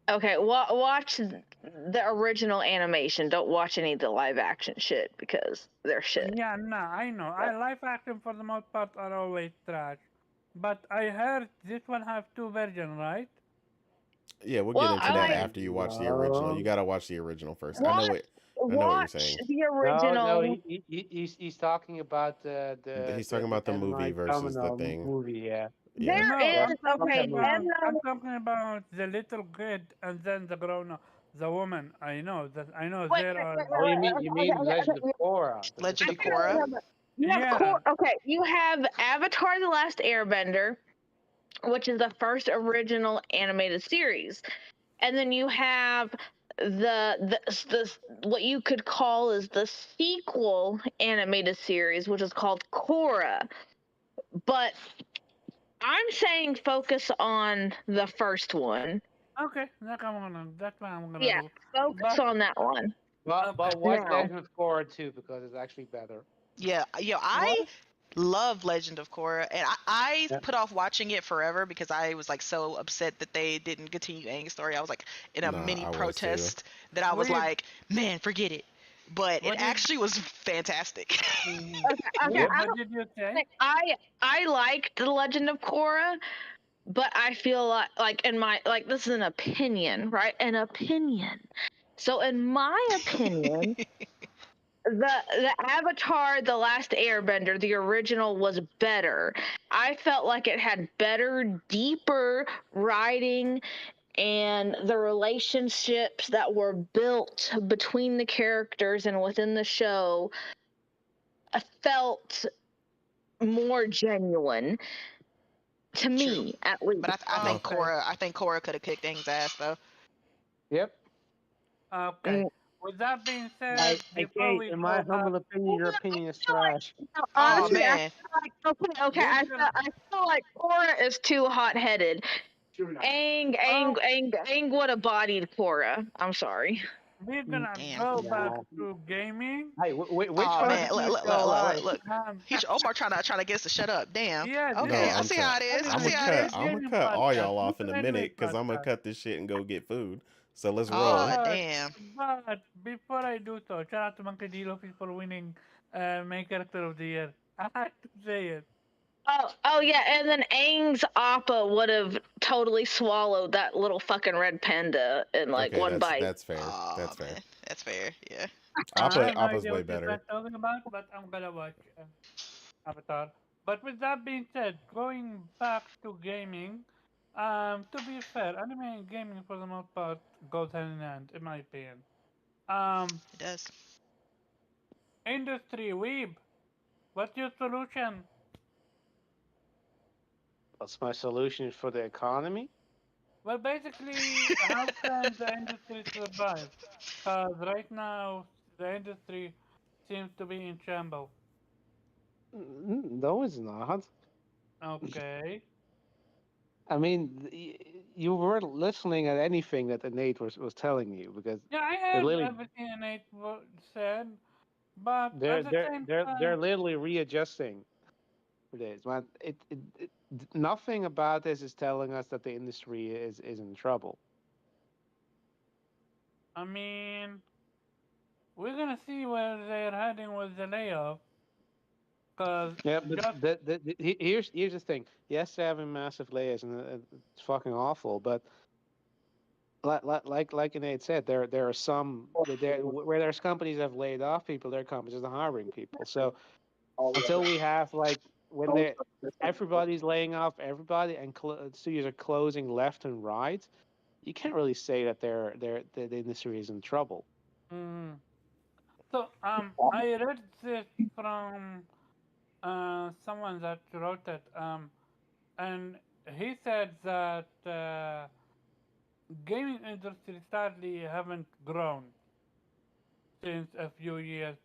Okay, watch the original animation. Don't watch any of the live action shit because they're shit. Yeah, nah, I know. I live action for the most part are always trash. But I heard this one have two versions, right? Yeah, we'll get Well, into I that like after you watch the original. You No, gotta watch the original first. I know watch it. I know what you're watch saying. the no, original. he's talking about He's talking the about the M movie Night versus the Shyamalan thing. movie. Yeah, Yeah. There No, is fuck, fuck okay. that movie. I'm talking about the little kid and then the grown up, the woman. I know Wait, there are. Oh, okay, you mean Legend of okay. Korra, the Legend of No, sequel? no, Korra. no, no. You have Yeah. okay. You have Avatar: The Last Airbender, which is the first original animated series, and then you have the what you could call is the sequel animated series, which is called Korra. But I'm saying focus on the first one. Okay, that's what I'm gonna Yeah, do. focus But on that one. okay, But watch Now, Legend of Korra too because it's actually better. Yeah, I what? love Legend of Korra, and I Yeah, put off watching it forever because I was like so upset that they didn't continue Aang's story. I was like in a Nah, mini I was too. protest that I was we like, man, forget it. But it what did actually was fantastic. Okay, yep. I what don't did you say? think I liked the Legend of Korra, but I feel like in my like this is an opinion, right? An opinion. So in my opinion, the Avatar: The Last Airbender, the original was better. I felt like it had better, deeper writing, and the relationships that were built between the characters and within the show felt more genuine to True, me, at but least. Well, I think Korra could have kicked Aang's ass though. Yep. Okay. Mm, With that being yeah. said, Hey, before Kate, we in my go back, humble opinion, your opinion is trash. No, Oh honestly, I man, feel like okay. we're gonna I feel like Cora is too hot-headed. oh, Aang would have bodied Cora. I'm sorry. we're Mm, gonna damn. go back nah. to gaming. Hey, which Oh one of But the man, two is still look, alive? look. um, He's Omar trying to get us to shut up. Damn. yeah, this no, Okay, is I I'm see trying. how it is. I I'm see gonna this how it is cut. a is. I'm gonna gaming cut all podcast. y'all This off is in an a anime minute because I'm gonna podcast. cut this shit and go get food. So let's roll. Aw, But damn. but before I do so, shout out to Monkey D. Luffy for winning main character of the year. I had to say it. Oh yeah, and then Aang's Appa would have totally swallowed that little fucking red panda in like Okay, one bite. that's fair. Aw, That's fair. man. That's fair. Yeah. I have no Appa's idea way what you guys better. are talking about, but I'm gonna watch Avatar. But with that being said, going back to gaming, to be fair, anime and gaming for the most part goes hand in hand, in my opinion. Um, It does. industry weeb, what's your solution? What's my solution for the economy? Well, basically, how can the industry survive? Because right now, the industry seems to be in shambles. No, it's not. Okay. I mean, you weren't listening at anything that Nate was telling you because Yeah, I they're heard literally everything Nate said, but they're at the they're same they're they're time, literally readjusting for this. Man, nothing about this is telling us that the industry is in trouble. I mean, we're gonna see where they're heading with the layoff. Cause Yeah, but just here's the thing. Yes, they're having massive layers, and it's fucking awful. But like Nate said, there are some where there's companies that have laid off people, there are companies that are hiring people. So until we have like when they everybody's laying off everybody and studios are closing left and right, you can't really say that the industry is in trouble. mm, so I read this from someone that wrote it and he said that gaming industry sadly haven't grown since a few years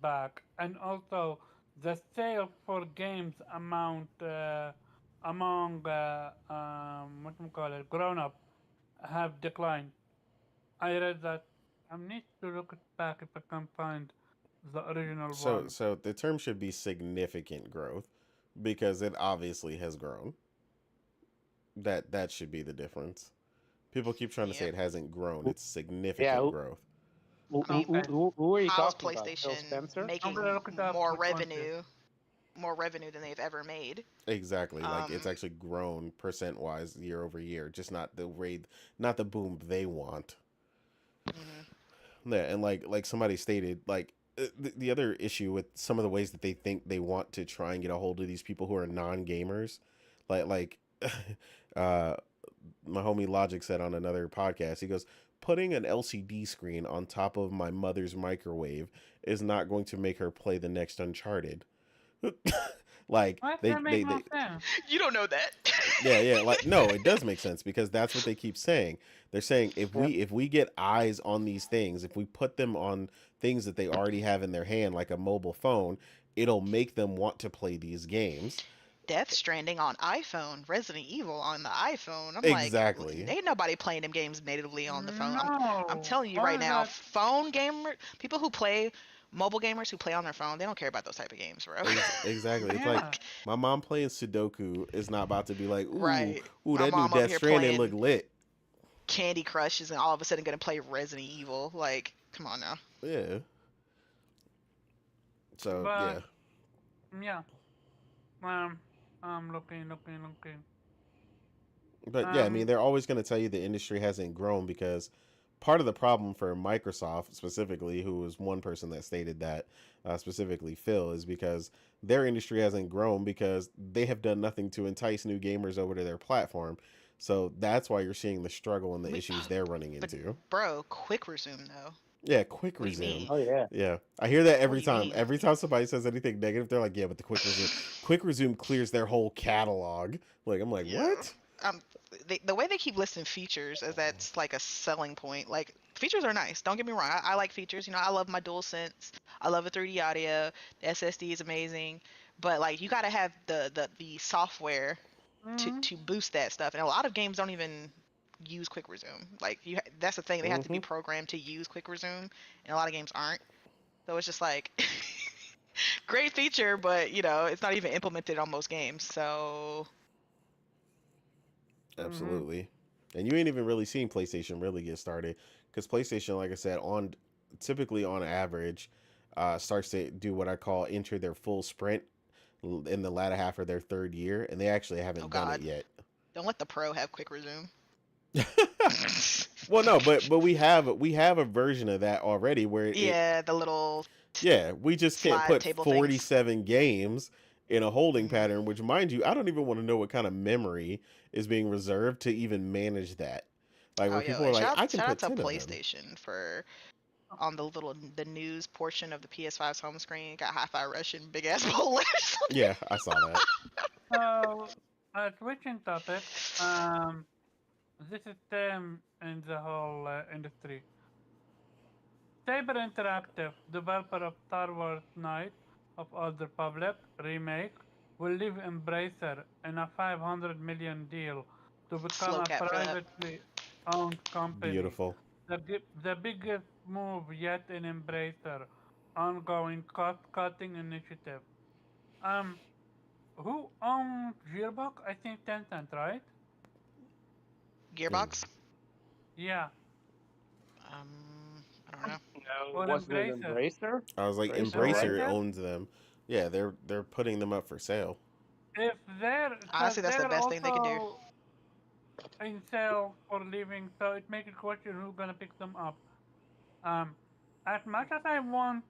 back, and also the sale for games amount among what we call it grown up have declined. I read that. I need to look it back if I can find the original So one. so the term should be significant growth because it obviously has grown. That should be the difference. People keep trying to say Yep. it hasn't grown. It's Yeah, significant growth. who, I who, mean, who, Okay, who who are you how's talking about? Phil PlayStation Spencer? I'm making gonna look it up. more Which one it is? revenue than they've ever made? Exactly. Like it's Um, actually grown percent wise year over year, just not the rate, not the boom they want. mhm. Yeah, and like somebody stated, like the other issue with some of the ways that they think they want to try and get a hold of these people who are non gamers, like uh my homie Logic said on another podcast, he goes, putting an LCD screen on top of my mother's microwave is not going to make her play the next Uncharted. Like Why that make no they sense? You don't know that. yeah, like no, it does make sense because that's what they keep saying. They're saying Yep. if we get eyes on these things, if we put them on things that they already have in their hand like a mobile phone, it'll make them want to play these games. Death Stranding on iPhone, Resident Evil on the iPhone. I'm like, Exactly. ain't nobody playing them games natively on the phone. I'm No. telling you What right is now, that? phone gamer people who play mobile gamers who play on their phone, they don't care about those type of games, bro. Exactly. It's like Yeah. my mom playing Sudoku is not about to be like, Right. ooh, My that new mom over Death here Stranding look playing lit. Candy Crush is all of a sudden gonna play Resident Evil. Like, come on now. Yeah. So But yeah. yeah. Um, I'm looking. But yeah, I mean, Um, they're always going to tell you the industry hasn't grown because part of the problem for Microsoft specifically, who was one person that stated that, specifically Phil, is because their industry hasn't grown because they have done nothing to entice new gamers over to their platform. So that's why you're seeing the struggle and the We, issues they're running but into. bro, quick resume though. Yeah, quick What do you resume. mean? Oh yeah. Yeah, I hear that What every do you time. mean? Every time somebody says anything negative, they're like, "Yeah, but the quick resume clears their whole catalog." Like, I'm like, Yeah. what? Um, the way they keep listing features as that's like a selling point. Like features are nice. Don't get me wrong. I like features. You know, I love my DualSense. I love the 3D audio. The SSD is amazing. But like, you gotta have the software mhm, to boost that stuff. And a lot of games don't even use quick resume. Like that's the thing. They have to be Hmm. programmed to use quick resume, and a lot of games aren't. So it's just like great feature, but you know, it's not even implemented on most games. So mhm. Absolutely. And you ain't even really seen PlayStation really get started because PlayStation, like I said, on typically on average, starts to do what I call enter their full sprint in the latter half of their third year, and they actually Oh haven't done it God, yet. don't let the Pro have quick resume. Well, no, but we have a version of that already where it Yeah, the little yeah, we just can't slide put table things. 47 games in a holding Hmm. pattern, which mind you, I don't even want to know what kind of memory is being reserved to even manage that. Like Oh where yo, people are like, shout I out, can shout out put to 10 of them. PlayStation for on the news portion of the PS5's home screen got Hi-Fi Rush and big ass bowlers. Yeah, I saw that. So, switching topics, this is them in the whole industry. Saber Interactive, developer of Star Wars Knights of Old Republic remake, will leave Embracer in a 500 million deal to become Slow a cap for that. privately owned company. Beautiful. The biggest move yet in Embracer ongoing cost-cutting initiative. Um, who owns Gearbox? I think Tencent, right? Mm. Gearbox. Yeah, I don't know. No, or wasn't it Embracer. Embracer? I was like, Embracer, right? Embracer Embracer? owns them. Yeah, they're putting them up for sale. If they're, because Honestly, that's the they're best thing they can do. also in sale for living, so it makes a question who's gonna pick them up. Um, as much as I want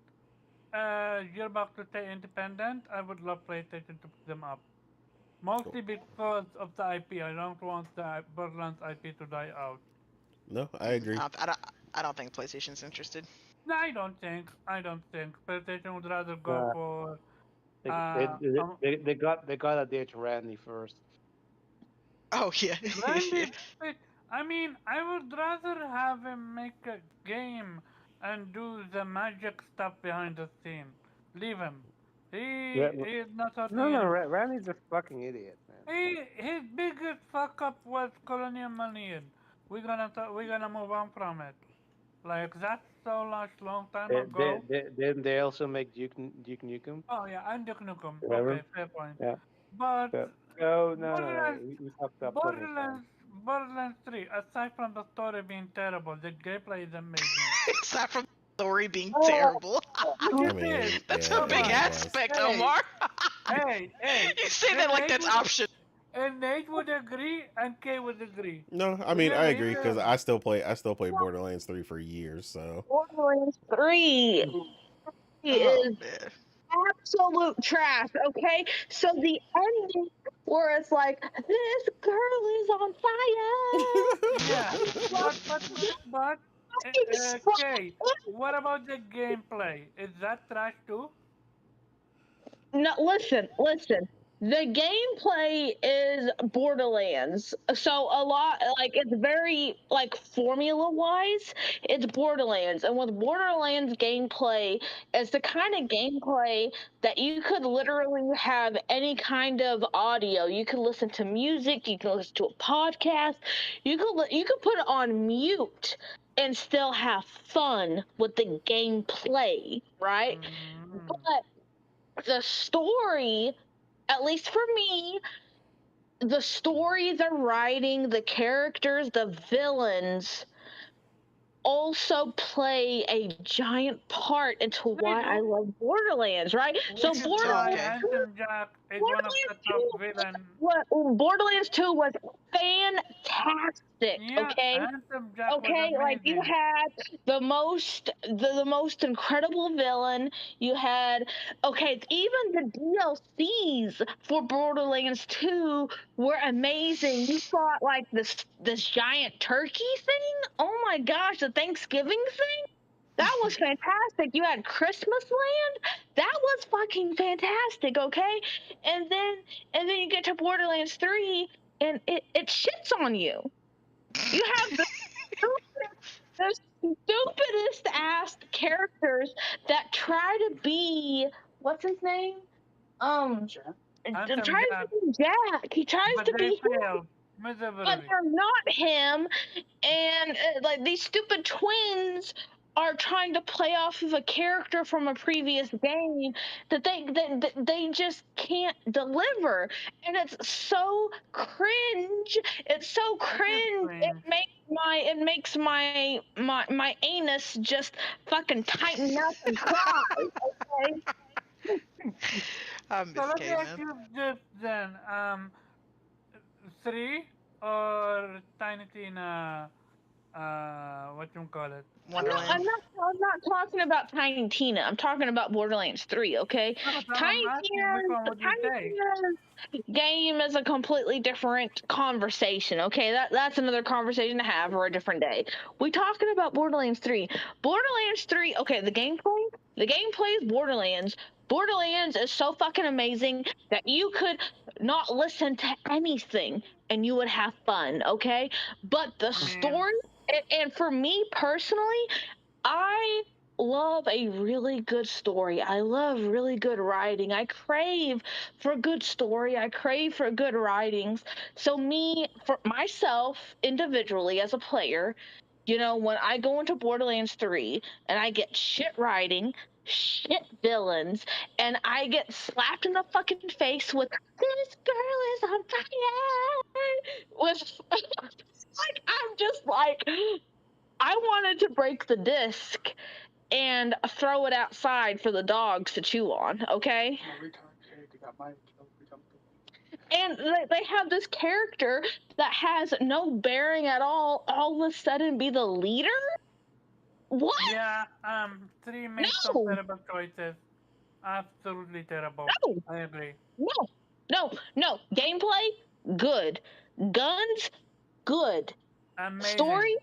Gearbox to stay independent, I would love PlayStation to pick them up. Cool. Mostly because of the IP. I don't want the Borderlands IP to die out. No, I Mm, agree. I don't think PlayStation's interested. No, I don't think. I don't think PlayStation would rather go Uh, for they, they, uh, they, um, they, they got they got to ditch Randy first. Oh yeah. Randy. I mean, I would rather have him make a game and do the magic stuff behind the scene. Leave him. Ra- He is not No, hurting no, anyone. Randy's a fucking idiot, man. His biggest fuck up was Colonial Marine. We're gonna move on from it. Like that's so much long time ago. Then they also make Duke Nukem. Oh yeah, and Duke Nukem. Remember? Okay, fair point. Yeah. But So, no, no, no, no. Borderlands, We fucked up plenty of times. Borderlands 3. Aside from the story being terrible, the gameplay is amazing. Aside from the story being Oh, terrible. I It is. mean, That's a yeah, Come big on. it was. aspect, Hey, Omar. hey. You say And that like that's optional. Nate would agree, and Kay would agree. No, I mean I Really, agree because really. I still play Borderlands 3 for years. So Borderlands 3 Oh is man. absolute trash, okay? So the ending where it's like, this girl is on fire. Yeah, but Fucking Kay, what about the gameplay? Is that trash too? No, listen. The gameplay is Borderlands. So a lot like it's very like formula wise, it's Borderlands. And with Borderlands gameplay, it's the kind of gameplay that you could literally have any kind of audio. You could listen to music, you can listen to a podcast, you could put it on mute and still have fun with the gameplay, right? Mm. But the story, at least for me, the story, the writing, the characters, the villains also play a giant part into They why I do, love Borderlands, right? So which is why Okay. Handsome Jack is one of the Borderlands top 2 villain. Borderlands 2 was fantastic, Yeah, okay? Handsome Jack was Okay, like you amazing. had the most incredible villain. You had okay, even the DLCs for Borderlands 2 were amazing. You fought like this giant turkey thing. Oh my gosh, the Thanksgiving thing. That was fantastic. You had Christmas Land. That was fucking fantastic, okay? And then you get to Borderlands 3 and it shits on you. You have the stupidest ass characters that try to be what's his name? Handsome Tries to Jack, be Jack. He tries but to they be him, failed but miserably. they're not him. And like these stupid twins are trying to play off of a character from a previous game that they just can't deliver, and it's so cringe. It's so It is cringe. It cringe. makes my anus just fucking tighten up and cry. Okay. I So miss let me ask caveman. you this then. Three or Tiny Tina, what you call it? I'm not. Wonderland. I'm not. I'm not talking about Tiny Tina. I'm talking about Borderlands 3. Okay, No, but I'm Tiny asking which Tina's one would you Tiny take? Tina's game is a completely different conversation. Okay, that's another conversation to have for a different day. We talking about Borderlands 3. Borderlands 3. Okay, the gameplay. The gameplay is Borderlands. Borderlands is so fucking amazing that you could not listen to anything and you would have fun. Okay, but the I mean, story and for me personally, I love a really good story. I love really good writing. I crave for good story. I crave for good writings. So me, for myself individually as a player, when I go into Borderlands 3 and I get shit writing, shit villains, and I get slapped in the fucking face with this girl is on fire with like I'm just like I wanted to break the disc and throw it outside for the dogs to chew on, okay? And they have this character that has no bearing at all of a sudden be the leader? What? yeah, three made some No, terrible choices. Absolutely terrible. no, I agree. no, no. Gameplay, good. Guns, good. Amazing. Story,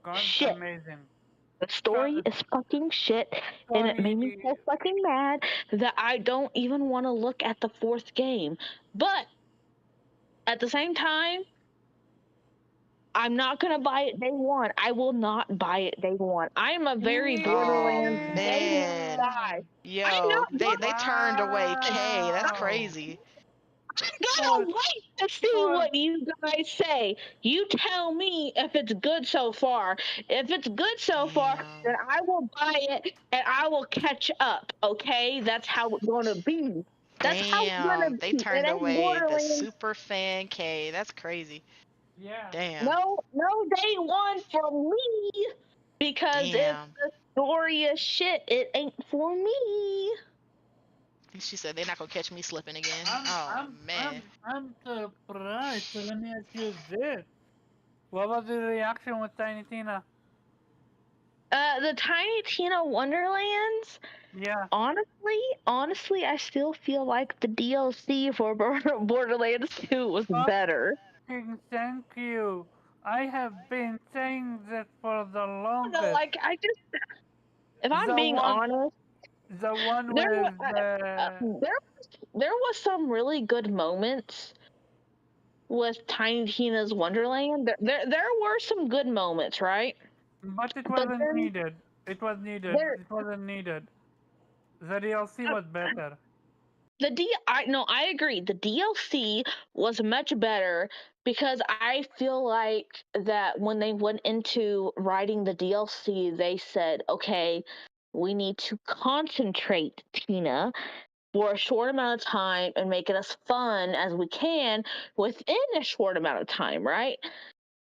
Guns, shit. amazing. The So, story is fucking shit, and it story, made me so fucking mad that I don't even want to look at the fourth game. But at the same time, I'm not gonna buy it day one. I will not buy it day one. I am a very Oh Borderlands day man. guy. damn! I'm Yo, not they turned away Kay. That's Wow! crazy. gonna Cool, wait to see cool. what you guys say. You tell me if it's good so far. If it's good so far, then Damn. I will buy it and I will catch up. Okay, that's how it's gonna be. That's how it's Damn. gonna They be. It turned ain't away the Borderlands. super fan Kay. That's crazy. Yeah. Damn. No, no day one for me because if Damn. the story is shit, it ain't for me. She said they're not gonna catch me slipping again. I'm Oh I'm man. I'm I'm surprised. So let me ask you this: what was the reaction with Tiny Tina? The Tiny Tina Wonderlands. Yeah. Honestly, I still feel like the DLC for Borderlands 2 was better. Fucking thank you. I have been saying this for the No, longest. like I just, if I'm The being one, honest, the one there wa- with the there was some really good moments with Tiny Tina's Wonderland. There were some good moments, right? but it But wasn't then needed. It was needed. there It wasn't needed. The DLC was better. the D I no, I agree. The DLC was much better because I feel like that when they went into writing the DLC, they said, okay, we need to concentrate, Tina, for a short amount of time and make it as fun as we can within a short amount of time, right?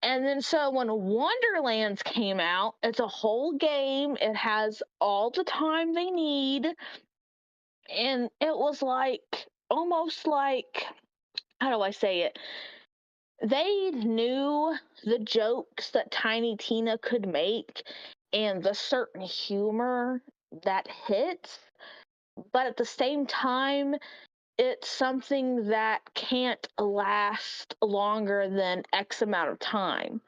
And then so when Wonderlands came out, it's a whole game. It has all the time they need, and it was like almost like, how do I say it? They knew the jokes that Tiny Tina could make and the certain humor that hits, but at the same time, it's something that can't last longer than X amount of time.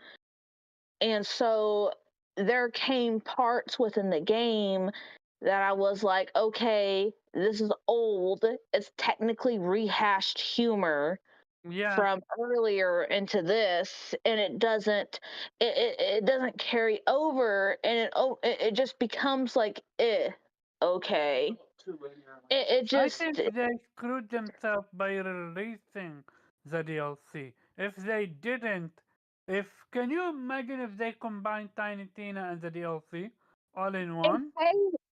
And so there came parts within the game that I was like, okay, this is old. It's technically rehashed humor Yeah. from earlier into this, and it doesn't carry over, and it just becomes like okay. It I just think they screwed themselves by releasing the DLC. If they didn't, if can you imagine if they combined Tiny Tina and the DLC? all in If one.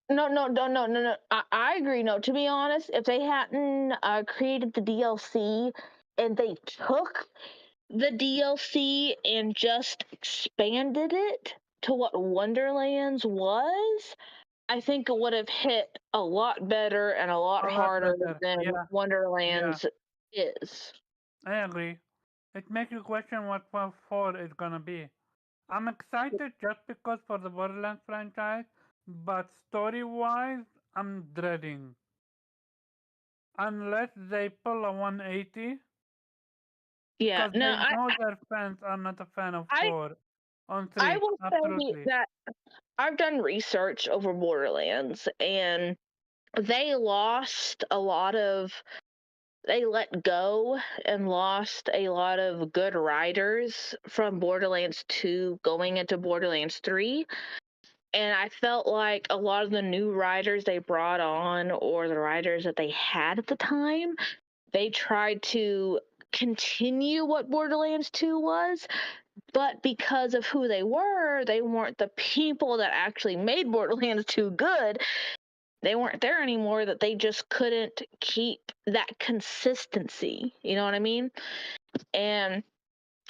no. I agree. No, to be honest, if they hadn't created the DLC and they took the DLC and just expanded it to what Wonderlands was, I think it would have hit a lot better and a lot A lot harder better. than Yeah, yeah, Wonderlands is. I agree. It makes you question what part 4 is gonna be. I'm excited just because for the Borderlands franchise, but story-wise, I'm dreading. Unless they pull a 180, Yeah, because no, they know their fans are not a fan of I 4. On I 3, will say absolutely. that I've done research over Borderlands, and they lost a lot of they let go and lost a lot of good writers from Borderlands 2 going into Borderlands 3. And I felt like a lot of the new writers they brought on, or the writers that they had at the time, they tried to continue what Borderlands 2 was, but because of who they weren't the people that actually made Borderlands 2 good. They weren't there anymore, that they just couldn't keep that consistency. You know what I mean? And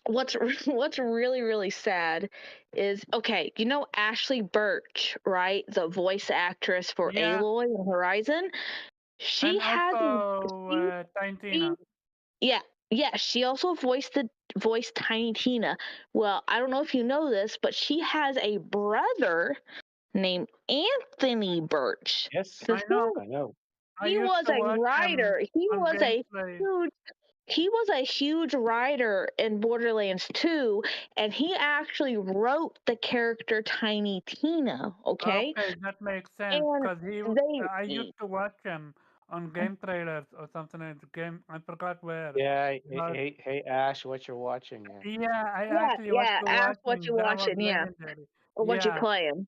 what's what's really sad is, okay, you know Ashley Birch, right? The voice actress for Yeah, Aloy in Horizon. She and has also she, she Tintina. yeah, yeah, she also voiced Tiny Tina. Well, I don't know if you know this, but she has a brother named Anthony Birch. Yes, So I know. I know. I he used was to a watch him writer. on gameplay. He was a huge writer in Borderlands 2, and he actually wrote the character Tiny Tina, okay? Okay, that makes sense And because I used they to watch him on game trailers or something in the game. I forgot where. Yeah, But hey Ash, what you're watching? Yeah. yeah, I yeah, actually was yeah, ask what watching. you That was watching, yeah, legendary. or what you Yeah, playing.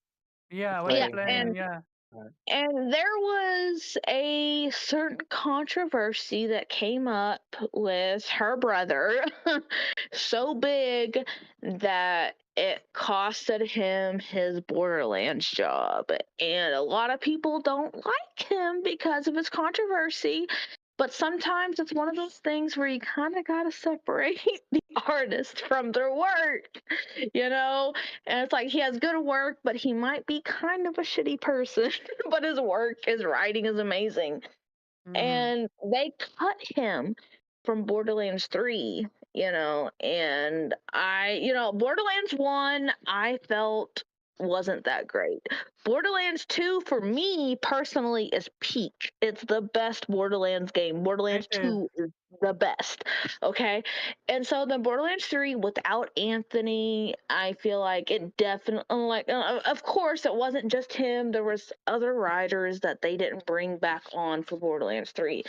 yeah, what you Yeah, Playing. playing? Yeah. and there was a certain controversy that came up with her brother, so big that it costed him his Borderlands job. And a lot of people don't like him because of his controversy. But sometimes it's one of those things where you kind of got to separate the artist from their work, you know? And it's like he has good work, but he might be kind of a shitty person. But his work, his writing is amazing. Mm-hmm. And they cut him from Borderlands 3, and Borderlands 1, I felt wasn't that great. Borderlands 2, for me personally, is peak. It's the best Borderlands game. It Borderlands is. 2 is the best. Okay. And so the Borderlands 3 without Anthony, I feel like it definitely, like, of course, it wasn't just him. There was other writers that they didn't bring back on for Borderlands 3.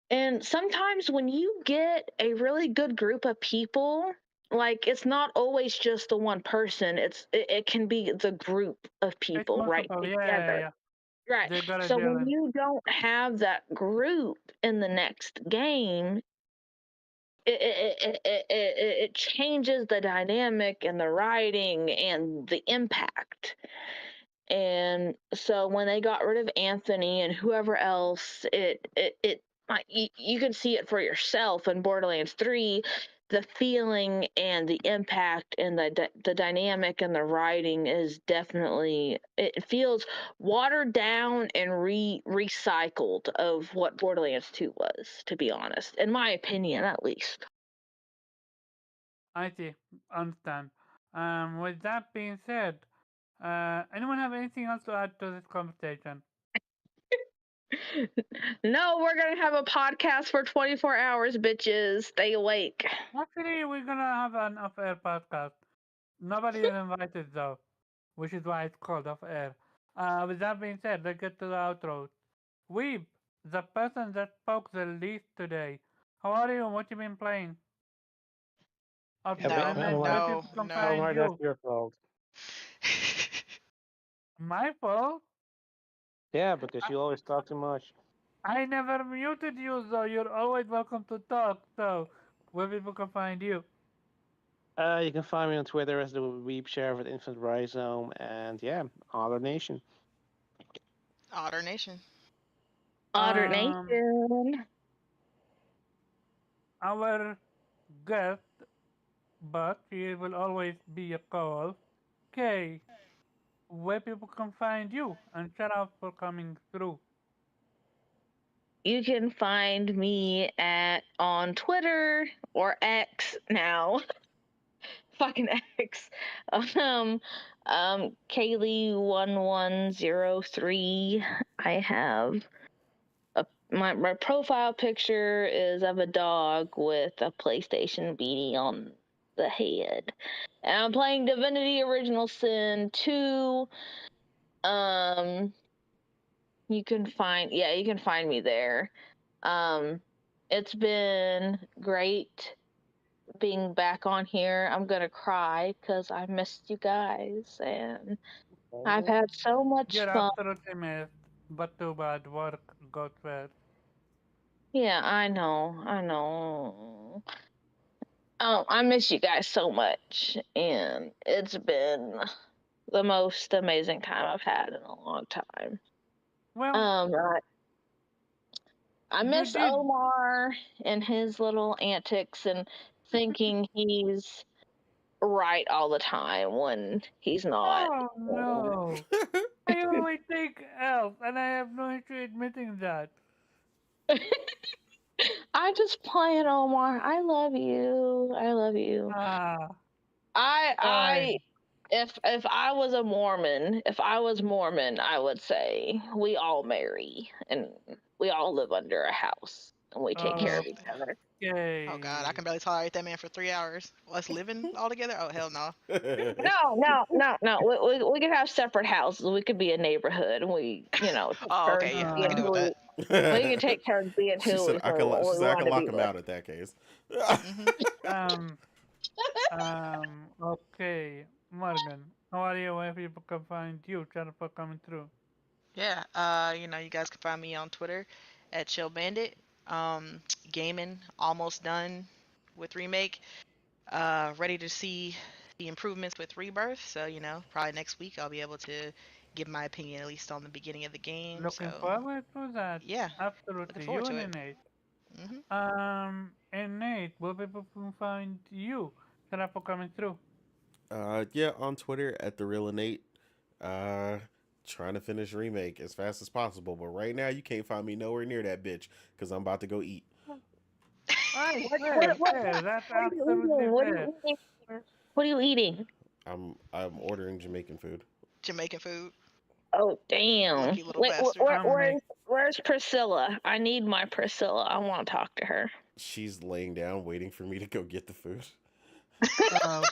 And sometimes when you get a really good group of people, like, it's not always just the one person. It can be the group of It's people right multiple. Yeah, yeah, together. yeah. Right. They gotta So gel when in. you don't have that group in the next game, it changes the dynamic and the writing and the impact. And so when they got rid of Anthony and whoever else, you can see it for yourself in Borderlands 3. The feeling and the impact and the dynamic and the writing is definitely, it feels watered down and recycled of what Borderlands 2 was, to be honest, in my opinion, at least. I see. Understand. With that being said, anyone have anything else to add to this conversation? No, we're gonna have a podcast for 24 hours, bitches. Stay awake. Actually, we're gonna have an off-air podcast. Nobody is invited though, which is why it's called off-air. With that being said, let's get to the outro. Weeb, the person that spoke the least today. How are you and what you been playing? Yeah, I No, meant where no, people can find no. Omar, that's you. your fault. My fault? Yeah, because you always talk too much. I never muted you, so you're always welcome to talk. So, where people can find you? You can find me on Twitter as the Weep Sheriff at Infant Rhizome, and yeah, Otter Nation. Otter Nation. Otter Um, Nation. our guest, but he will always be a call. Kay, where people can find you, and shout out for coming through. You can find me at on Twitter or X now. Fucking X. Um, Kaylee1103. I have my profile picture is of a dog with a PlayStation beanie on the head. And I'm playing Divinity Original Sin 2. Um, you can find me there. Um, it's been great being back on here. I'm gonna cry because I missed you guys and I've Oh. had so much You're fun. absolutely missed, but too bad work got first. Yeah, I know. I miss you guys so much, and it's been the most amazing time I've had in a long time. Well, I, I you miss did. Omar and his little antics and thinking he's right all the time when he's not. Oh no. I always take L's, and I have no issue admitting that. I just playing Omar. I love you. I love you. Ah, I fine. if I was a Mormon, if I was Mormon, I would say we all marry and we all live under a house and we take care of each other. Oh God, I Okay. can barely tolerate that man for 3 hours. Us living all together? Oh hell no. No. We could have separate houses. We could be a neighborhood, and take Oh turns okay, yeah, I being can deal with Uh, who that. we can take turns being She said I could. She we said I want could to lock be him with. out at that case. Mhm. um, okay. Morgan, how are you? Where people can find you? Thanks for coming through. Yeah. You guys can find me on Twitter at Chill Bandit. Um, gaming almost done with remake. Ready to see the improvements with Rebirth. So probably next week I'll be able to give my opinion at least on the beginning of the game. Looking So forward to that. yeah, looking Absolutely. forward You to and it. Nate. Hmm. And Nate, where people can find you? Thanks for coming through. Yeah, on Twitter at the real innate. Uh, trying to finish remake as fast as possible, but right now you can't find me nowhere near that bitch because I'm about to go eat. Alright, What fair, what fair. That's what are you absolutely eating? What are fair. you eating? What are you eating? I'm ordering Jamaican food. Jamaican food, Oh damn! lucky little Wait, bastard. Make where's Priscilla? I need my Priscilla. I want to talk to her. She's laying down waiting for me to go get the food.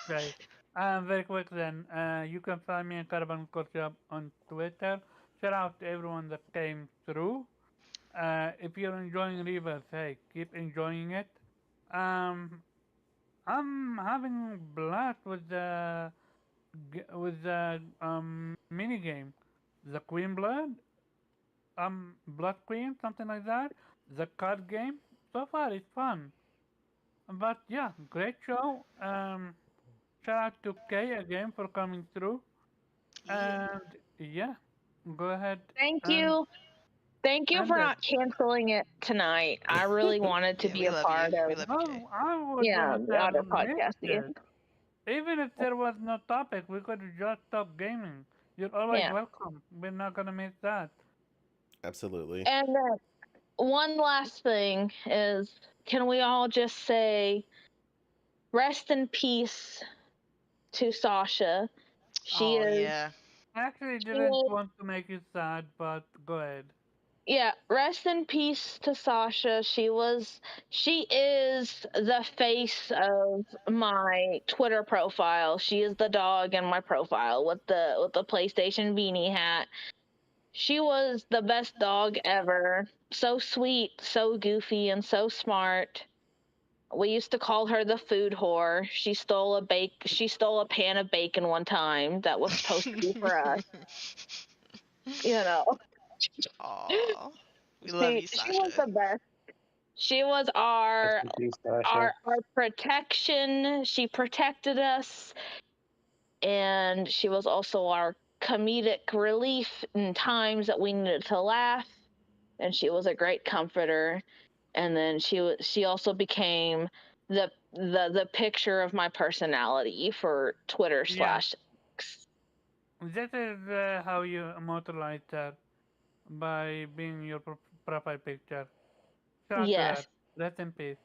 okay. Very quick then. You can find me at Carbon Culture on Twitter. Shout out to everyone that came through. If you're enjoying Rivers, hey, keep enjoying it. Um, I'm having blast with the mini game, the Queen Blood, Blood Queen, something like that. The card game. So far, it's fun. But yeah, great show. Shout out to Kay again for coming through. Yeah, And yeah, go ahead Thank and you. Thank you end for it. not canceling it tonight. I really wanted to yeah, be we a love you. part We of, love you, Kay. No, I would yeah, not the have other missed podcast. Yeah. it. Even if there was no topic, we could just talk gaming. You're always Yeah. welcome. We're not gonna miss that. Absolutely. And one last thing is, can we all just say rest in peace to Sasha? She Oh is, yeah. I actually she didn't is, want to make you sad, but go ahead. yeah, rest in peace to Sasha. She is the face of my Twitter profile. She is the dog in my profile with the PlayStation beanie hat. She was the best dog ever. So sweet, so goofy, and so smart. We used to call her the food whore. She stole a pan of bacon one time that was supposed to be for us. You know. Aw, we love She you, she was Sasha. the best. She was Rest in peace, Tasha. our protection. She protected us, and she was also our comedic relief in times that we needed to laugh. And she was a great comforter. And then she also became the picture of my personality for Twitter Yeah, slash X. that is how you immortalize that by being your profile picture. Shout out to Yes. that. Rest in peace.